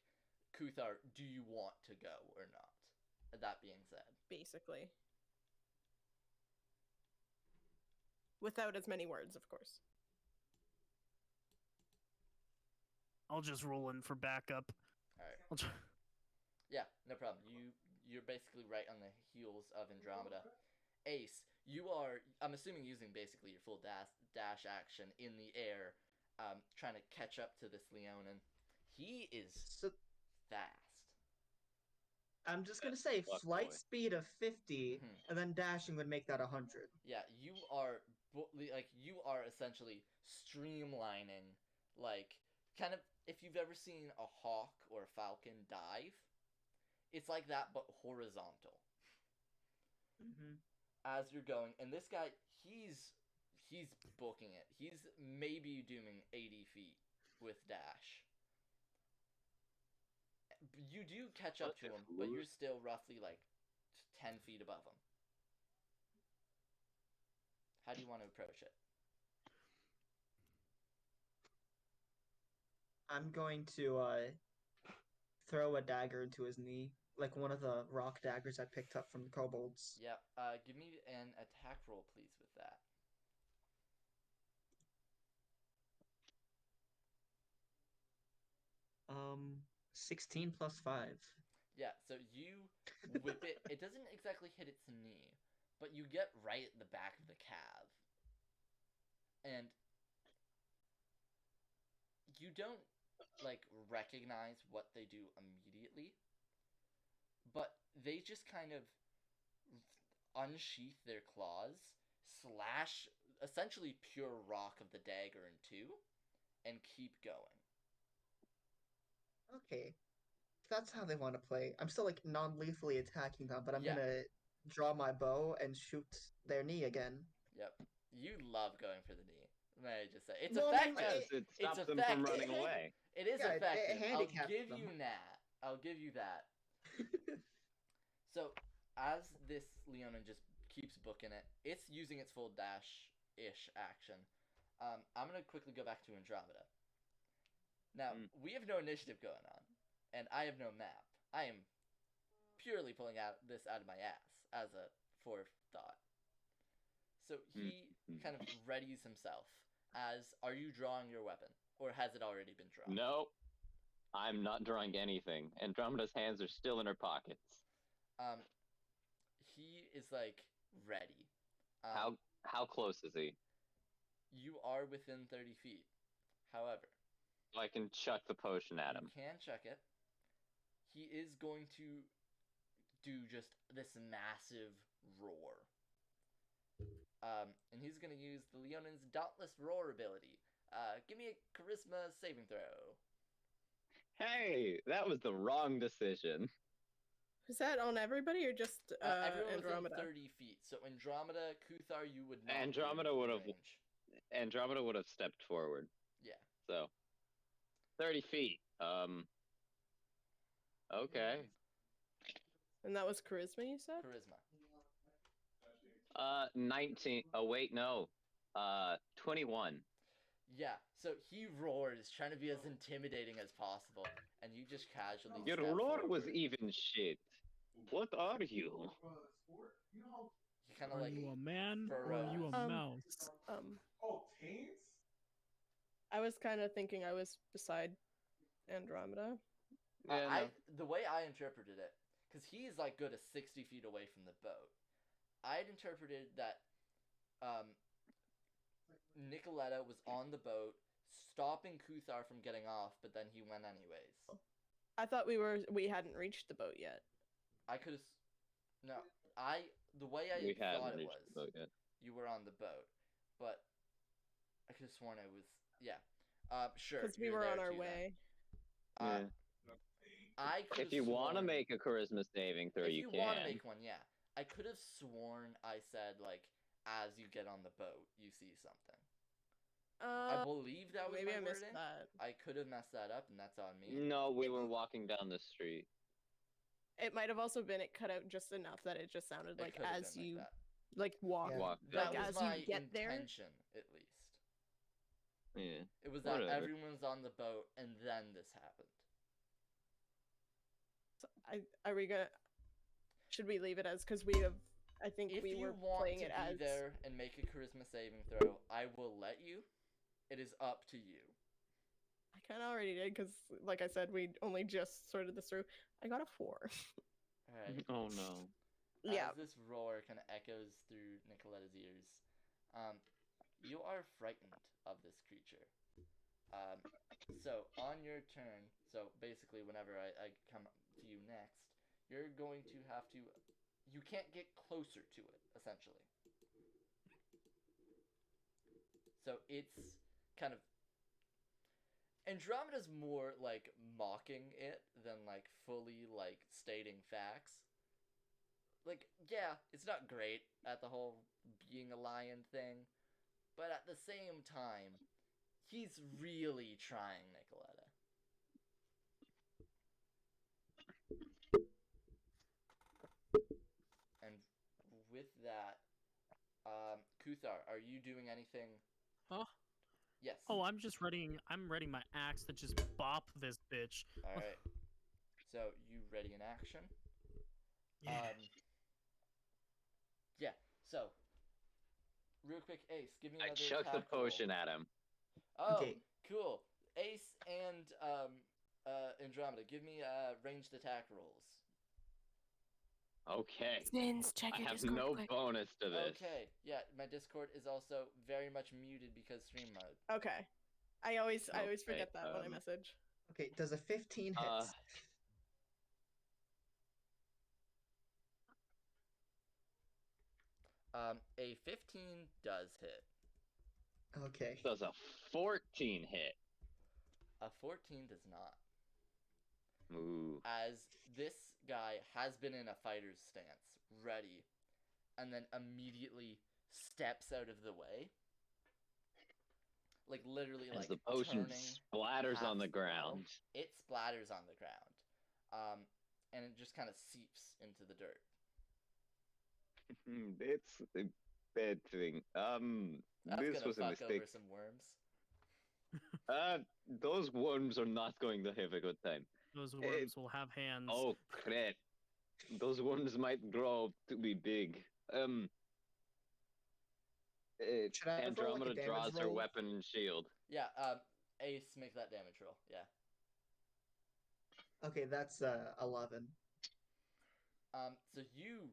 Kuthar, do you want to go or not? That being said. Basically. Without as many words, of course. I'll just roll in for backup. Alright. I'll try- Yeah, no problem. You're basically right on the heels of Andromeda. Ace, you are, I'm assuming, using basically your full dash action in the air, trying to catch up to this Leonin. He is So fast. I'm just gonna say Fuck flight boy. speed of 50, Mhm. and then dashing would make that 100. Yeah, you are you are essentially streamlining, like, kind of, if you've ever seen a hawk or a falcon dive, it's like that but horizontal. Mm-hmm. as you're going, and this guy, he's booking it. He's maybe doing 80 feet with dash. You do catch up to him, but you're still roughly like 10 feet above him. How do you want to approach it? I'm going to throw a dagger into his knee, like one of the rock daggers I picked up from the kobolds. Yep. Give me an attack roll, please, with that. 16 plus 5. Yeah, so you whip it. It doesn't exactly hit its knee, but you get right at the back of the calf. And you don't, like, recognize what they do immediately, but they just kind of unsheath their claws, slash essentially pure rock of the dagger in two, and keep going. Okay. If that's how they want to play. I'm still like non-lethally attacking them, but I'm Yeah. gonna draw my bow and shoot their knee again. Yep. You love going for the knee. May I just say. It's Well, I mean, effective. Yes, it It's stops them from effective. running away. It is Yeah, it effective. I'll handicaps give them. you that. I'll give you that. So, as this Leonin just keeps booking it, it's using its full dash-ish action. I'm going to quickly go back to Andromeda. Now, we have no initiative going on, and I have no map. I am purely pulling this out of my ass as a forethought. So he kind of readies himself as, are you drawing your weapon? Or has it already been drawn? No, I'm not drawing anything. Andromeda's hands are still in her pockets. He is like ready. How close is he? You are within 30 feet. However, I can chuck the potion at him. You can check it. He is going to do just this massive roar. And he's going to use the Leonin's Dauntless Roar ability. Give me a Charisma saving throw. Hey, that was the wrong decision. Is that on everybody or just Everyone Andromeda? within 30 feet. So Andromeda, Kuthar, you would not. Andromeda would have. range. Andromeda would have stepped forward. Yeah. So, 30 feet. Okay. And that was charisma, you said? Charisma. 19. Oh wait, no. 21. Yeah. So he roars, trying to be as intimidating as possible, and you just casually. Your step roar forward. was even shit. What are you? He kind of Are like. you a man or are you a mouse? I was kind of thinking I was beside Andromeda. The way I interpreted it, because he's like good as 60 feet away from the boat. I'd interpreted that Nicoletta was on the boat, stopping Kuthar from getting off, but then he went anyways. I thought we hadn't reached the boat yet. I could have. No, the way I We thought haven't it reached was, the boat yet. you were on the boat, but I could have sworn it was. Yeah. Sure. Because we you're were there on our too, way. then. If you want to make a charisma saving throw, if you you can. want to make one, yeah. I could have sworn I said like as you get on the boat, you see something. I believe that was maybe my I missed wording. that. I could have messed that up, and that's on me. No, we were walking down the street. It might have also been it cut out just enough that it just sounded It like could have as been you like that. like walk, Yeah. Walk That like down. as was my you get there. intention, at least. Yeah. It was that Whatever. everyone's on the boat, and then this happened. So are we gonna? Should we leave it as because we have? I think If we you were want playing to it be as. there and make a charisma saving throw, I will let you. It is up to you. I kind of already did because, like I said, we only just sorted this through. I got a 4. Alright. Oh no. Yeah. As this roar kind of echoes through Nicoletta's ears, you are frightened of this creature. So on your turn, so basically whenever I come to you next, you're going to have to. You can't get closer to it, essentially. So it's kind of. Andromeda's more like mocking it than like fully like stating facts. like, yeah, it's not great at the whole being a lion thing, but at the same time, he's really trying, Nicoletta. And with that, Kuthar, are you doing anything? Huh? Yes. Oh, I'm ready my axe to just bop this bitch. All right. So you ready in action? Yeah. Yeah. So, real quick, Ace, give me I another chuck the attack roll. potion at him. Oh, Okay. cool. Ace and Andromeda, give me ranged attack rolls. Okay. Sins, check I your have Discord no quick. bonus to this. Okay. Yeah, my Discord is also very much muted because stream mode. Okay. I always Okay, forget that when I message. Okay, does a 15 hit? A 15 does hit. Okay. Does a 14 hit? A 14 does not. Ooh. As this guy has been in a fighter's stance, ready, and then immediately steps out of the way. Like literally, As like the potion turning splatters on the half spell, ground. it splatters on the ground, and it just kind of seeps into the dirt. It's a bad thing. That's This gonna was a fuck mistake. over some worms. Those worms are not going to have a good time. Those worms will have hands. Oh crap! Those worms might grow to be big. Should I roll, like, a Andromeda damage draws her roll? weapon and shield. Yeah, Ace, make that damage roll. Yeah. Okay, that's 11. So you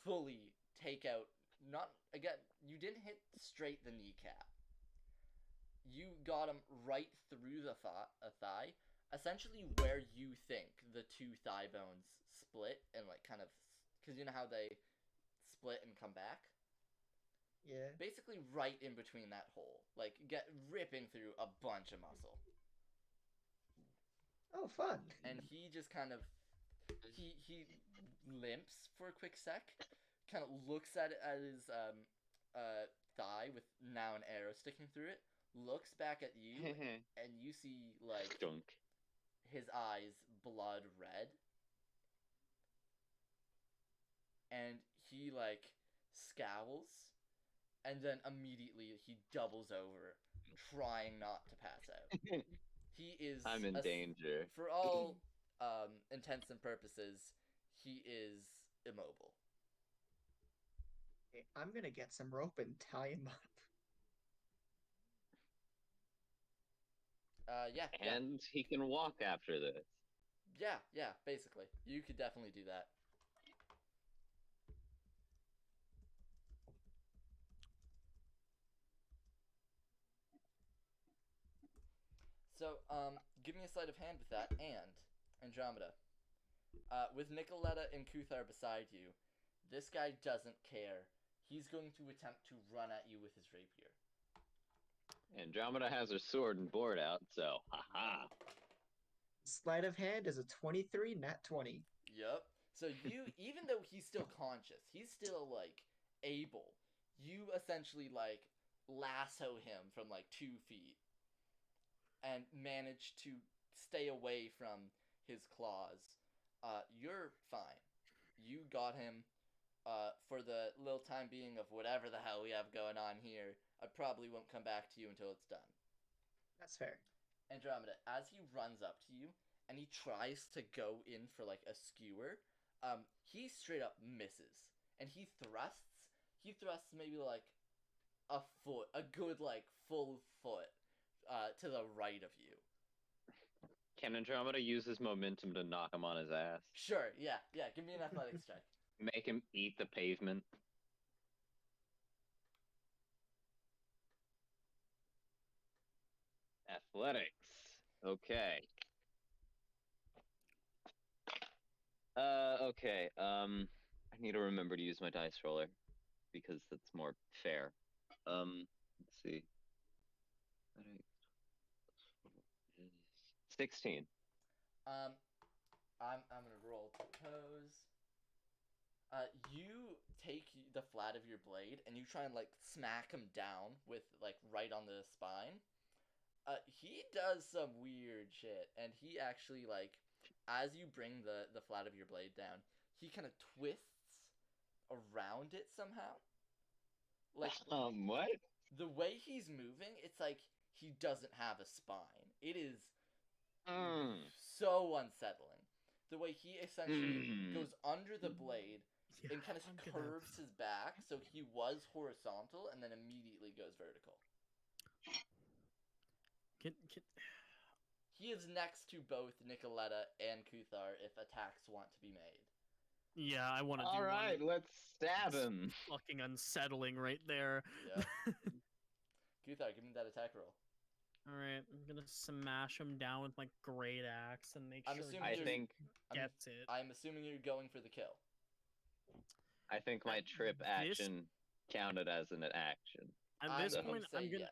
fully take out, not, again, you didn't hit straight the kneecap. You got him right through the thigh, essentially where you think the two thigh bones split and like kind of, because you know how they split and come back? Yeah. Basically right in between that hole, like ripping through a bunch of muscle. Oh, fun. And he just kind of, he limps for a quick sec, kind of looks at his thigh with now an arrow sticking through it, looks back at you, and you see like Stunk. his eyes blood red, and he like scowls, and then immediately he doubles over, trying not to pass out. He is I'm in danger. For all intents and purposes, he is immobile. Okay, I'm gonna get some rope and tie him up. Yeah. And he can walk after this. Yeah, basically. You could definitely do that. So, give me a sleight of hand with that, and Andromeda. With Nicoletta and Kuthar beside you, this guy doesn't care. He's going to attempt to run at you with his rapier. Andromeda has her sword and board out, so haha. Sleight of hand is a 23, nat 20. Yep. So you, even though he's still conscious, he's still, like, able. You essentially, like, lasso him from, like, 2 feet. And manage to stay away from his claws. You're fine. You got him for the little time being of whatever the hell we have going on here. I probably won't come back to you until it's done. That's fair. Andromeda, as he runs up to you and he tries to go in for like a skewer, he straight up misses. And he thrusts maybe like a foot, a good like full foot to the right of you. Can Andromeda use his momentum to knock him on his ass? Sure, yeah, give me an athletics check. Make him eat the pavement? Athletics. Okay. Okay. I need to remember to use my dice roller because that's more fair. Let's see. 16. I'm gonna roll to pose. You take the flat of your blade and you try and like smack him down with like right on the spine. He does some weird shit, and he actually like, as you bring the flat of your blade down, he kind of twists around it somehow. Like What? the way he's moving, it's like he doesn't have a spine. It is so unsettling. The way he essentially goes under the blade and kind of curves his back, so he was horizontal and then immediately goes vertical. Can... He is next to both Nicoletta and Kuthar if attacks want to be made. Yeah, I want to do All right, one. let's stab It's him. fucking unsettling right there. Yeah. Kuthar, give me that attack roll. All right, I'm gonna smash him down with my great axe and make I'm sure assuming I you're- think gets it. I'm assuming you're going for the kill. my At trip this- action counted as an action. At this I'm gonna point, say I'm gonna. yes.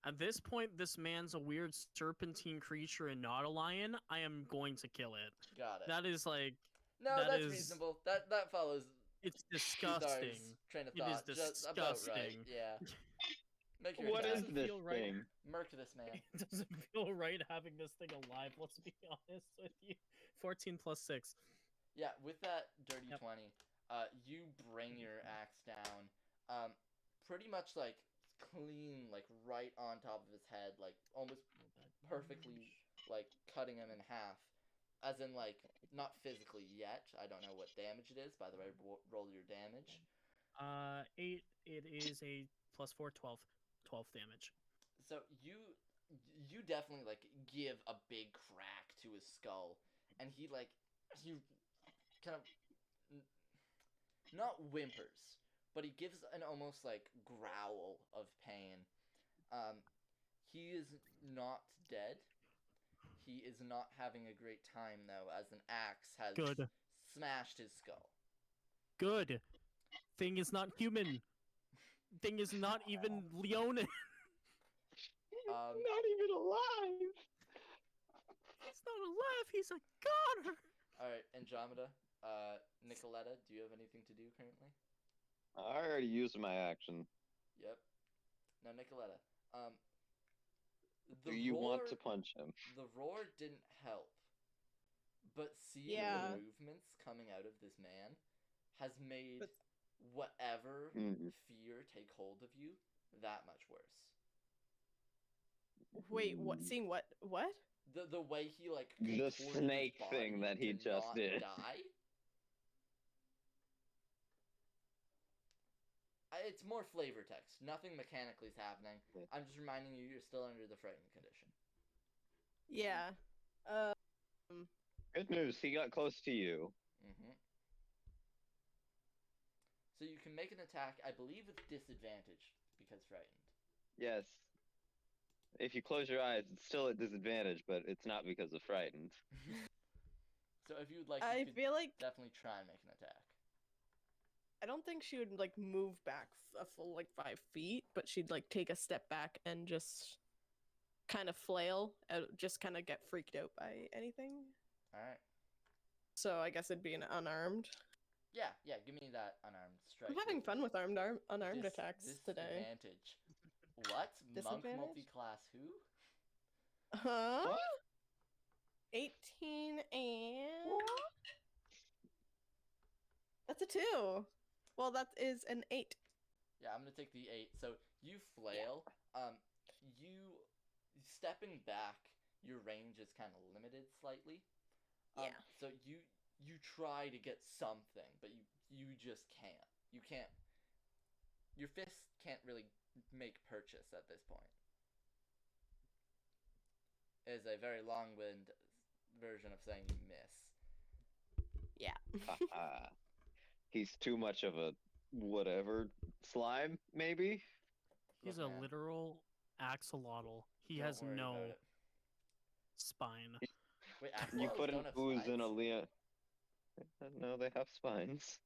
At this point, this man's a weird serpentine creature and not a lion. I am going to kill it. Got it. That is like, No, that that's is- reasonable. That follows it's Kuthar's disgusting. train of It is thought. Just about right. disgusting. Yeah. Make your What attack. is doesn't this feel right. thing? Murk this man. It doesn't feel right having this thing alive. Let's be honest with you. 14 plus 6. Yeah, with that dirty Yep. 20, you bring your axe down, pretty much like clean, like right on top of his head, like almost perfectly, like cutting him in half. As in, like, not physically yet. I don't know what damage it is. By the way, roll your damage. 8. It is a plus 4, 12. 12 damage. So you definitely like give a big crack to his skull, and he kind of not whimpers, but he gives an almost like growl of pain. He is not dead. He is not having a great time though, as an axe has Good. smashed his skull. Good. Thing is not human. Thing is not even Leonin. Not even alive. He's not alive. He's a goner. All right, Andromeda, Nicoletta, do you have anything to do currently? I already used my action. Yep. Now, Nicoletta, Do you want to punch him? The roar didn't help, but seeing Yeah. the movements coming out of this man has made But- whatever Mhm. fear take hold of you that much worse. Wait, what? Seeing what? What? The way he like The contorted his snake body thing that he to just not did. Die. It's more flavor text. Nothing mechanically is happening. Yeah. I'm just reminding you, you're still under the frightened condition. Yeah. Good news, he got close to you. Mm-hmm. So you can make an attack, I believe, with disadvantage because frightened. Yes. If you close your eyes, it's still at disadvantage, but it's not because of frightened. So if you'd like, I you could feel like definitely try and make an attack. I don't think she would like move back a full like 5 feet, but she'd like take a step back and just kind of flail, just kind of get freaked out by anything. All right. So I guess it'd be an unarmed. Yeah, give me that unarmed strike. I'm having with fun with unarmed attacks today. Disadvantage. What? Monk Disadvantage? multi-class who? Huh? What? 18 and that's a 2. Well, that is an 8. Yeah, I'm gonna take the 8. So you flail. You stepping back. Your range is kind of limited slightly. Yeah. So you try to get something, but you just can't. You can't. Your fist can't really make purchase at this point. It is a very long-winded version of saying you miss. Haha. He's too much of a whatever slime, maybe? He's Look, a man, literal axolotl. He don't has worry no about it. spine. Wait, You axolotls put an don't have ooze in a spines? Leon. No, they have spines.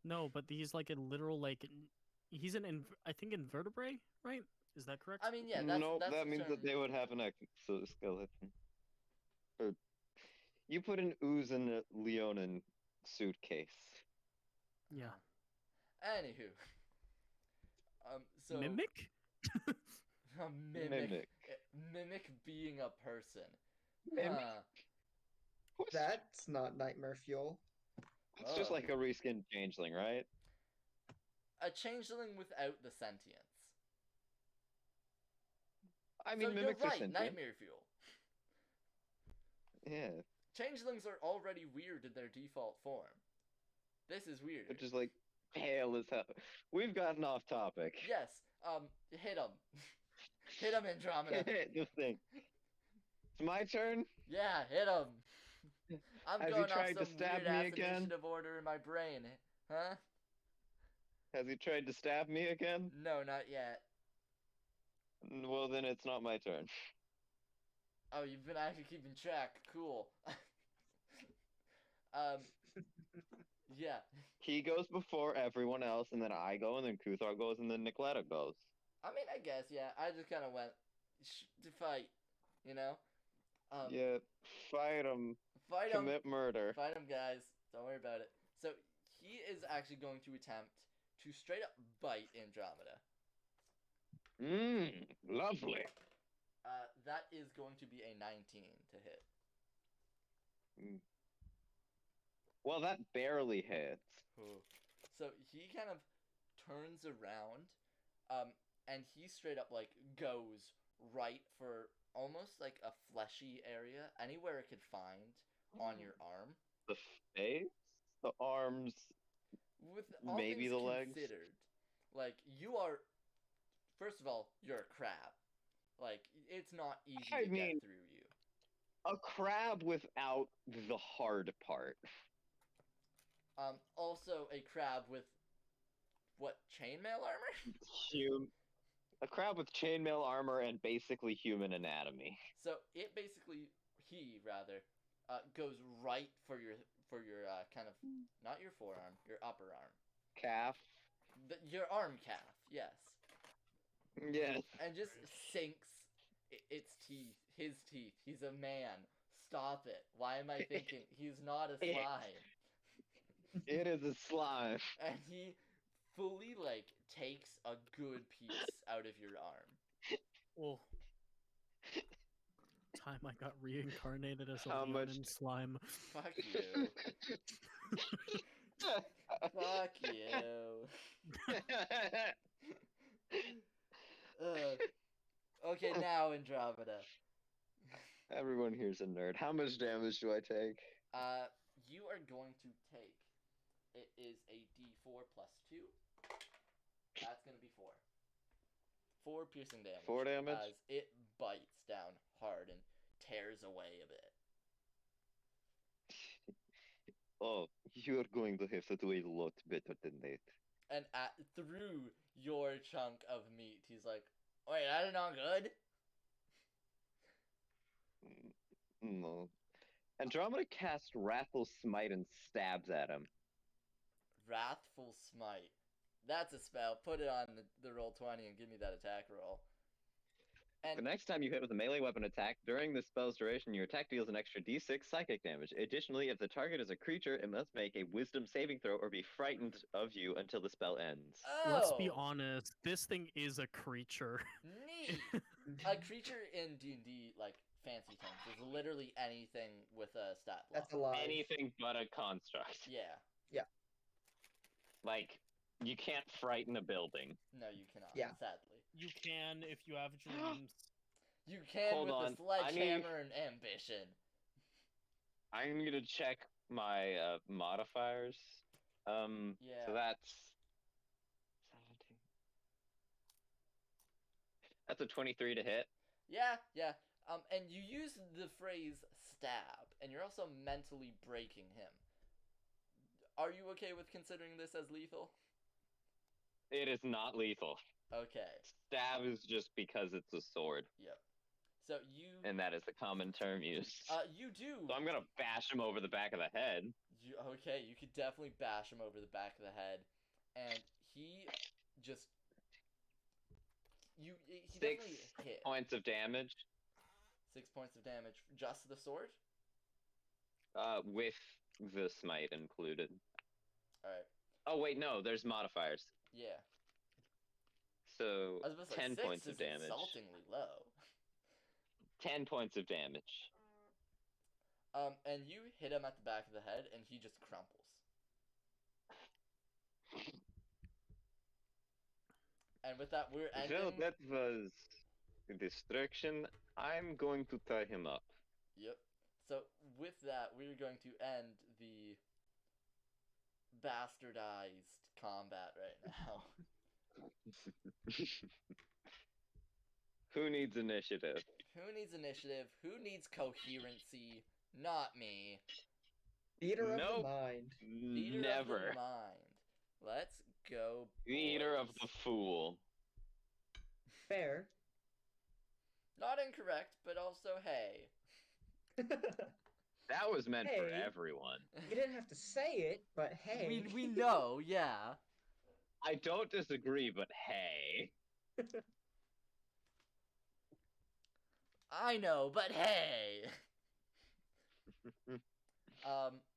No, but he's like a literal like he's I think invertebrate, right? Is that correct? I mean, yeah, that's Nope, that's that the means term. that they would have an exoskeleton. Or you put an ooze in a Leonin suitcase. Yeah. Anywho, so Mimic? a Mimic. mimic being a person. Mimic? Huh. That's not nightmare fuel. It's just Oh. like a reskinned changeling, right? A changeling without the sentience. I mean, so you're mimics are right, sentient. nightmare fuel. Yeah, Changelings are already weird in their default form. This is weird. which is like pale as hell. We've gotten off topic. Yes. Hit him. Hit him, Andromeda. This thing. It's my turn. Yeah, hit him. I'm Has he going off tried to some stab weird me ass again? initiative order in my brain. Huh? Has he tried to stab me again? No, not yet. Well, then it's not my turn. Oh, you've been actually keeping track. Cool. Yeah. He goes before everyone else, and then I go, and then Kuthar goes, and then Nicoletta goes. I mean, I guess, yeah. I just kind of went to fight, you know? Yeah, fight him. Fight him. Commit murder. Fight him, guys. Don't worry about it. So, he is actually going to attempt to straight up bite Andromeda. Lovely. That is going to be a 19 to hit. Well, that barely hits. Ooh. So he kind of turns around, and he straight up like goes right for almost like a fleshy area, anywhere it could find on your arm. The face, the arms, With all maybe things the legs. considered, like you are, first of all, you're a crab. Like it's not easy I to mean- get through you. A crab without the hard part. Also a crab with what, chainmail armor? A crab with chainmail armor and basically human anatomy. So it basically, goes right for your kind of, not your forearm, your upper arm, Calf. your arm calf, yes, Yes. and just sinks its teeth, his teeth. He's a man. Stop it. Why am I thinking he's not a slime? It is a slime. And he fully like takes a good piece out of your arm. Oh. Time I got reincarnated as a How much- leonin slime. Fuck you. Fuck you. Okay, now Andromeda. Everyone here's a nerd. How much damage do I take? You are going to take. It is a D4 plus 2. That's gonna be 4. 4 piercing damage. 4 damage? As it bites down hard and tears away a bit. Oh, you're going to have to do a lot better than that. And through your chunk of meat, he's like, "Wait, that's not good." No. Andromeda casts Wrathful Smite and stabs at him. Wrathful Smite. That's a spell. Put it on the roll 20 and give me that attack roll. The And next time you hit with a melee weapon attack, during the spell's duration, your attack deals an extra d6 psychic damage. Additionally, if the target is a creature, it must make a wisdom saving throw or be frightened of you until the spell ends. Let's be Oh, honest, this thing is a creature. neat. A creature in D&D, like fancy terms, is literally anything with a stat block. That's alive. Anything but a construct. Yeah. Like, you can't frighten a building. No, you cannot. Yeah. Sadly, You can if you have dreams. you can Hold with on, a I need- sledgehammer and ambition. I need to check my modifiers. Yeah. So that's 17. That's a 23 to hit. Yeah. And you use the phrase stab, and you're also mentally breaking him. Are you okay with considering this as lethal? It is not lethal. Okay. Stab is just because it's a sword, Yep. So you and that is the common term used. you do. So I'm gonna bash him over the back of the head. Okay, you could definitely bash him over the back of the head, and he just he 6 definitely hit. points of damage, 6 points of damage. Just the sword. with the smite included. All right. Oh Oh wait, no, there's modifiers. Yeah. So I was about to say 10 6 points is of damage. insultingly low. 10 points of damage. And you hit him at the back of the head, and he just crumples. And with that, we're ending. Well, that was destruction. I'm going to tie him up. Yep. So with that, we're going to end the bastardized combat right now. Who needs initiative? Who needs initiative? Who needs coherency? Not me. Theater of Nope. the mind. Leader Never. of the mind. Let's go. Leader of the boys. fool. Fair. Not incorrect, but also hey. That was meant for Hey. everyone. You didn't have to say it, but hey. We know, yeah. I don't disagree, but hey. I know, but hey.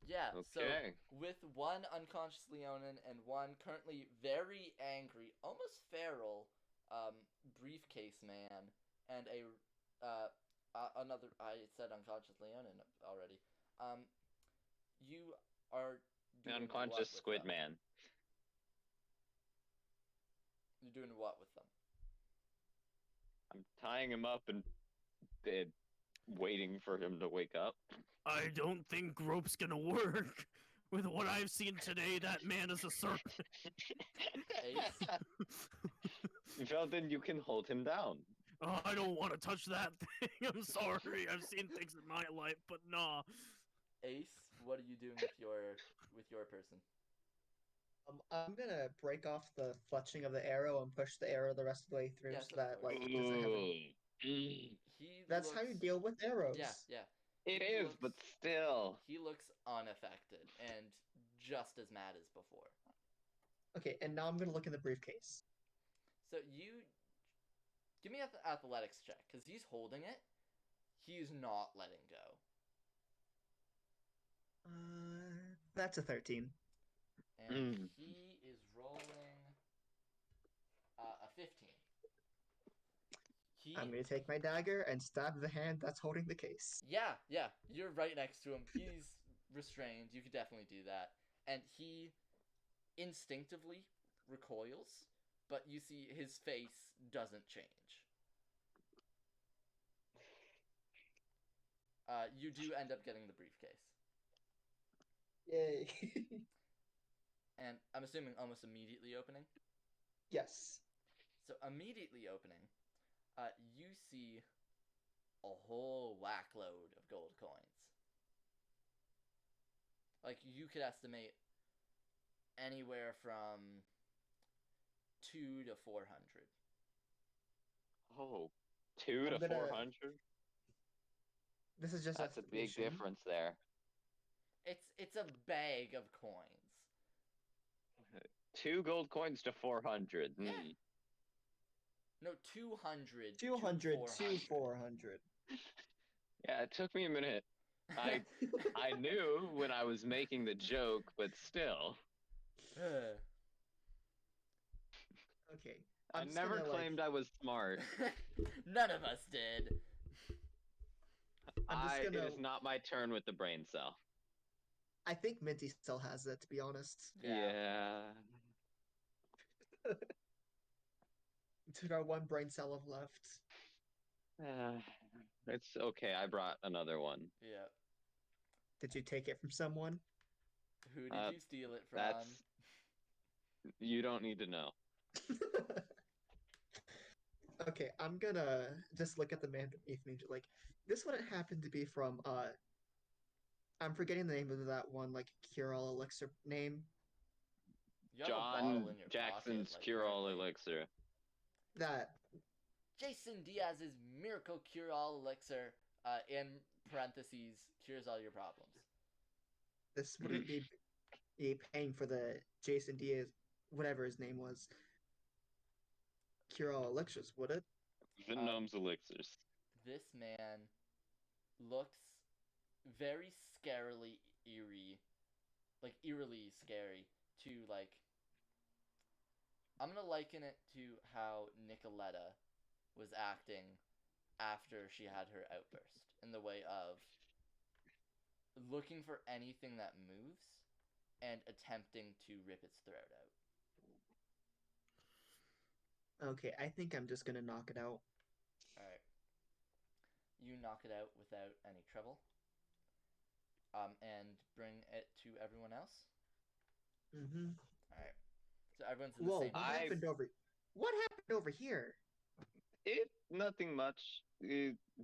Yeah. So Okay. with one unconscious Leonin and one currently very angry, almost feral, briefcase man, and another. I said unconscious Leonin already. You are The doing unconscious what with squid them? man. You're doing what with them? I'm tying him up and waiting for him to wake up. I don't think rope's gonna work. With what I've seen today, that man is a serpent. Well, then you can hold him down. Oh, I don't want to touch that thing. I'm sorry. I've seen things in my life, but nah. Ace, what are you doing with your person? I'm gonna break off the fletching of the arrow and push the arrow the rest of the way through Yes, so of that course. like it doesn't have a... Ooh. That's how you looks- deal with arrows. Yeah. It He is, looks- but still. He looks unaffected and just as mad as before. Okay, and now I'm gonna look in the briefcase. So you give me an athletics check because he's holding it. He's not letting go. That's a 13. And he is rolling a 15. I'm gonna take my dagger and stab the hand that's holding the case. Yeah, you're right next to him. He's restrained. You could definitely do that. And he instinctively recoils, but you see his face doesn't change. You do end up getting the briefcase. Yay. And I'm assuming almost immediately opening. Yes. So immediately opening, you see a whole whackload of gold coins. Like, you could estimate anywhere from 2 to 400. Oh, 2 to I'm gonna- 400? This is just That's a big estimation. difference there. It's a bag of coins. 2 gold coins to 400. Yeah. No, 200 200 to to 400. Yeah, it took me a minute. I knew when I was making the joke, but still. Okay. I I'm just never gonna, claimed I was smart. None of us did. I'm just It gonna- is not my turn with the brain cell. I think Minty still has it, to be honest. Yeah. To our one brain cell of left. It's okay. I brought another one. Yeah. Did you take it from someone? Who did you steal it from? That's. You don't need to know. Okay, I'm gonna just look at the man beneath me. Like, this wouldn't happen to be from, I'm forgetting the name of that one, like, cure-all elixir name. You have a bottle John in your Jackson's pocket, like, cure-all currently. elixir. That. Jason Diaz's miracle cure-all elixir, in parentheses, cures all your problems. This wouldn't be paying for the Jason Diaz, whatever his name was. Cure-all elixirs, would it? Venom's elixirs. This man looks very scarily eerie, like eerily scary to like I'm gonna liken it to how Nicoletta was acting after she had her outburst, in the way of looking for anything that moves and attempting to rip its throat out. Okay, I think I'm just gonna knock it out. Alright. You knock it out without any trouble. And bring it to everyone else. Mm-hmm. Alright. So everyone's in the Whoa, same what place. happened over? What happened over here? Nothing much.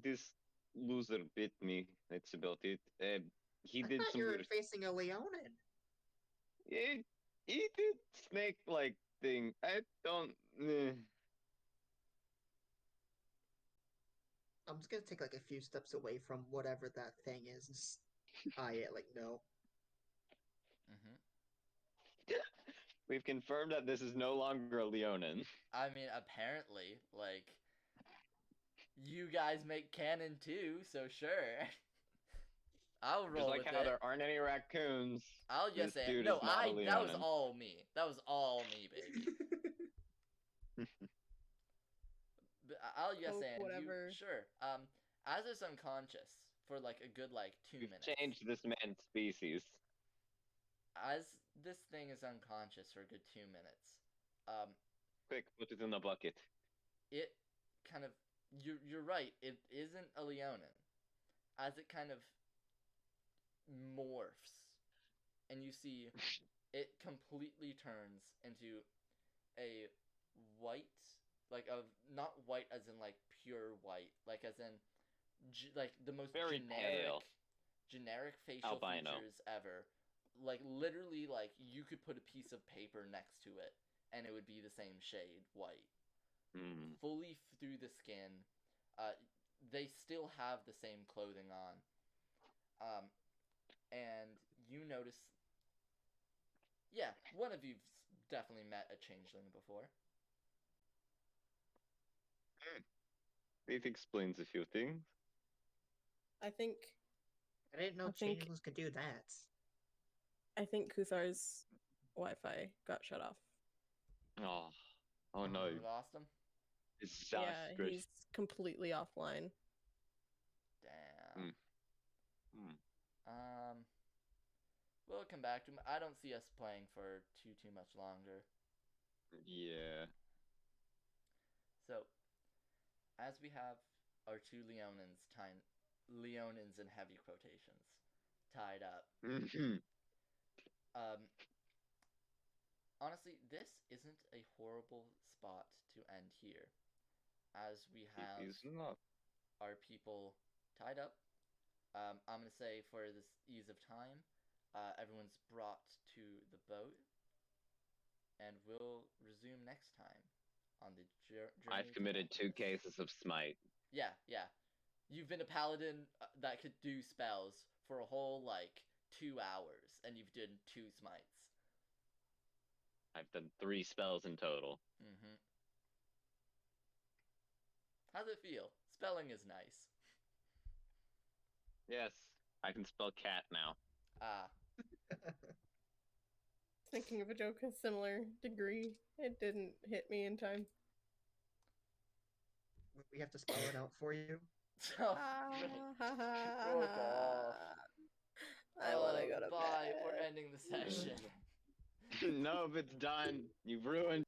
This loser bit me. That's about it. He I did thought some you were weird. facing a Leonin. He did snake-like thing. I don't. I'm just gonna take like a few steps away from whatever that thing is and eye it like no. Mm-hmm. We've confirmed that this is no longer a Leonin. I mean, apparently, like, you guys make canon too, so sure. I'll roll Just like with how it. there aren't any raccoons. I'll This just say dude no. is not a That was Leonin. all me. That was all me, baby. But I'll just say whatever. sure. As it's unconscious for like a good like 2 We've minutes. changed this man's species. As this thing is unconscious for a good 2 minutes, Quick, put it in the bucket. it kind of you're right. It isn't a Leonin. As it kind of morphs, and you see it completely turns into a white, like of not white as in like pure white, like as in like the most Very pale. generic facial Albino. features ever. Like literally, like you could put a piece of paper next to it, and it would be the same shade, white. Fully through the skin. They still have the same clothing on. And you notice, yeah, one of you've definitely met a changeling before. It explains a few things. I think I didn't know I think- changelings could do that. Kuthar's Wi-Fi got shut off. Oh no. You lost him? Disastrous. Yeah, he's completely offline. Damn. Hmm. We'll come back to him. I don't see us playing for too much longer. Yeah. So, as we have our two Leonins in heavy quotations, tied up. Honestly, this isn't a horrible spot to end here, as we have It is not. our people tied up. I'm gonna say for this ease of time, everyone's brought to the boat, and we'll resume next time on the journey. I've committed 2 cases of smite. Yeah. You've been a paladin that could do spells for a whole, like, 2 hours, and you've done 2 smites. I've done 3 spells in total. Mm-hmm. How's it feel? Spelling is nice. Yes, I can spell cat now. Ah. Thinking of a joke of similar degree. It didn't hit me in time. We have to spell it out for you. Oh, I want to go to bye. bed. We're ending the session. No, if it's done. You've ruined